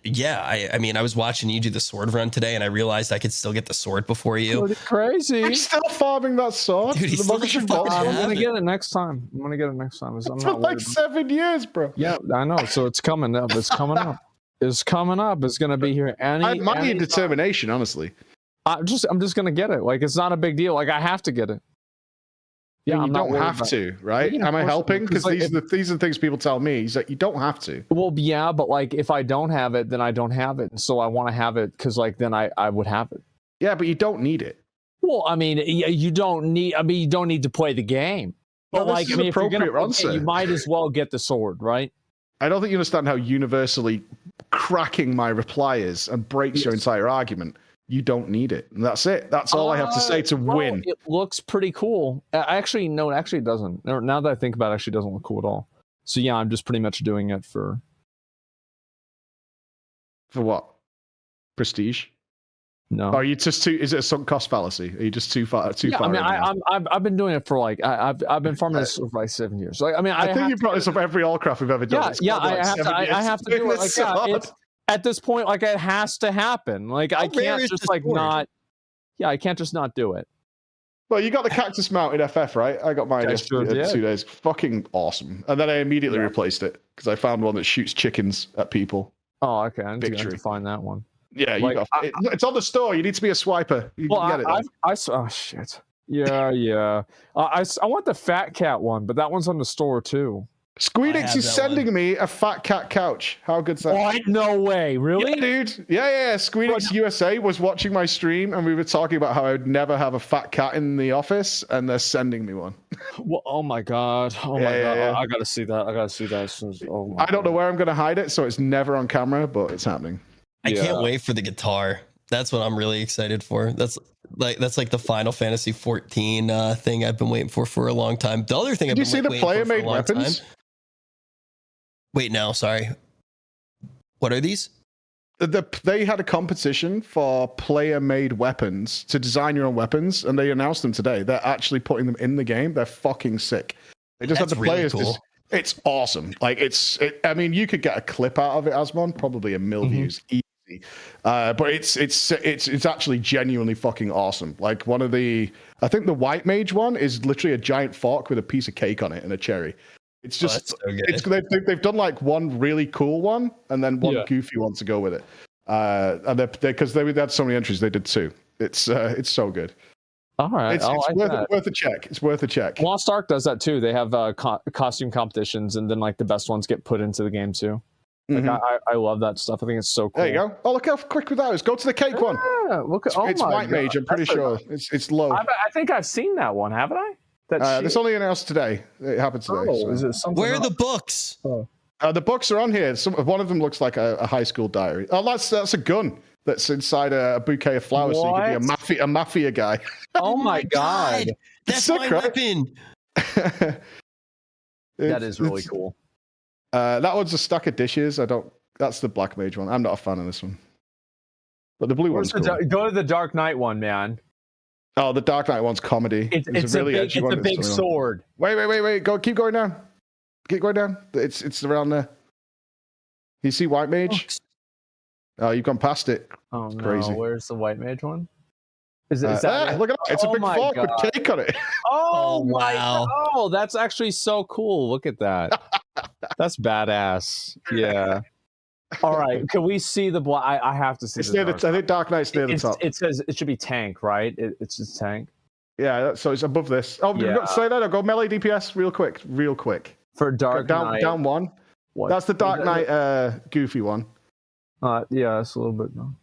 Yeah, I mean, I was watching you do the sword run today, and I realized I could still get the sword before you. Crazy! You're still farming that sword. Dude, I'm gonna get it next time. For like 7 years, bro. Yeah, I know. So it's coming up. It's coming up. It's gonna be here. I have determination, honestly. I'm just gonna get it. Like, it's not a big deal. Like, I have to get it. Yeah, you don't have to, right? Am I helping? Because these are the things people tell me. He's like, you don't have to. Well, yeah, but like, if I don't have it, then I don't have it. And so I want to have it because, like, then I would have it. Yeah, but you don't need it. Well, I mean, you don't need. I mean, you don't need to play the game. But like, I mean, if you're gonna play the game, you might as well get the sword, right? I don't think you understand how universally cracking my reply is and breaks your entire argument. You don't need it. And that's it. That's all I have to say to win. It looks pretty cool. Actually, no, it actually doesn't. Now that I think about it, it actually doesn't look cool at all. So yeah, I'm just pretty much doing it for what? Prestige? No. Are you just too? Is it a sunk cost fallacy? Are you just too far? I mean, I've been doing it for like I've been farming this for like 7 years. Like, I mean, I think you brought this up every Allcraft we've ever done. I have to do it. Like, at this point, like, it has to happen. Like, I can't just like not. Yeah, I can't just not do it. Well, you got the cactus mount in FF, right? I got mine in 2 days. Fucking awesome. And then I immediately replaced it because I found one that shoots chickens at people. Oh, okay. I'm just going to find that one. Yeah, you got it's on the store. You need to be a swiper. You can get it. Oh shit. Yeah. I want the Fat Cat one, but that one's on the store too. Squeenix is sending me a Fat Cat couch. How good's that? What? No way. Really? Yeah, dude. Yeah. Squeenix USA was watching my stream, and we were talking about how I would never have a fat cat in the office, and they're sending me one. Well, oh my god. Oh my god. Yeah. I gotta see that. I don't know where I'm gonna hide it, so it's never on camera, but it's happening. I can't wait for the guitar. That's what I'm really excited for. That's like the Final Fantasy 14 thing I've been waiting for a long time. The other thing Did you see the player-made weapons? Wait, no, sorry. What are these? They had a competition for player-made weapons to design your own weapons, and they announced them today. They're actually putting them in the game. They're fucking sick. They just had the really players. Cool. It's awesome. Like I mean, you could get a clip out of it, Asmon, probably a mil views easy. But it's actually genuinely fucking awesome. Like I think the white mage one is literally a giant fork with a piece of cake on it and a cherry. It's just so they've done like one really cool one and then one goofy one to go with it. And because they had so many entries, they did two. It's so good. All right, it's worth a check. It's worth a check. Lost Ark does that too. They have costume competitions, and then like the best ones get put into the game too. Like I love that stuff. I think it's so cool. There you go. Oh, look how quick that is. Go to the cake one. Look at, it's white mage. I'm pretty sure it's low. I think I've seen that one, haven't I? This only announced today. It happened today. Oh, so. Is it something? Where are the books? Oh. The books are on here. One of them looks like a high school diary. Oh, that's a gun that's inside a bouquet of flowers. What? So you can be a mafia guy. Oh my god. That's sick, my right? weapon. That is really cool. That one's a stack of dishes. That's the black mage one. I'm not a fan of this one. But the blue one's cool. Go to the Dark Knight one, man. Oh, the Dark Knight one's comedy. It's a big sword. Wait. Keep going down. Keep going down. It's around there. You see white mage? Oh, you've gone past it. Oh it's no! Crazy. Where's the white mage one? Is that look at that! It's a big fork with cake on it. Oh wow! Oh, that's actually so cool. Look at that. That's badass. Yeah. All right. Can we see the black? I have to see. It's near I think Dark Knight's near the top. It says it should be tank, right? It's just tank. Yeah. So it's above this. Oh, yeah. Say that. I'll go melee DPS real quick. For Dark Knight. Down one. What? That's the Dark Knight goofy one. Yeah, it's a little bit. No.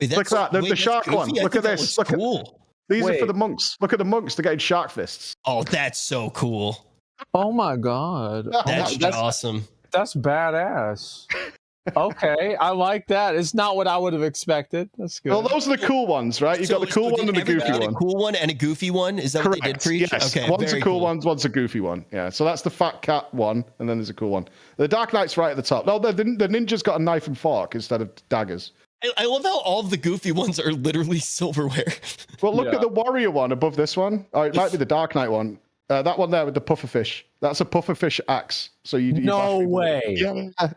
Look at that. The shark one. Look at this. Look cool. These are for the monks. Look at the monks. They're getting shark fists. Oh, that's so cool. Oh my god. That's awesome. That's badass. Okay, I like that. It's not what I would have expected. That's good. Well, those are the cool ones, right? You've got the cool one and the goofy one. A cool one and a goofy one? Is that Correct. What they did preach? Yes. Okay, one's a cool one, one's a goofy one. Yeah, so that's the fat cat one, and then there's a cool one. The Dark Knight's right at the top. No, the ninja's got a knife and fork instead of daggers. I love how all of the goofy ones are literally silverware. Well, look at the warrior one above this one. Oh, it might be the Dark Knight one. That one there with the pufferfish. That's a pufferfish axe. So you no way. Yeah.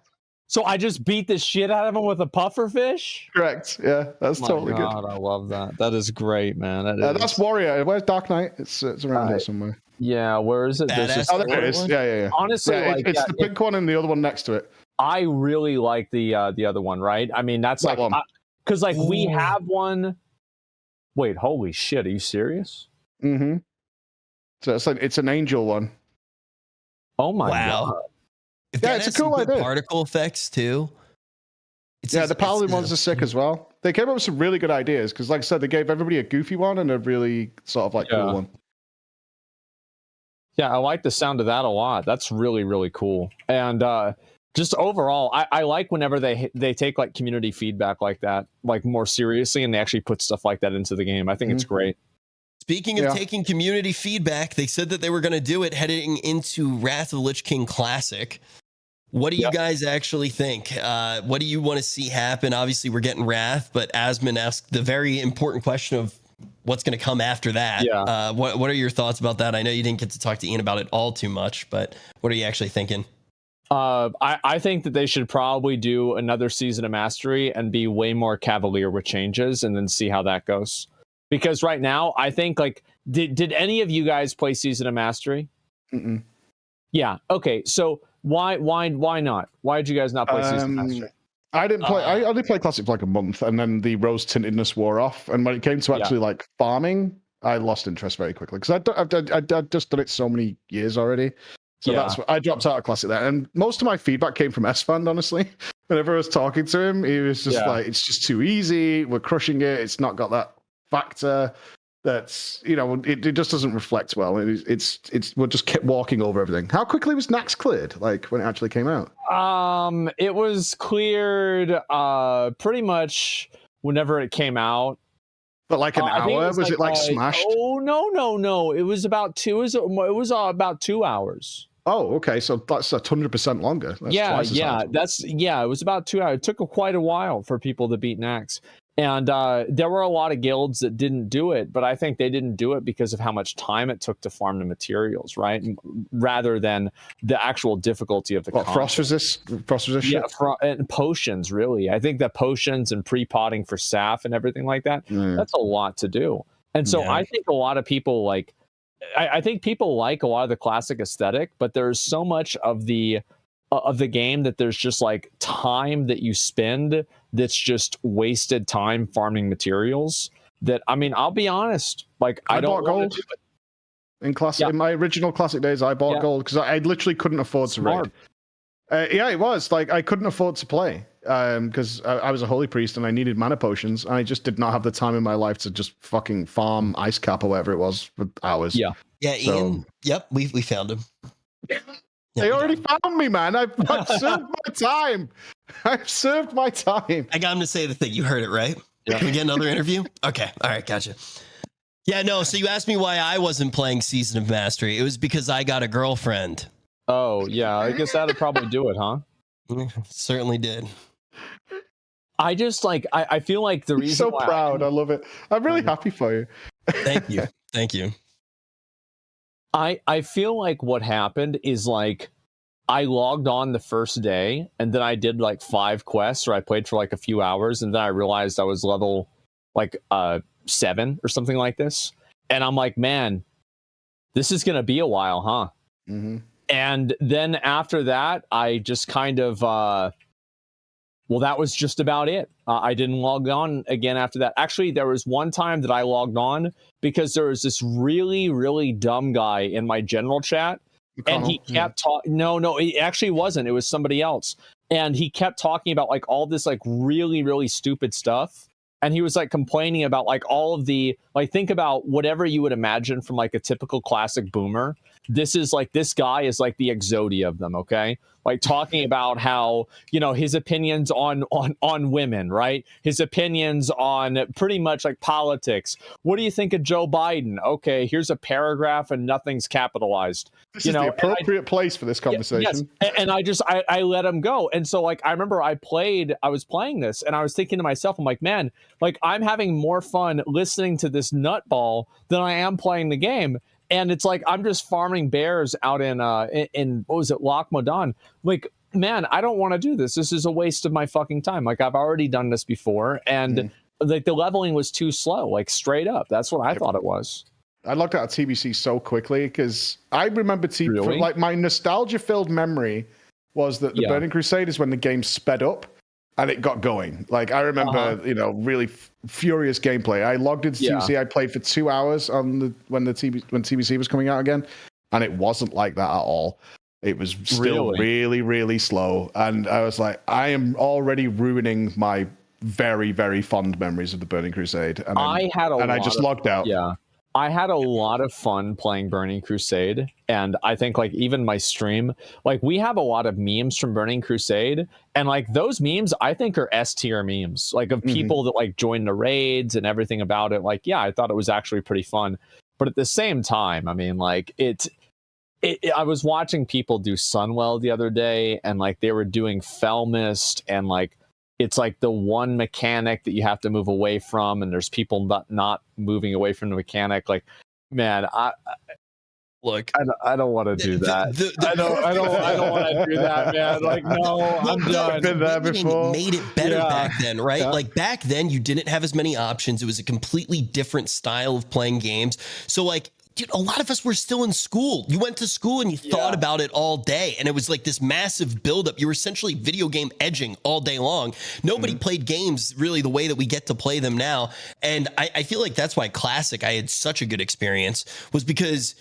So I just beat the shit out of him with a pufferfish? Correct. Yeah, that's totally good. I love that. That is great, man. That's warrior. Where's Dark Knight? It's around here somewhere. Yeah, where is it? There it is. Yeah. Honestly, it's the pink one and the other one next to it. I really like the other one, right? I mean, that's that like because we have one. Wait, holy shit! Are you serious? Mm-hmm. So it's an angel one. Oh my god! It's a cool idea. Particle effects too. The paladin ones are sick as well. They came up with some really good ideas because, like I said, they gave everybody a goofy one and a really sort of like cool one. Yeah, I like the sound of that a lot. That's really, really cool. And just overall, I like whenever they take like community feedback like that, like more seriously, and they actually put stuff like that into the game. I think it's great. Speaking of taking community feedback, they said that they were going to do it heading into Wrath of the Lich King Classic. What do you guys actually think? What do you want to see happen? Obviously, we're getting Wrath, but Asmon asked the very important question of what's going to come after that. Yeah. What are your thoughts about that? I know you didn't get to talk to Ian about it all too much, but what are you actually thinking? I think that they should probably do another season of Mastery and be way more cavalier with changes and then see how that goes. Because right now, I think like, did any of you guys play Season of Mastery? Mm-mm. Yeah. Okay. So why not? Why did you guys not play Season of Mastery? I didn't play. I only played Classic for like a month, and then the rose tintedness wore off. And when it came to actually like farming, I lost interest very quickly because I'd just done it so many years already. So that's what I dropped out of Classic there. And most of my feedback came from S-Fan, honestly. Whenever I was talking to him, he was just like, "It's just too easy. We're crushing it. It's not got that factor that's it just doesn't reflect well. It's we'll just kept walking over everything." How quickly was Nax cleared, like when it actually came out? It was cleared pretty much whenever it came out, but like an hour. Was it like smashed? Oh no, it was about 2 hours. Oh, okay. So that's 100% longer. That's twice as hard. It was about 2 hours. It took quite a while for people to beat Nax. And there were a lot of guilds that didn't do it, but I think they didn't do it because of how much time it took to farm the materials, right? Rather than the actual difficulty of the frost resist. Yeah, and potions, really. I think that potions and pre-potting for Saf and everything like that, that's a lot to do. And so I think a lot of people like, I think people like a lot of the classic aesthetic, but there's so much of the game that there's just like time that you spend that's just wasted time farming materials. That, I mean, I'll be honest, like I don't want to do it. In classic, in my original classic days, I bought gold because I literally couldn't afford to raid. It was like I couldn't afford to play because I was a holy priest and I needed mana potions, and I just did not have the time in my life to just fucking farm ice cap or whatever it was for hours. Yeah, Ian. Yep, we found him. They already found me, man. I've served my time. I've served my time. I got him to say the thing. You heard it, right? Yeah. Can we get another interview? Okay. All right. Gotcha. Yeah, no. So you asked me why I wasn't playing Season of Mastery. It was because I got a girlfriend. Oh, yeah. I guess that'd probably do it, huh? Certainly did. I just like, I feel like the reason so proud. I love it. I'm really happy for you. Thank you. Thank you. I feel like what happened is like I logged on the first day and then I did like 5 quests, or I played for like a few hours, and then I realized I was level like 7 or something like this. And I'm like, man, this is going to be a while, huh? Mm-hmm. And then after that, I just kind of, well, that was just about it. I didn't log on again after that. Actually, there was one time that I logged on because there was this really, really dumb guy in my general chat. And he kept talking. No, it actually wasn't. It was somebody else. And he kept talking about like all this like really, really stupid stuff. And he was like complaining about like all of the, like, think about whatever you would imagine from like a typical classic boomer. This is like, this guy is like the Exodia of them. Okay. Like talking about how, you know, his opinions on women, right? His opinions on pretty much like politics. What do you think of Joe Biden? Okay, here's a paragraph and nothing's capitalized. This is the appropriate place for this conversation. Yes. And I let him go. And so like, I remember I was playing this and I was thinking to myself, I'm like, man, like I'm having more fun listening to this nutball than I am playing the game. And it's like I'm just farming bears out in what was it, Loch Modan. Like, man, I don't want to do this. This is a waste of my fucking time. Like I've already done this before, and like the leveling was too slow. Like straight up, that's what I thought it was. I looked at TBC so quickly because I remember like my nostalgia-filled memory was that the Burning Crusade is when the game sped up and it got going. Like I remember, you know, really furious gameplay. I logged into TBC. I played for 2 hours on when TBC was coming out again, and it wasn't like that at all. It was still really, really slow. And I was like, I am already ruining my very, very fond memories of the Burning Crusade. And I just logged out. Yeah. I had a lot of fun playing Burning Crusade, and I think like even my stream, like we have a lot of memes from Burning Crusade, and like those memes I think are S tier memes, like of people that like joined the raids and everything about it. Like, yeah, I thought it was actually pretty fun, but at the same time, I mean, like I was watching people do Sunwell the other day, and like they were doing Fell Mist, and like it's like the one mechanic that you have to move away from, and there's people not moving away from the mechanic. Like, man, I don't want to do that. I don't want to do that, man. Like, no, I'm done. Been there before. Made it better back then, right? Yeah. Like back then, you didn't have as many options. It was a completely different style of playing games. So like, dude, a lot of us were still in school. You went to school and you thought about it all day. And it was like this massive buildup. You were essentially video game edging all day long. Nobody played games really the way that we get to play them now. And I feel like that's why Classic, I had such a good experience, was because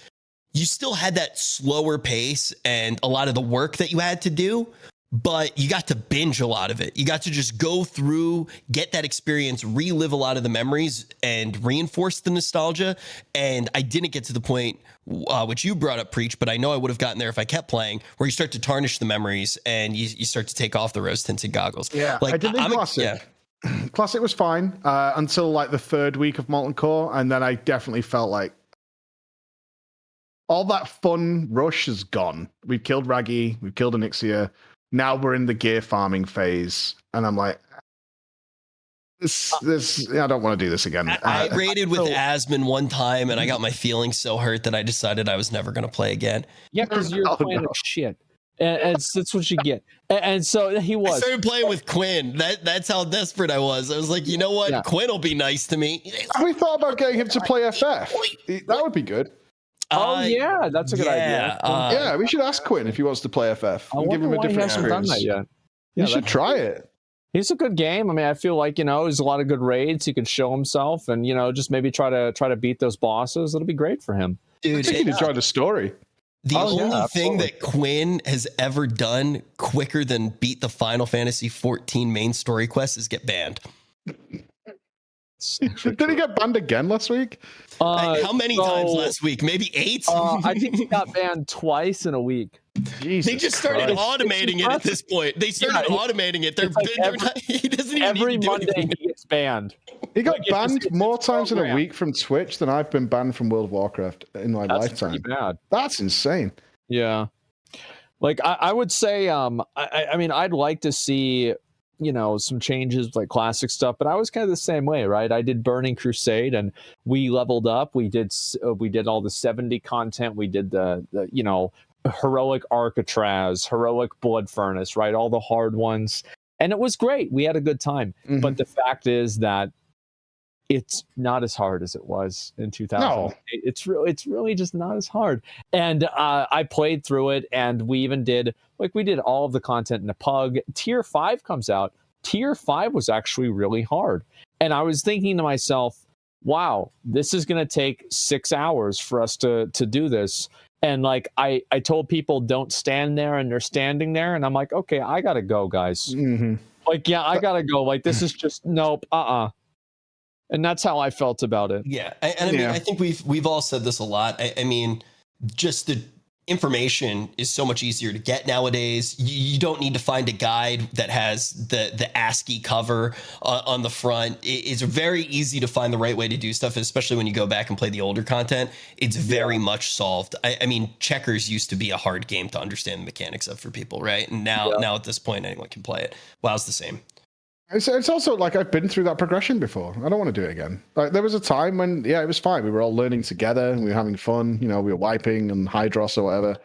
you still had that slower pace and a lot of the work that you had to do, but you got to binge a lot of it. You got to just go through, get that experience, relive a lot of the memories, and reinforce the nostalgia. And I didn't get to the point, which you brought up, Preach, but I know I would have gotten there if I kept playing, where you start to tarnish the memories and you start to take off the rose-tinted goggles. Yeah, like, I did in Classic. Classic was fine until like the 3rd week of Molten Core, and then I definitely felt like all that fun rush is gone. We've killed Raggy, we've killed Onyxia. Now we're in the gear farming phase, and I'm like, this. I don't want to do this again. I raided with Asmon one time, and I got my feelings so hurt that I decided I was never going to play again. Yeah, because you're playing like shit. And that's what you get. And so he was. I started playing with Quinn. That's how desperate I was. I was like, you know what? Yeah. Quinn will be nice to me. We thought about getting him to play FF. That would be good. Oh yeah, that's a good idea. Yeah, we should ask Quinn if he wants to play FF. And give him a different experience. Done that yet. You should try it. He's a good game. I mean, I feel like, there's a lot of good raids. He could show himself and, just maybe try to beat those bosses. It'll be great for him. Dude, I think he'd enjoy the story. The only thing that Quinn has ever done quicker than beat the Final Fantasy 14 main story quest is get banned. Did he get banned again last week? How many times last week? Maybe 8? I think he got banned twice in a week. Jesus they just started automating it at this point. They started automating it. He doesn't even every Monday he gets banned. He got banned more times in a week from Twitch than I've been banned from World of Warcraft in my lifetime. Pretty bad. That's insane. Yeah. Like I would say, I mean, I'd like to see, some changes like classic stuff, but I was kind of the same way, right? I did Burning Crusade and we leveled up. We did all the 70 content. We did the heroic Alcatraz, heroic Blood Furnace, right? All the hard ones. And it was great. We had a good time. Mm-hmm. But the fact is that it's not as hard as it was in 2000. No. It's really just not as hard. And I played through it, and we even did all of the content in a pug. Tier 5 comes out. Tier 5 was actually really hard. And I was thinking to myself, wow, this is going to take 6 hours for us to do this. And like I told people, don't stand there, and they're standing there, and I'm like, okay, I gotta go, guys. Mm-hmm. Like, yeah, I gotta go. Like, this is just nope, And that's how I felt about it. Yeah, I mean, I think we've all said this a lot. I mean, just the information is so much easier to get nowadays. You don't need to find a guide that has the ASCII cover on the front. It's very easy to find the right way to do stuff, especially when you go back and play the older content. It's very much solved. I mean, checkers used to be a hard game to understand the mechanics of for people, right? And now at this point, anyone can play it. WoW's the same. It's also like I've been through that progression before. I don't want to do it again. Like there was a time when, it was fine. We were all learning together and we were having fun. We were wiping and Hydros or whatever.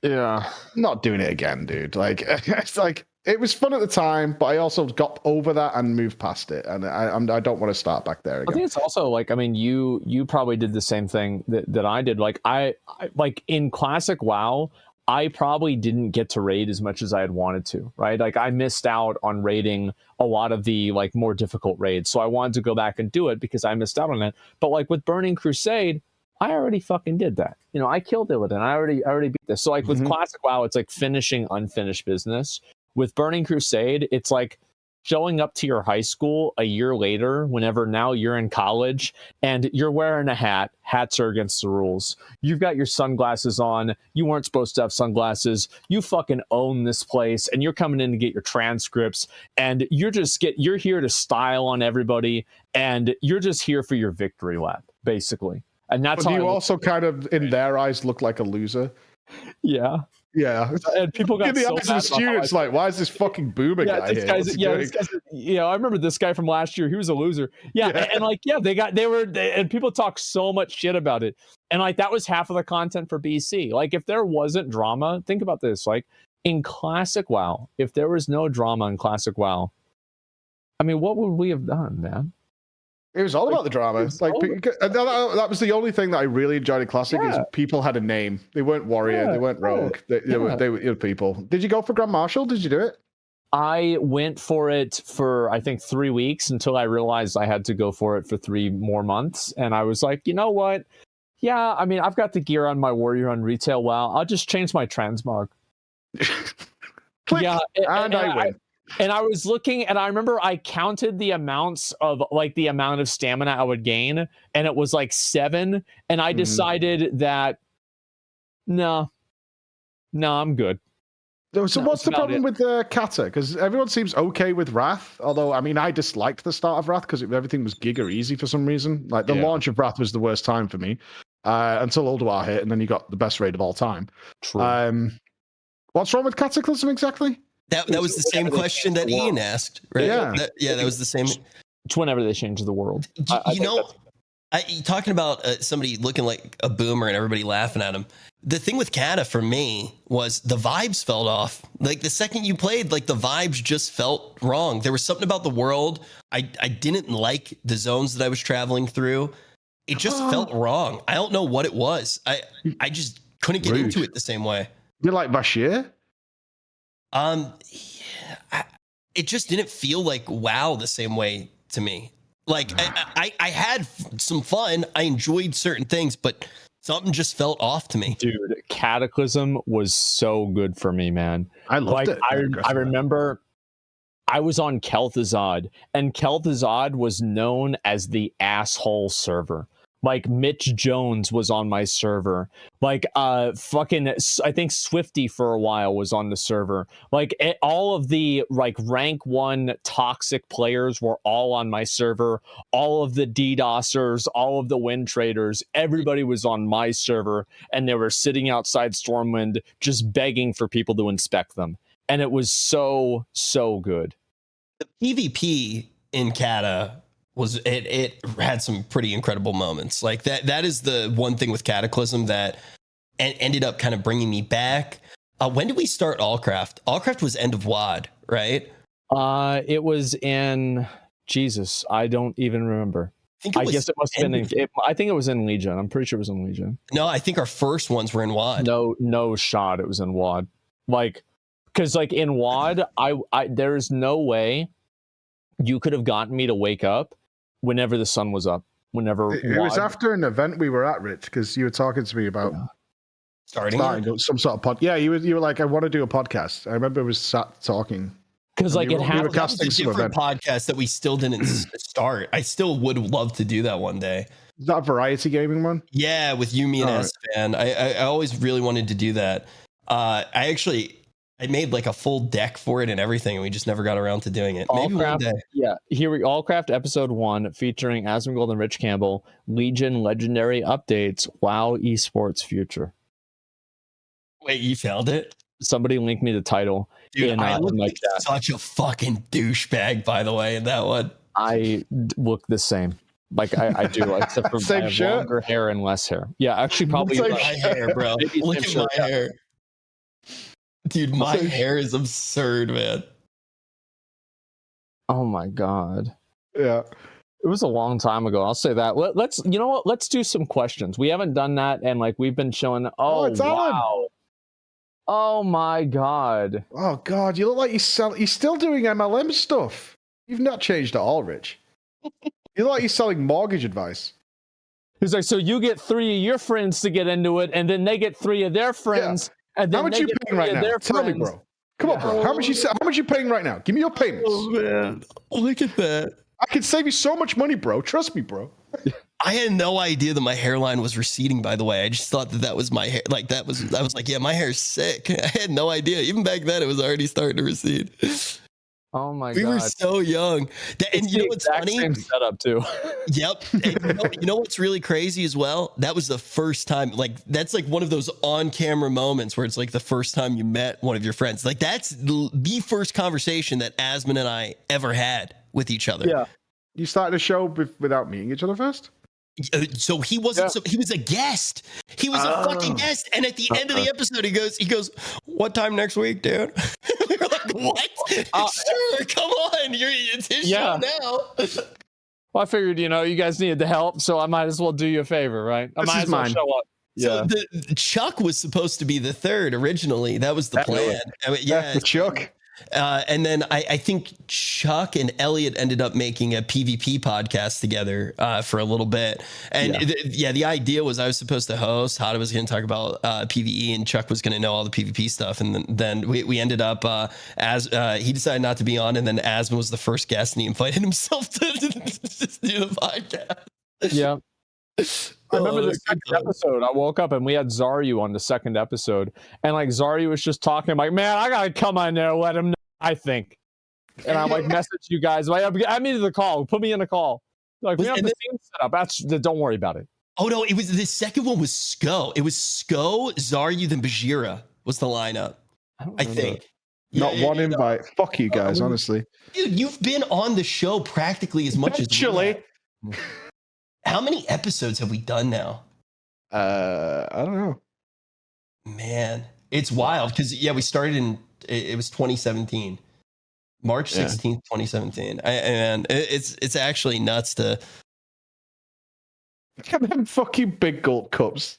Yeah. Not doing it again, dude. Like it's like it was fun at the time, but I also got over that and moved past it. And I don't want to start back there again. I think it's also like, I mean, you probably did the same thing that I did. Like I like in classic WoW, I probably didn't get to raid as much as I had wanted to, right? Like I missed out on raiding a lot of the like more difficult raids. So I wanted to go back and do it because I missed out on it. But like with Burning Crusade, I already fucking did that. I killed Illidan. I already beat this. So like with classic WoW, it's like finishing unfinished business. With Burning Crusade, it's like showing up to your high school a year later, whenever now you're in college and you're wearing a hat. Hats are against the rules. You've got your sunglasses on. You weren't supposed to have sunglasses. You fucking own this place and you're coming in to get your transcripts and you're here to style on everybody and you're just here for your victory lap, basically. And that's how you also kind of, in their eyes, look like a loser. Yeah. Yeah, and people got so mad students like, why is this fucking boomer guy here? This guy's, I remember this guy from last year. He was a loser. Yeah. And like, and people talk so much shit about it. And like, that was half of the content for BC. Like, if there wasn't drama, think about this. Like, in classic WoW, if there was no drama in classic WoW, I mean, what would we have done, man? It was all about the drama. That was the only thing that I really enjoyed in Classic is people had a name. They weren't warrior. They weren't rogue. They were people. Did you go for Grand Marshal? Did you do it? I went for it for, I think, 3 weeks until I realized I had to go for it for 3 more months. And I was like, you know what? Yeah, I mean, I've got the gear on my warrior on retail WoW. I'll just change my transmog. Yeah, and I win. And I was looking, and I remember I counted the amounts of the amount of stamina I would gain, and it was like 7. And I decided that, no, I'm good. So what's the problem with Kata? Because everyone seems okay with Wrath. Although, I mean, I disliked the start of Wrath because everything was giga easy for some reason. Like the launch of Wrath was the worst time for me. until Ulduar hit, and then you got the best raid of all time. True. What's wrong with Cataclysm exactly? That was the same question that Ian asked, right? Yeah. That was the same. It's whenever they change the world. Talking about somebody looking like a boomer and everybody laughing at him. The thing with Kata for me was the vibes fell off. Like the second you played, like the vibes just felt wrong. There was something about the world. I didn't like the zones that I was traveling through. It just felt wrong. I don't know what it was. I just couldn't get into it the same way. You like Bashir? It just didn't feel like WoW the same way to me. Like I had some fun. I enjoyed certain things, but something just felt off to me. Dude, Cataclysm was so good for me, man. I loved it. I remember I was on Kel'Thuzad, and Kel'Thuzad was known as the asshole server. Like Mitch Jones was on my server. Like I think Swifty for a while was on the server. Like all of the like rank 1 toxic players were all on my server. All of the DDoSers, all of the win traders, everybody was on my server, and they were sitting outside Stormwind just begging for people to inspect them. And it was so good. The PvP in Kata was it had some pretty incredible moments. Like that is the one thing with Cataclysm that ended up kind of bringing me back. When did we start Allcraft? Allcraft was end of WoD, right? It was in Jesus. I don't even remember. I guess it must have been I think it was in Legion. I'm pretty sure it was in Legion. No, I think our first ones were in WoD. No shot. It was in WoD. Like, because like in WoD, I there's no way you could have gotten me to wake up whenever the sun was up. Whenever it was after an event we were at, Rich, because you were talking to me about starting some sort of pod. Yeah, you were like, I want to do a podcast. I remember we sat talking. Because like it had a different podcast that we still didn't start. I still would love to do that one day. Is that a variety gaming one? Yeah, with you, me, and S-Fan. I always really wanted to do that. I made like a full deck for it and everything, and we just never got around to doing it. Maybe one day. Yeah, here we Allcraft episode 1 featuring Asmongold and Rich Campbell, Legion legendary updates, WoW esports future. Wait, you found it? Somebody link me the title. Dude, I look like such a fucking douchebag, by the way, in that one. I look the same. Like I do, except for I have longer hair and less hair. Yeah, actually, probably my hair, bro. Look at my hair. Dude, my hair is absurd, man. Oh my god. Yeah. It was a long time ago. I'll say that. Let's you know what? Let's do some questions. We haven't done that, and like we've been showing. Oh wow. Alan. Oh my god. Oh god, you look like you're still doing MLM stuff. You've not changed at all, Rich. You look like you're selling mortgage advice. He's like, so you get 3 of your friends to get into it, and then they get 3 of their friends. Yeah. And then how much are you paying right now? Tell me, bro. Come on, bro. How much you paying right now? Give me your payments. Oh man, look at that. I can save you so much money, bro. Trust me, bro. I had no idea that my hairline was receding, by the way. I just thought that was my hair. Like I was like, yeah, my hair's sick. I had no idea. Even back then, it was already starting to recede. Oh my god. We were so young. And you know what's funny? Same setup too. Yep. And you know what's really crazy as well? That was the first time, like that's like one of those on-camera moments where it's like the first time you met one of your friends. Like that's the first conversation that Asmon and I ever had with each other. Yeah. You started a show without meeting each other first? So he wasn't. So he was a guest. He was a fucking guest. And at the end of the episode, he goes, "What time next week, dude?" We were like, "What? Sure, come on. It's his show now." Well, I figured, you guys needed the help, so I might as well do you a favor, right? I might as well show up. So Chuck was supposed to be the third originally. That was the plan. For Chuck. And then I think Chuck and Elliot ended up making a PvP podcast together for a little bit. And the idea was I was supposed to host. Hada was going to talk about PvE, and Chuck was going to know all the PvP stuff. And then we ended up as he decided not to be on, and then Asmon was the first guest, and he invited himself to do the podcast. Yeah. I remember the second episode. I woke up and we had Zaryu on the second episode, and like Zaryu was just talking like, "Man, I gotta come on there and let him know I think." And I'm like, message you guys. Like, I mean, the call. Put me in a call. Like, we have the team set up. Don't worry about it. Oh no, it was the second one was Sko. It was Sko, Zaryu, then Bajira was the lineup. I think. Not one invite. Fuck you guys, honestly. Dude, you've been on the show practically as much as we have. How many episodes have we done now? I don't know. Man, it's wild because we started in it was 2017, March 16th, 2017. And it's actually nuts to. Look at them fucking big gulp cups.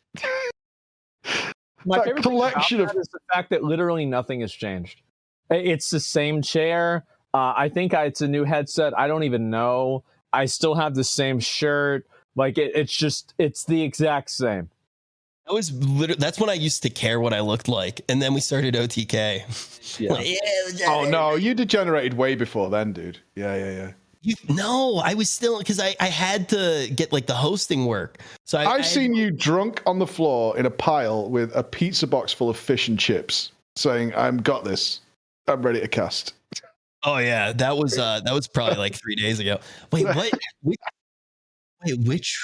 My that favorite collection thing about that is the fact that literally nothing has changed. It's the same chair. I think it's a new headset. I don't even know. I still have the same shirt. Like it's the exact same. That's when I used to care what I looked like, and then we started OTK. Yeah. Oh no, you degenerated way before then, dude. Yeah. No, I was still because I had to get like the hosting work. So I've seen you drunk on the floor in a pile with a pizza box full of fish and chips, saying, "I'm got this. I'm ready to cast." Oh yeah, that was probably like 3 days ago. Wait, what? Which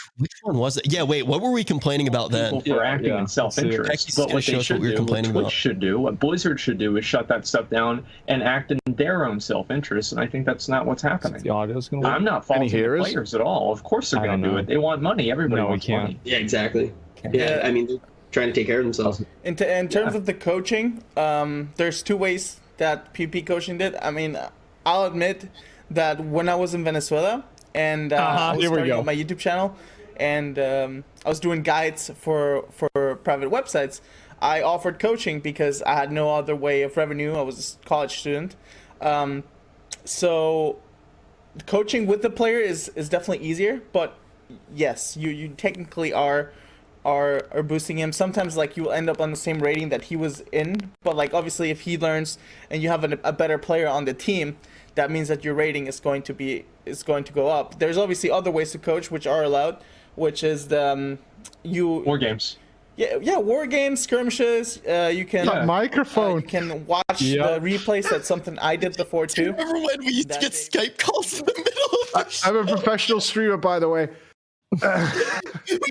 one was it? Yeah, wait, what were we complaining about then? People for acting in self-interest. But what they should do, what Twitch should do, what Blizzard should do is shut that stuff down and act in their own self-interest. And I think that's not what's happening. The audio's gonna I'm not faulting the players at all. Of course they're going to do it. They want money. Everybody wants money. Yeah, exactly. Yeah, I mean, they're trying to take care of themselves. In terms of the coaching, there's two ways that PP coaching did. I mean, I'll admit that when I was in Venezuela and I was starting on my YouTube channel, and I was doing guides for private websites, I offered coaching because I had no other way of revenue. I was a college student. So coaching with the player is definitely easier, but yes, you technically are boosting him. Sometimes like you will end up on the same rating that he was in, but like obviously if he learns and you have a better player on the team, that means that your rating is going to go up. There's obviously other ways to coach which are allowed, which is the war games. Yeah, war games, skirmishes. You can microphone. You can watch the replays. That's something I did before too. Remember when we used to get Skype calls in the middle of I'm a professional streamer, by the way. We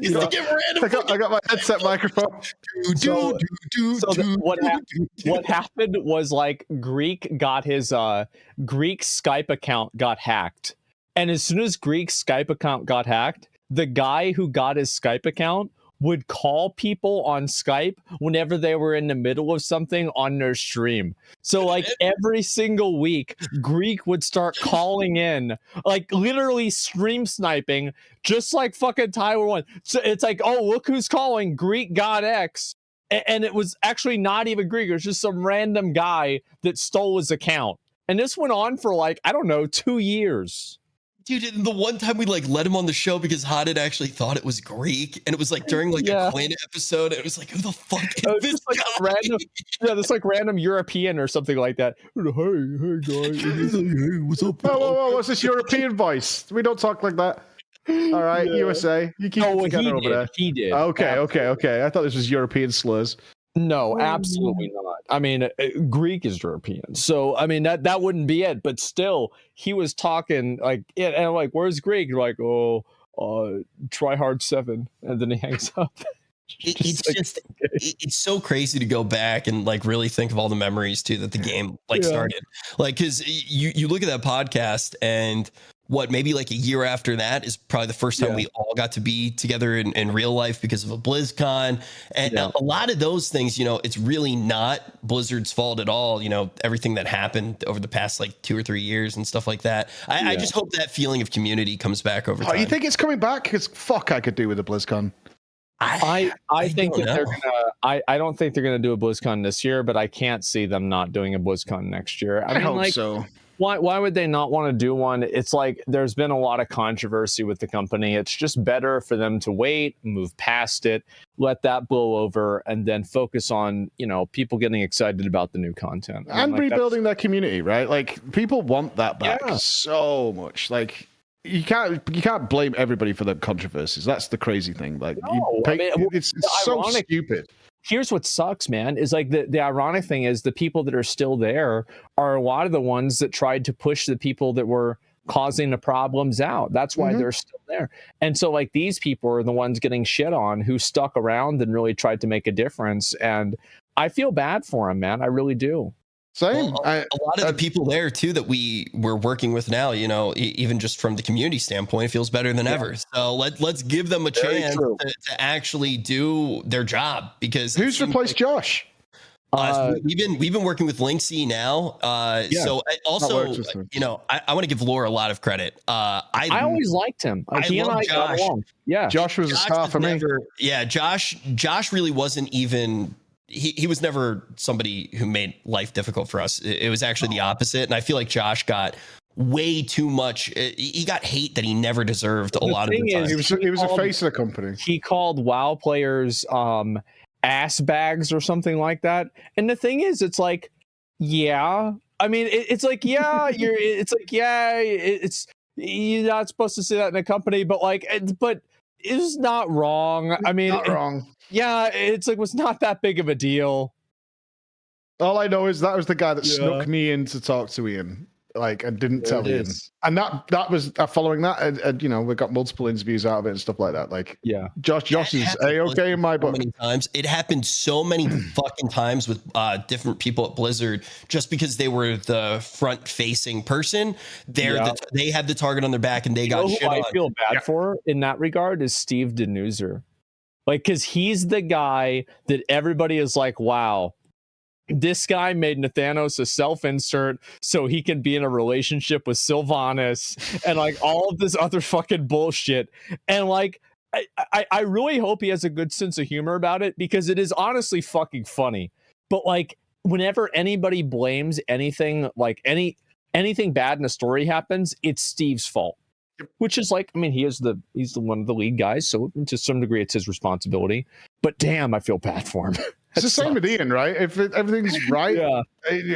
used to get random. I got my headset microphone. What happened was like Greek got his Greek Skype account got hacked, and as soon as Greek's Skype account got hacked, the guy who got his Skype account would call people on Skype whenever they were in the middle of something on their stream. So like every single week, Greek would start calling in, like literally stream sniping, just like fucking Tyler one. So it's like, oh, look who's calling, Greek God X. And it was actually not even Greek. It was just some random guy that stole his account. And this went on for like, I don't know, 2 years. Dude, the one time we like let him on the show because Hadid actually thought it was Greek, and it was like during like a Quinn episode, and it was like, who the fuck is this like guy? This like random European or something like that. Hey guys, hey, what's up? Whoa, what's this European voice? We don't talk like that. All right, USA. You keep it together over there. He did. Okay. I thought this was European slurs. No, absolutely not. I mean, Greek is European, so I mean that wouldn't be it. But still, he was talking like, and I'm like, "Where's Greek?" You're like, "Oh, try hard 7," and then he hangs up. It's so crazy to go back and like really think of all the memories too that the game like started. Like, because you look at that podcast and maybe like a year after that is probably the first time we all got to be together in real life because of a BlizzCon. And a lot of those things, it's really not Blizzard's fault at all. Everything that happened over the past like 2 or 3 years and stuff like that. I just hope that feeling of community comes back over time. You think it's coming back? Because fuck, I could do with a BlizzCon. I think that they're gonna. I don't think they're gonna do a BlizzCon this year, but I can't see them not doing a BlizzCon next year. I mean, hope so. Why would they not want to do one? It's like there's been a lot of controversy with the company. It's just better for them to wait, move past it, let that blow over, and then focus on people getting excited about the new content and rebuilding that community, right? Like people want that back so much. Like you can't blame everybody for the controversies. That's the crazy thing. Like it's so stupid. Here's what sucks, man, is like the ironic thing is the people that are still there are a lot of the ones that tried to push the people that were causing the problems out. That's why they're still there. And so like these people are the ones getting shit on who stuck around and really tried to make a difference. And I feel bad for them, man. I really do. Same. Well, a lot of the people there too that we're working with now, you know, even just from the community standpoint, it feels better than ever. So let's give them a chance to actually do their job, because who's replaced Josh? We've been working with Linksy now. So also, you know, I want to give Laura a lot of credit. I always liked him. He and I got along. Yeah, Josh was a star for me. Yeah, Josh really wasn't even. He was never somebody who made life difficult for us. It was actually the opposite. And I feel like Josh got way too much. He got hate that he never deserved a lot of the time. He was a face of the company. He called WoW players ass bags or something like that. And the thing is, it's like, yeah. I mean, it's like, yeah, it's you're not supposed to say that in a company, but like, but it's not wrong. I mean, not wrong. Yeah, it's like was not that big of a deal. All I know is that was the guy that snuck me in to talk to Ian, like, and didn't tell Ian. And that was following that. And, you know, we got multiple interviews out of it and stuff like that. Like, yeah, Josh is A-okay in my book. Many times it happened so many fucking times with different people at Blizzard, just because they were the front-facing person. They had the target on their back, and they got shit on. I feel bad for in that regard is Steve Denuser. Like, because he's the guy that everybody is like, wow, this guy made Nathanos a self-insert so he can be in a relationship with Sylvanas and like all of this other fucking bullshit. And like, I really hope he has a good sense of humor about it, because it is honestly fucking funny. But like, whenever anybody blames anything, like anything bad in a story happens, it's Steve's fault. Which is like, I mean, he's the one of the lead guys, so to some degree it's his responsibility. But damn, I feel bad for him. It's the same with Ian, right? If everything's right,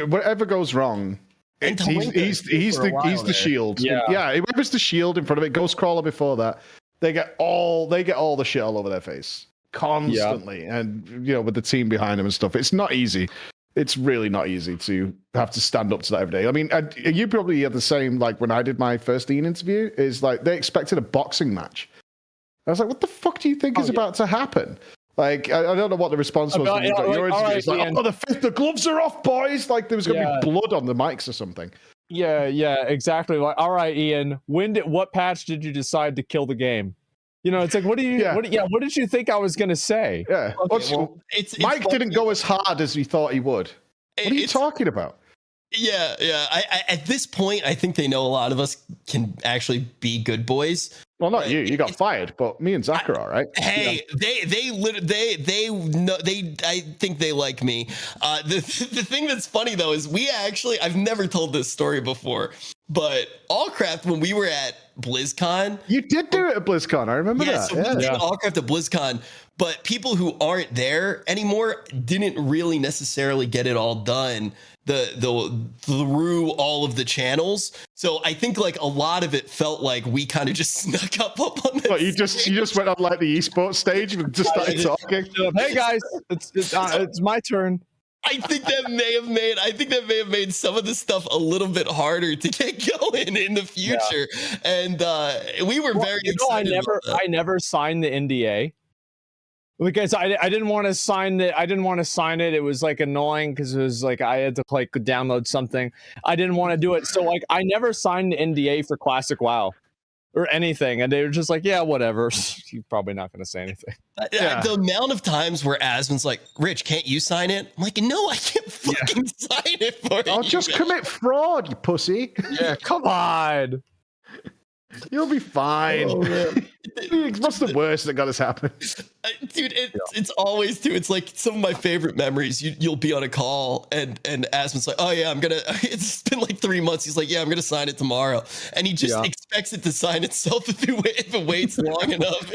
whatever goes wrong, he's the shield. Yeah, whoever's the shield in front of it, Ghostcrawler before that, they get all the shit all over their face constantly, and you know, with the team behind them and stuff, it's not easy. It's really not easy to have to stand up to that every day. I mean, you probably had the same, like when I did my first Ian interview, is like they expected a boxing match. I was like, what the fuck do you think is about to happen? Like, I don't know what the response was. Your interview was like, the gloves are off, boys. Like there was going to be blood on the mics or something. Yeah, exactly. Like, all right, Ian, what patch did you decide to kill the game? You know, it's like, what did you think I was going to say? Yeah. Okay, Mike didn't go as hard as we thought he would. What are you talking about? Yeah. I at this point, I think they know a lot of us can actually be good boys. Well, not you. You got fired, but me and Zach are all right. Hey, they know, I think they like me. The thing that's funny though is I've never told this story before, but Allcraft, when we were at BlizzCon, you did do it at BlizzCon. I remember that. So we did Allcraft at BlizzCon, but people who aren't there anymore didn't really necessarily get it all done through all of the channels. So I think like a lot of it felt like we kind of just snuck up on this. What, you just went on like the esports stage and just started talking. Hey guys, it's my turn. I think that may have made some of the stuff a little bit harder to get going in the future. And we were very excited. I never signed the NDA. Because I didn't want to sign it. It was like annoying because it was like I had to like download something. I didn't want to do it. So like I never signed the NDA for Classic WoW or anything. And they were just like, yeah, whatever. You're probably not going to say anything. The amount of times where Asmon's like, Rich, can't you sign it? I'm like, no, I can't fucking sign it for you. I'll just commit fraud, you pussy. Yeah, come on. You'll be fine. Oh, what's the worst that got us happen? Dude, it's always too. It's like some of my favorite memories. You'll be on a call and Asmon's like, oh yeah, it's been like 3 months. He's like, yeah, I'm gonna sign it tomorrow. And he just expects it to sign itself if it waits long enough.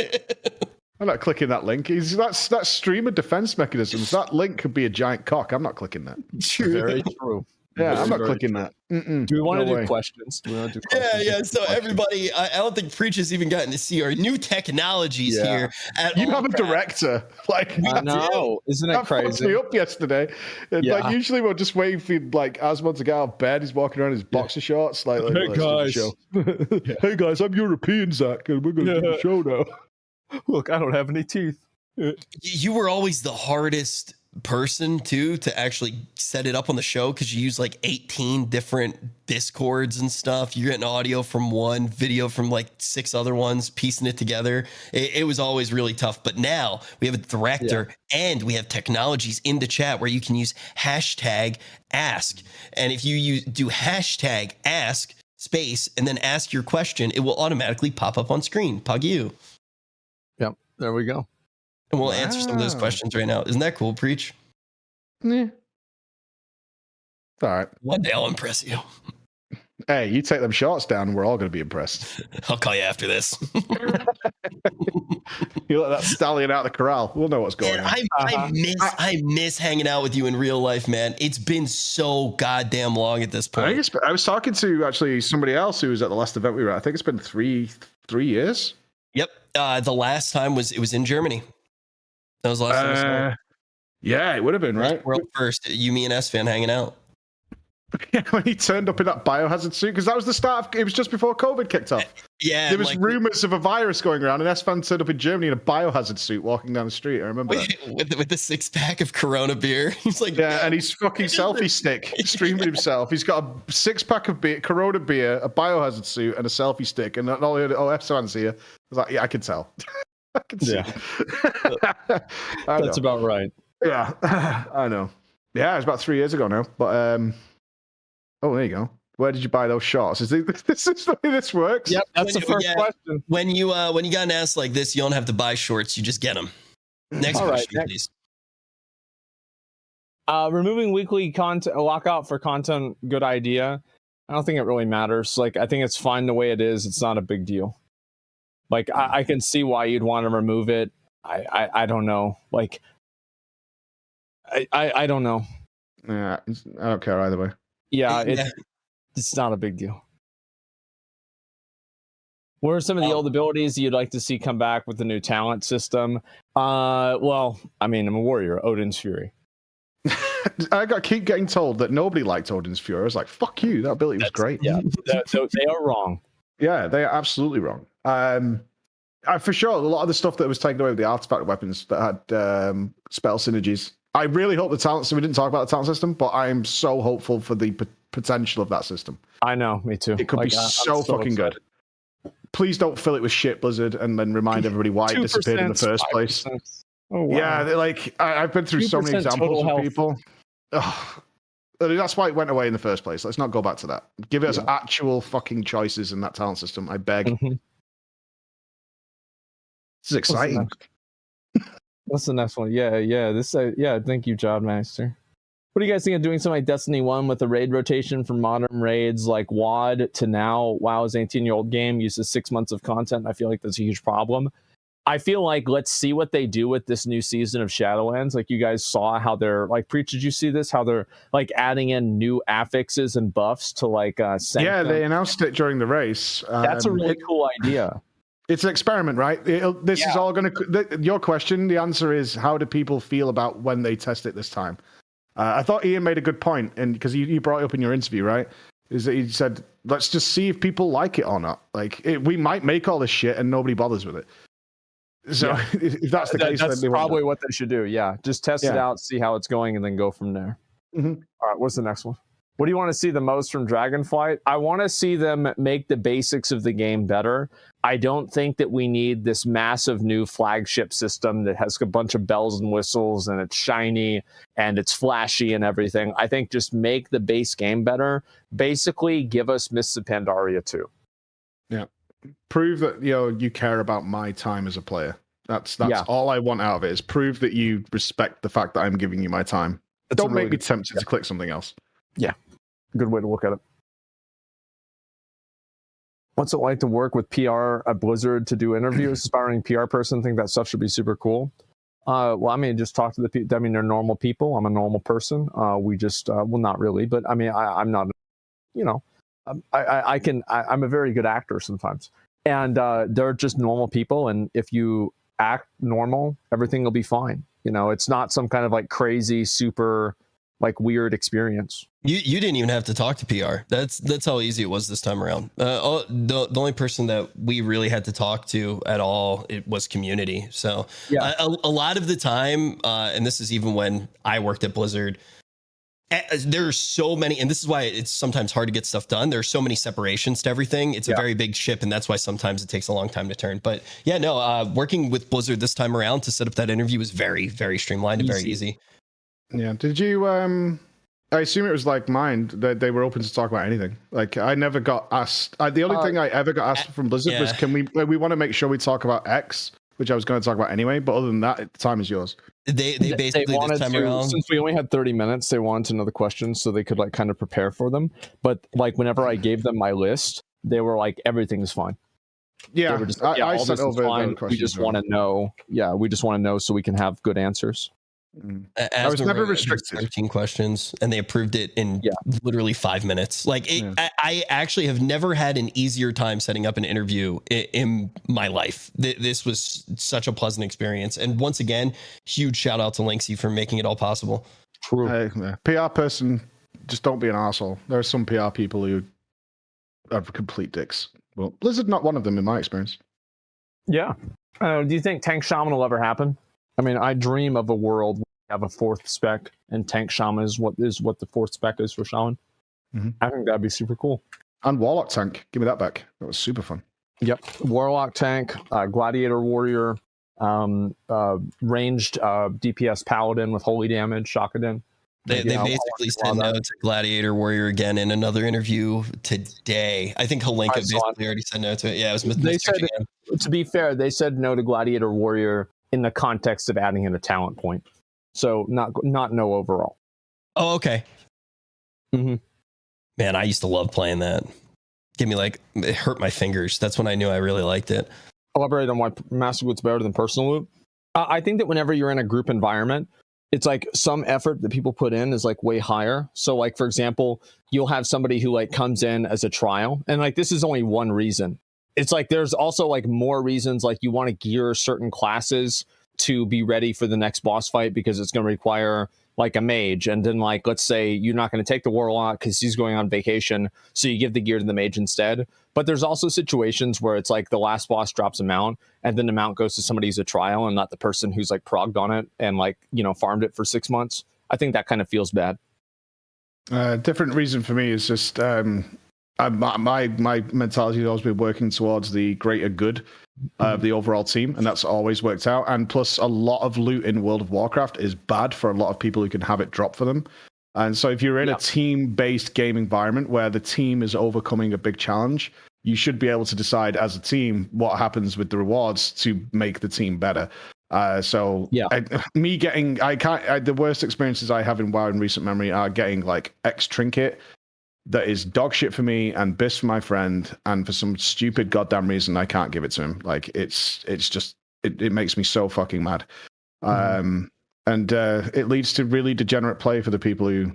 I'm not clicking that link. That's streamer defense mechanisms. That link could be a giant cock. I'm not clicking that. True. Very true. Yeah, I'm not clicking that. Do we want to do questions? Yeah. So everybody, I don't think Preach has even gotten to see our new technologies here. You have a director. Like, I know, isn't it crazy? That fucked me up yesterday. Like, usually we're just waiting for like Asmon to get out of bed. He's walking around in his boxer shorts. Like, hey guys, hey guys, I'm European, Zach, and we're gonna do the show now. Look, I don't have any teeth. You were always the hardest person too to actually set it up on the show because you use like 18 different discords and stuff. You're getting audio from one, video from like 6 other ones, piecing it together. It was always really tough, but now we have a director and we have technologies in the chat where you can use hashtag ask, and if you do hashtag ask space and then ask your question, it will automatically pop up on screen. Pug you. Yep, there we go. And we'll answer some of those questions right now. Isn't that cool, Preach? Yeah. All right. One day I'll impress you. Hey, you take them shorts down and we're all going to be impressed. I'll call you after this. You let that stallion out of the corral. We'll know what's going on. I miss hanging out with you in real life, man. It's been so goddamn long at this point. I was talking to actually somebody else who was at the last event we were at. I think it's been three years. Yep. The last time it was in Germany. That was the last time I saw it. Yeah, it would have been, right? World first. You, me, and S-Fan hanging out. Yeah, when he turned up in that biohazard suit, because that was the start of, it was just before COVID kicked off. Yeah. There was rumors of a virus going around, and S-Fan turned up in Germany in a biohazard suit walking down the street. I remember that. With the 6-pack of Corona beer. He's like, yeah, and he's fucking selfie stick, streaming himself. He's got a 6-pack of beer, Corona beer, a biohazard suit, and a selfie stick. And all S-Fan's here. I was like, yeah, I can tell. I can see. That's about right. Yeah, I know. Yeah, it was about 3 years ago now. But oh, there you go. Where did you buy those shorts? Is this the way this works? Yep, that's the first question. When you got an ass like this, you don't have to buy shorts. You just get them. Next question, please. Removing weekly content lockout for content, good idea. I don't think it really matters. Like, I think it's fine the way it is. It's not a big deal. Like, I can see why you'd want to remove it. I don't know. Like, I don't know. Yeah, I don't care either way. Yeah, it's not a big deal. What are some of the old abilities you'd like to see come back with the new talent system? Well, I mean, I'm a warrior, Odin's Fury. Keep getting told that nobody liked Odin's Fury. I was like, fuck you, that ability was great. Yeah, they are wrong. Yeah, they are absolutely wrong. For sure, a lot of the stuff that was taken away with the artifact weapons that had spell synergies. I really hope the talent. So we didn't talk about the talent system, but I'm so hopeful for the potential of that system. I know, me too. It could be so fucking good. Please don't fill it with shit, Blizzard, and then remind everybody why it disappeared in the first 5%. Place. Oh, wow. Yeah, I've been through so many examples of people. Ugh. That's why it went away in the first place. Let's not go back to that. Give us actual fucking choices in that talent system. I beg. Mm-hmm. This is exciting. What's the next one? Yeah. Thank you, Jobmaster. What do you guys think of doing something like Destiny 1 with the raid rotation from modern raids like WoD to now? WoW is an 18-year-old game, uses 6 months of content. I feel like that's a huge problem. I feel like let's see what they do with this new season of Shadowlands. Like, you guys saw how they're like, Preach, did you see this? How they're like adding in new affixes and buffs to like they announced it during the race. That's a really cool idea. It's an experiment, right? This is all going to... Your question, the answer is, how do people feel about when they test it this time? I thought Ian made a good point, and because you brought it up in your interview, right? Is that he said, let's just see if people like it or not. Like, we might make all this shit and nobody bothers with it. So if that's the case, that's then probably what they should do. Yeah, just test it out, see how it's going, and then go from there. Mm-hmm. All right, what's the next one? What do you want to see the most from Dragonflight? I want to see them make the basics of the game better. I don't think that we need this massive new flagship system that has a bunch of bells and whistles and it's shiny and it's flashy and everything. I think just make the base game better. Basically, give us Mists of Pandaria 2. Yeah. Prove that you care about my time as a player. That's all I want out of it, is prove that you respect the fact that I'm giving you my time. Don't make me tempted to click something else. Yeah. Good way to look at it. What's it like to work with PR at Blizzard to do interviews? Aspiring PR person, think that stuff should be super cool. Well, I mean, just talk to the people. I mean, they're normal people. I'm a normal person. We just, well, not really, but I mean, I'm not, you know, I'm a very good actor sometimes. And they're just normal people. And if you act normal, everything will be fine. You know, it's not some kind of like crazy, super like weird experience. You didn't even have to talk to PR. That's how easy it was this time around. The only person that we really had to talk to at all, it was community. So yeah. a lot of the time, and this is even when I worked at Blizzard, there's so many, and this is why it's sometimes hard to get stuff done. There's so many separations to everything. It's a very big ship, and that's why sometimes it takes a long time to turn. But yeah, no, working with Blizzard this time around to set up that interview was very, very streamlined and very easy. Yeah. Did you? I assume it was like mine that they were open to talk about anything. Like I never got asked. The only thing I ever got asked from Blizzard was, "Can we want to make sure we talk about X?" Which I was going to talk about anyway. But other than that, the time is yours. They basically wanted this time to, around, since we only had 30 minutes, they wanted to know the questions so they could like kind of prepare for them. But like whenever I gave them my list, they were like, "Everything's fine." Yeah, just, yeah, I all sent this is over fine. We just want to know. Yeah, we just want to know so we can have good answers. I was never restricted. 13 questions, and they approved it in literally 5 minutes. Like I actually have never had an easier time setting up an interview in my life. This was such a pleasant experience, and once again, huge shout out to Linksy for making it all possible. True. PR person, just don't be an asshole. There are some PR people who are complete dicks. Well, Blizzard not one of them in my experience. Yeah. Do you think Tank Shaman will ever happen? I mean, I dream of a world where we have a fourth spec, and Tank Shaman is what the fourth spec is for Shaman. Mm-hmm. I think that'd be super cool. And Warlock Tank, give me that back. That was super fun. Yep, Warlock Tank, Gladiator Warrior, ranged DPS Paladin with holy damage, Shakadin. They basically said no to Gladiator Warrior again in another interview today. I think Halinka basically already said no to it. Yeah, it was they said, to be fair, they said no to Gladiator Warrior in the context of adding in a talent point. So not no overall. Oh, okay. Mm-hmm. Man, I used to love playing that. It hurt my fingers. That's when I knew I really liked it. Elaborate on why Master Loot's better than personal loot. I think that whenever you're in a group environment, it's like some effort that people put in is like way higher. So like, for example, you'll have somebody who like comes in as a trial, and like this is only one reason. It's like there's also like more reasons, like you want to gear certain classes to be ready for the next boss fight because it's going to require like a mage. And then like, let's say you're not going to take the warlock because he's going on vacation, so you give the gear to the mage instead. But there's also situations where it's like the last boss drops a mount, and then the mount goes to somebody who's a trial and not the person who's like progged on it and like, you know, farmed it for 6 months. I think that kind of feels bad. Different reason for me is just my mentality has always been working towards the greater good of the overall team, and that's always worked out. And plus, a lot of loot in World of Warcraft is bad for a lot of people who can have it drop for them. And so if you're in a team-based game environment where the team is overcoming a big challenge, you should be able to decide as a team what happens with the rewards to make the team better. The worst experiences I have in WoW in recent memory are getting like X trinket that is dog shit for me and bis for my friend, and for some stupid goddamn reason I can't give it to him. Like it makes me so fucking mad. And it leads to really degenerate play for the people who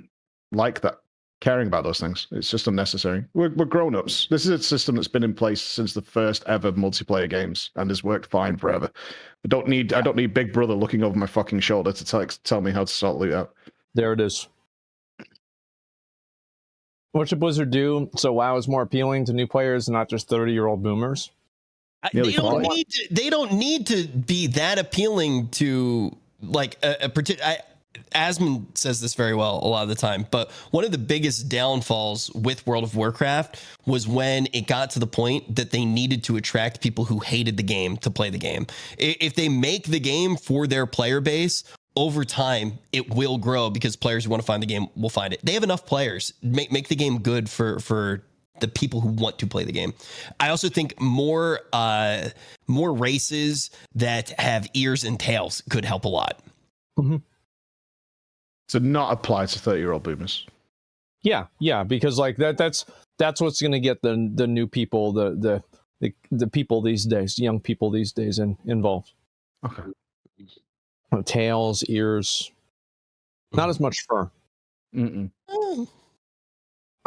like that, caring about those things. It's just unnecessary. We're grown-ups. This is a system that's been in place since the first ever multiplayer games and has worked fine forever. I don't need Big Brother looking over my fucking shoulder to tell me how to sort loot out. There it is. What should Blizzard do so WoW is more appealing to new players and not just 30-year-old boomers? They don't need to be that appealing to like a particular. Asmon says this very well a lot of the time, but one of the biggest downfalls with World of Warcraft was when it got to the point that they needed to attract people who hated the game to play the game. If they make the game for their player base, over time, it will grow because players who want to find the game will find it. They have enough players. Make the game good for the people who want to play the game. I also think more races that have ears and tails could help a lot. Mm-hmm. To not apply to 30-year-old boomers. Yeah, because like that's what's going to get the new people, the people these days, young people these days involved. Okay. Tails, ears, not as much fur.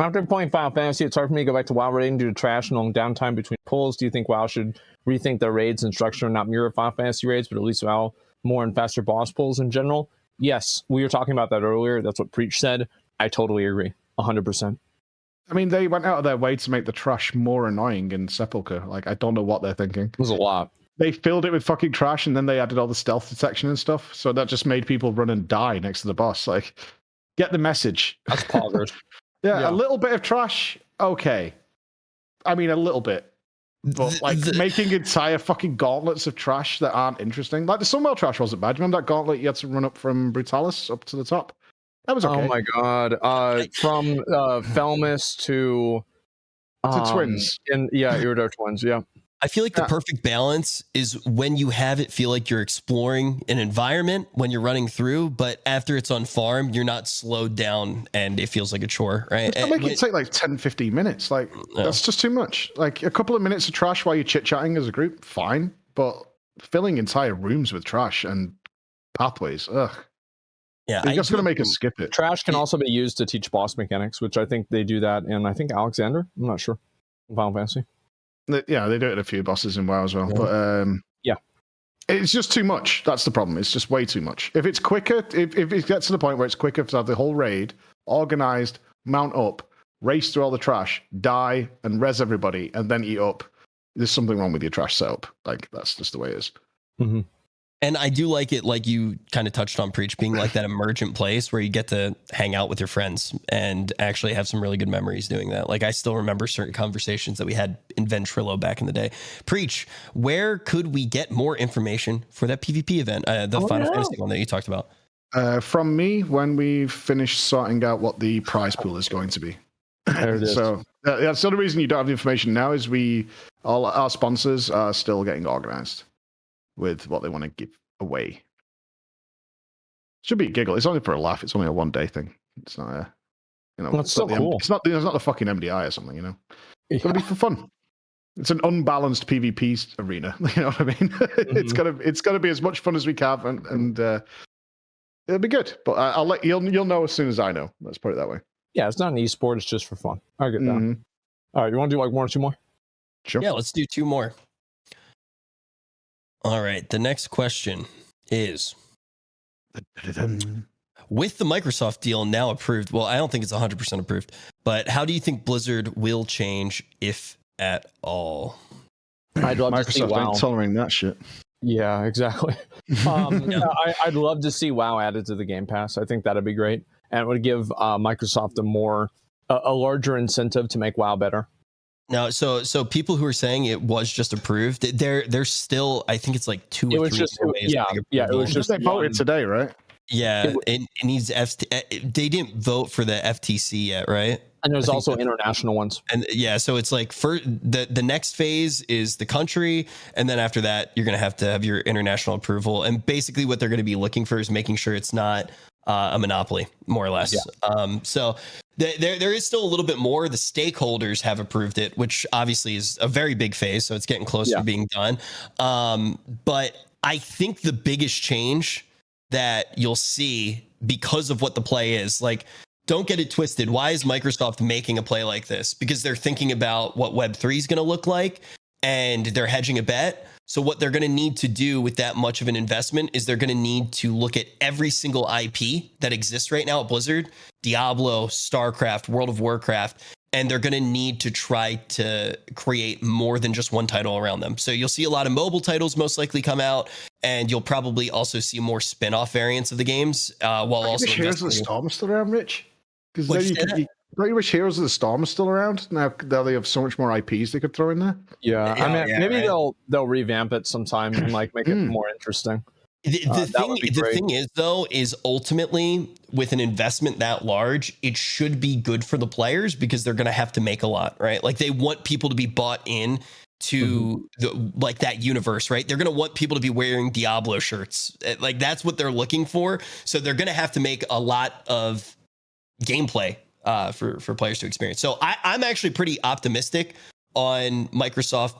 After playing Final Fantasy, it's hard for me to go back to WoW raiding due to trash and long downtime between pulls. Do you think WoW should rethink their raids and structure and not mirror Final Fantasy raids, but at least allow more and faster boss pulls in general? Yes, we were talking about that earlier. That's what Preach said. I totally agree. 100%. I mean, they went out of their way to make the trash more annoying in Sepulchre. Like, I don't know what they're thinking. It was a lot. They filled it with fucking trash, and then they added all the stealth detection and stuff. So that just made people run and die next to the boss. Like, get the message. That's poggers. Yeah, a little bit of trash, okay. I mean, a little bit. But, like, making entire fucking gauntlets of trash that aren't interesting. Like, the Sunwell trash wasn't bad. Remember that gauntlet you had to run up from Brutalis up to the top? That was okay. Oh my god. From Felmis to Twins. Iridar Twins, yeah. I feel like the perfect balance is when you have it feel like you're exploring an environment when you're running through, but after it's on farm, you're not slowed down and it feels like a chore, right? It's make it take like 10, 15 minutes. Like, that's just too much. Like, a couple of minutes of trash while you're chit-chatting as a group, fine. But filling entire rooms with trash and pathways, ugh. Yeah, you're just going to make us skip it. Trash can also be used to teach boss mechanics, which I think they do that in, I think, Alexander. I'm not sure. Final Fantasy. Yeah, they do it in a few bosses in WoW as well. But it's just too much. That's the problem. It's just way too much. If it's quicker, if it gets to the point where it's quicker to have the whole raid organized, mount up, race through all the trash, die, and res everybody, and then eat up, there's something wrong with your trash setup. Like, that's just the way it is. Mm-hmm. And I do like it, like you kind of touched on, Preach, being like that emergent place where you get to hang out with your friends and actually have some really good memories doing that. Like, I still remember certain conversations that we had in Ventrilo back in the day. Preach, where could we get more information for that PvP event, the Final Fantasy one that you talked about? From me, when we finish sorting out what the prize pool is going to be. There it is. So that's the only reason you don't have the information now is all our sponsors are still getting organized with what they want to give away. Should be a giggle. It's only for a laugh. It's only a 1 day thing. It's not a, it's so cool. It's not the fucking MDI or something, It's gonna be for fun. It's an unbalanced PvP arena. You know what I mean? Mm-hmm. It's gonna be as much fun as we can, and it'll be good. But I'll let you'll know as soon as I know. Let's put it that way. Yeah, it's not an esport. It's just for fun. I get that. Mm-hmm. All right, you want to do like 1 or 2 more? Sure. Yeah, let's do 2 more. All right, the next question is, with the Microsoft deal now approved, well, I don't think it's 100% approved, but how do you think Blizzard will change, if at all? I'd love Microsoft to see WoW. ain't tolerating that shit. Yeah, exactly. I'd love to see WoW added to the Game Pass. I think that'd be great, and it would give Microsoft a larger incentive to make WoW better. No, so people who are saying it was just approved, they're still, I think it's like 2 or 3 ways. It was just they voted today, right? Yeah, it needs they didn't vote for the FTC yet, right? And there's also international ones. And yeah, so it's like for the next phase is the country, and then after that you're gonna have to have your international approval. And basically what they're gonna be looking for is making sure it's not a monopoly, more or less. Yeah. So there is still a little bit more. The stakeholders have approved it, which obviously is a very big phase. So it's getting closer to being done. But I think the biggest change that you'll see because of what the play is, like, don't get it twisted. Why is Microsoft making a play like this? Because they're thinking about what Web3 is going to look like, and they're hedging a bet. So what they're going to need to do with that much of an investment is they're going to need to look at every single IP that exists right now at Blizzard, Diablo, StarCraft, World of Warcraft, and they're going to need to try to create more than just one title around them. So you'll see a lot of mobile titles most likely come out, and you'll probably also see more spin-off variants of the games. While also Heroes of the Storm are still around, Rich? Because don't you wish Heroes of the Storm are still around? Now they have so much more IPs they could throw in there. Yeah, I mean, maybe they'll revamp it sometime and like make it more interesting. The thing is, though, is ultimately with an investment that large, it should be good for the players because they're going to have to make a lot, right? Like they want people to be bought in to like that universe, right? They're going to want people to be wearing Diablo shirts. Like that's what they're looking for. So they're going to have to make a lot of gameplay for players to experience. So I'm actually pretty optimistic on Microsoft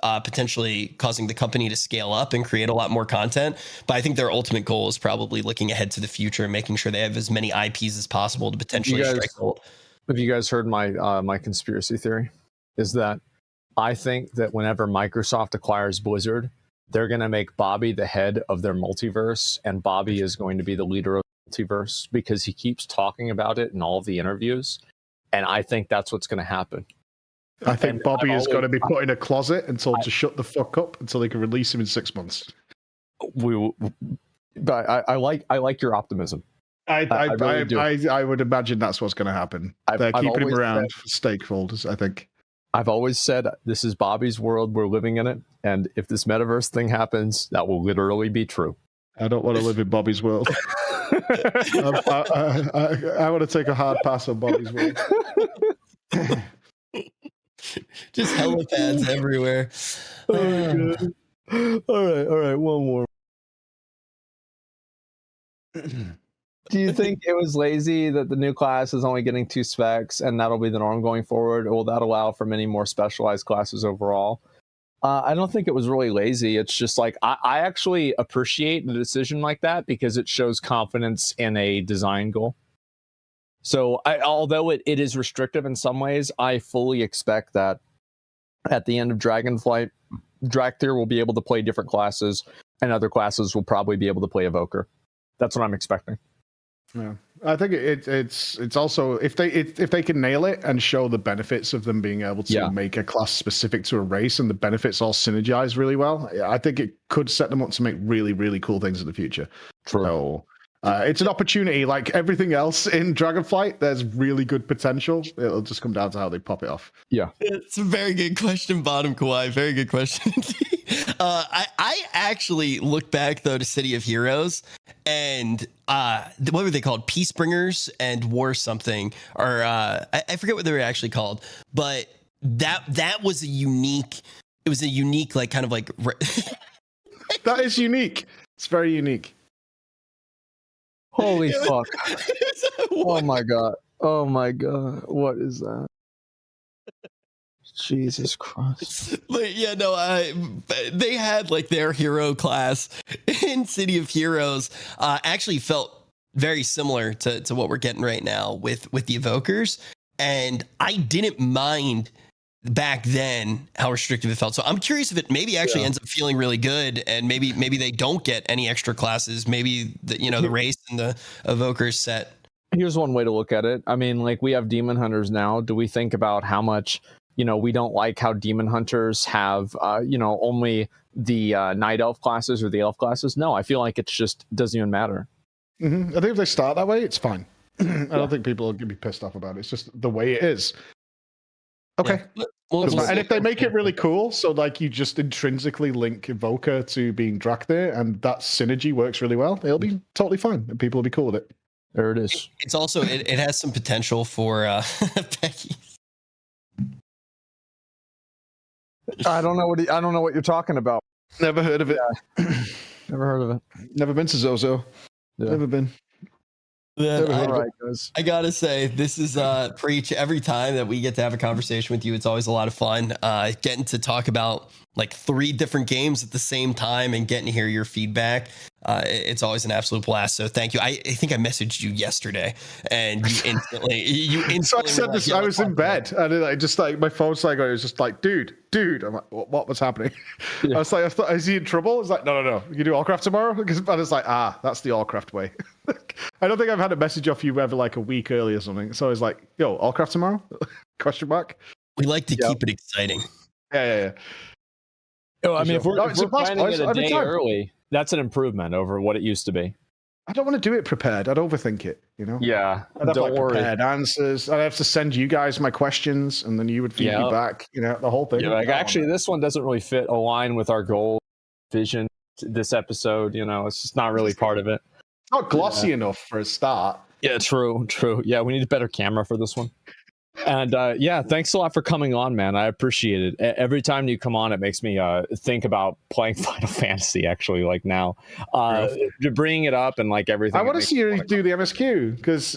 potentially causing the company to scale up and create a lot more content. But I think their ultimate goal is probably looking ahead to the future and making sure they have as many IPs as possible to potentially strike gold. Have you guys heard my my conspiracy theory? Is that I think that whenever Microsoft acquires Blizzard, they're going to make Bobby the head of their multiverse, and Bobby is going to be the leader of the multiverse because he keeps talking about it in all of the interviews. And I think that's what's going to happen. I think Bobby is going to be put in a closet and told to shut the fuck up until they can release him in 6 months. But I like your optimism. I would imagine that's what's going to happen. They're keeping him around for stakeholders, I think. I've always said this is Bobby's world. We're living in it. And if this metaverse thing happens, that will literally be true. I don't want to live in Bobby's world. I want to take a hard pass on Bobby's world. Just helipads everywhere. All right. One more. Do you think it was lazy that the new class is only getting 2 specs and that'll be the norm going forward? Or will that allow for many more specialized classes overall? I don't think it was really lazy. It's just like I actually appreciate the decision like that because it shows confidence in a design goal. So although it is restrictive in some ways, I fully expect that at the end of Dragonflight, Drakthir will be able to play different classes and other classes will probably be able to play Evoker. That's what I'm expecting. Yeah, I think it's also if they can nail it and show the benefits of them being able to make a class specific to a race and the benefits all synergize really well, I think it could set them up to make really, really cool things in the future. True. So, it's an opportunity like everything else in Dragonflight. There's really good potential. It'll just come down to how they pop it off. Yeah, it's a very good question, Bottom Kawhi. Very good question. I actually look back though to City of Heroes and what were they called? Peacebringers and War something, or I forget what they were actually called, but that was a unique. It was a unique like kind of like. That is unique. It's very unique. Holy fuck. Oh my god. What is that? Jesus Christ. But yeah, no, they had like their hero class in City of Heroes actually felt very similar to what we're getting right now with the Evokers. And I didn't mind back then how restrictive it felt. So I'm curious if it maybe actually ends up feeling really good, and maybe they don't get any extra classes. Maybe the race and the Evokers set. Here's one way to look at it. I mean, like we have Demon Hunters now. Do we think about how much we don't like how Demon Hunters have only the Night Elf classes or the Elf classes? No, I feel like it just doesn't even matter. Mm-hmm. I think if they start that way, it's fine. I don't think people are going to be pissed off about it. It's just the way it is. Okay. Yeah. And if they make it really cool, so like you just intrinsically link Evoker to being Drakthir, and that synergy works really well, it'll be totally fine, and people will be cool with it. There it is. It's also it has some potential for Becky. I don't know what you're talking about. Never heard of it. Never heard of it. Never been to Zozo. Yeah. Never been. Then guys. I gotta say, this is preach. Every time that we get to have a conversation with you, it's always a lot of fun. Getting to talk about like 3 different games at the same time and getting to hear your feedback. It's always an absolute blast. So thank you. I think I messaged you yesterday, and you instantly. So I said this. I was in bed, and I just like my phone's like, I was just like, dude. I'm like, what was happening? Yeah. I was like, I thought, is he in trouble? It's like, no. You do Allcraft tomorrow? Because I was like, that's the Allcraft way. I don't think I've had a message off you ever like a week early or something. So I was like, yo, Allcraft tomorrow? Question mark. We like to keep it exciting. Yeah. Oh, I mean, if we're planning it a day early, that's an improvement over what it used to be. I don't want to do it prepared. I'd overthink it, Yeah, I'd have prepared answers. I'd have to send you guys my questions, and then you would feed me back. The whole thing. Yeah, like actually, this one doesn't really align with our goal vision. This episode, it's just not really part of it. It's not glossy enough for a start. Yeah, true. Yeah, we need a better camera for this one. And thanks a lot for coming on, man. I appreciate it. Every time you come on, it makes me think about playing Final Fantasy. Actually, like now, bringing it up and like everything. I want to see you do the MSQ because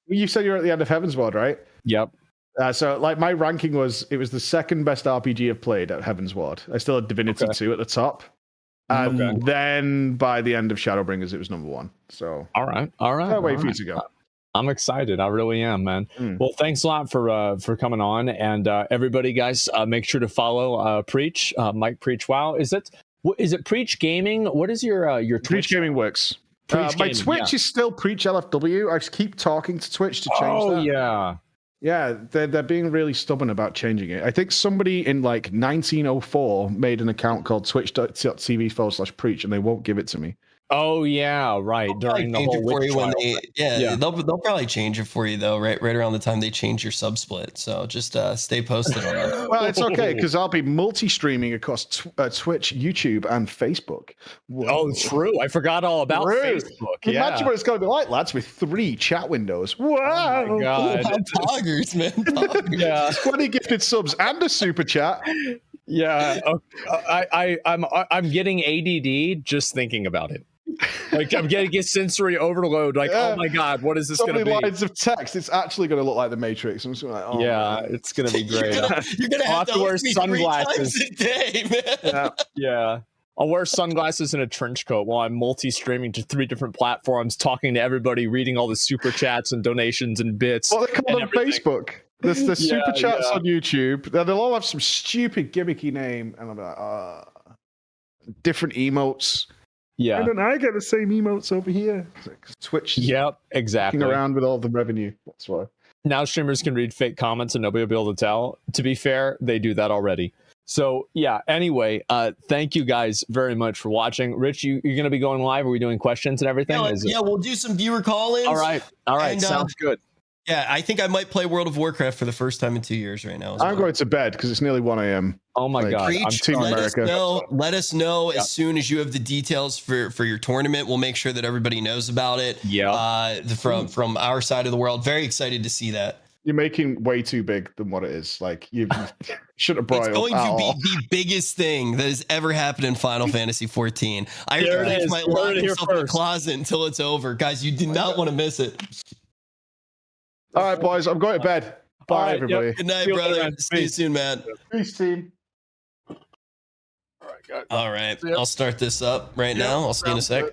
you said you're at the end of Heaven's Ward, right? Yep. So like my ranking was the second best RPG I've played at Heaven's Ward. I still had Divinity 2 at the top. And then by the end of Shadowbringers, it was number 1. So all right. Fair way for you to go. I'm excited. I really am, man. Well, thanks a lot for coming on, and everybody, guys, make sure to follow Preach, Mike Preach. Wow, is it Preach Gaming? What is your Preach Twitch? Gaming works. Preach my Gaming, Twitch is still Preach LFW. I just keep talking to Twitch to change that. Oh yeah. Yeah, they're being really stubborn about changing it. I think somebody in like 1904 made an account called twitch.tv/preach, and they won't give it to me. Oh yeah, right. During the whole witch trial. They'll probably change it for you though, right around the time they change your sub split. So just stay posted on that. Well, it's okay because I'll be multi-streaming across Twitch, YouTube, and Facebook. Whoa. Oh, true. I forgot all about Facebook. Imagine what it's going to be like, lads, with 3 chat windows. Wow! Oh my God, poggers, man. Poggers. Yeah, 20 gifted subs and a super chat. Yeah, I'm getting ADD just thinking about it. Like I'm getting a sensory overload. Like, oh my God, what is this going to be? So many lines of text. It's actually going to look like the Matrix. I'm just like, oh, yeah, man. It's going to be great. You're gonna have to wear sunglasses 3 times a day, man. Yeah. I'll wear sunglasses and a trench coat while I'm multi-streaming to 3 different platforms, talking to everybody, reading all the super chats and donations and bits. Well, they're called on Facebook. There's the super chats on YouTube. They'll all have some stupid gimmicky name, and I'll be like, different emotes. Yeah. Why don't I get the same emotes over here? Twitch. Yep, exactly. Around with all the revenue. That's why. Now streamers can read fake comments and nobody will be able to tell. To be fair, they do that already. So yeah, anyway, thank you guys very much for watching. Rich, you're going to be going live? Are we doing questions and everything? Yeah, we'll do some viewer call-ins. All right. And, sounds good. Yeah, I think I might play World of Warcraft for the first time in 2 years right now. I'm going to bed because it's nearly 1 a.m. Oh my God. I'm Team America. Let us know as soon as you have the details for your tournament. We'll make sure that everybody knows about it. Yeah. From our side of the world. Very excited to see that. You're making way too big than what it is. Like you should have brought it. It's going to be the biggest thing that has ever happened in Final Fantasy 14. I might lock myself in the closet until it's over. Guys, you do not want to miss it. All right, boys, I'm going to bed. Bye, everybody. Good night, brother. See you soon, man. Peace, team. All right, I'll start this up right now. I'll see you in a sec.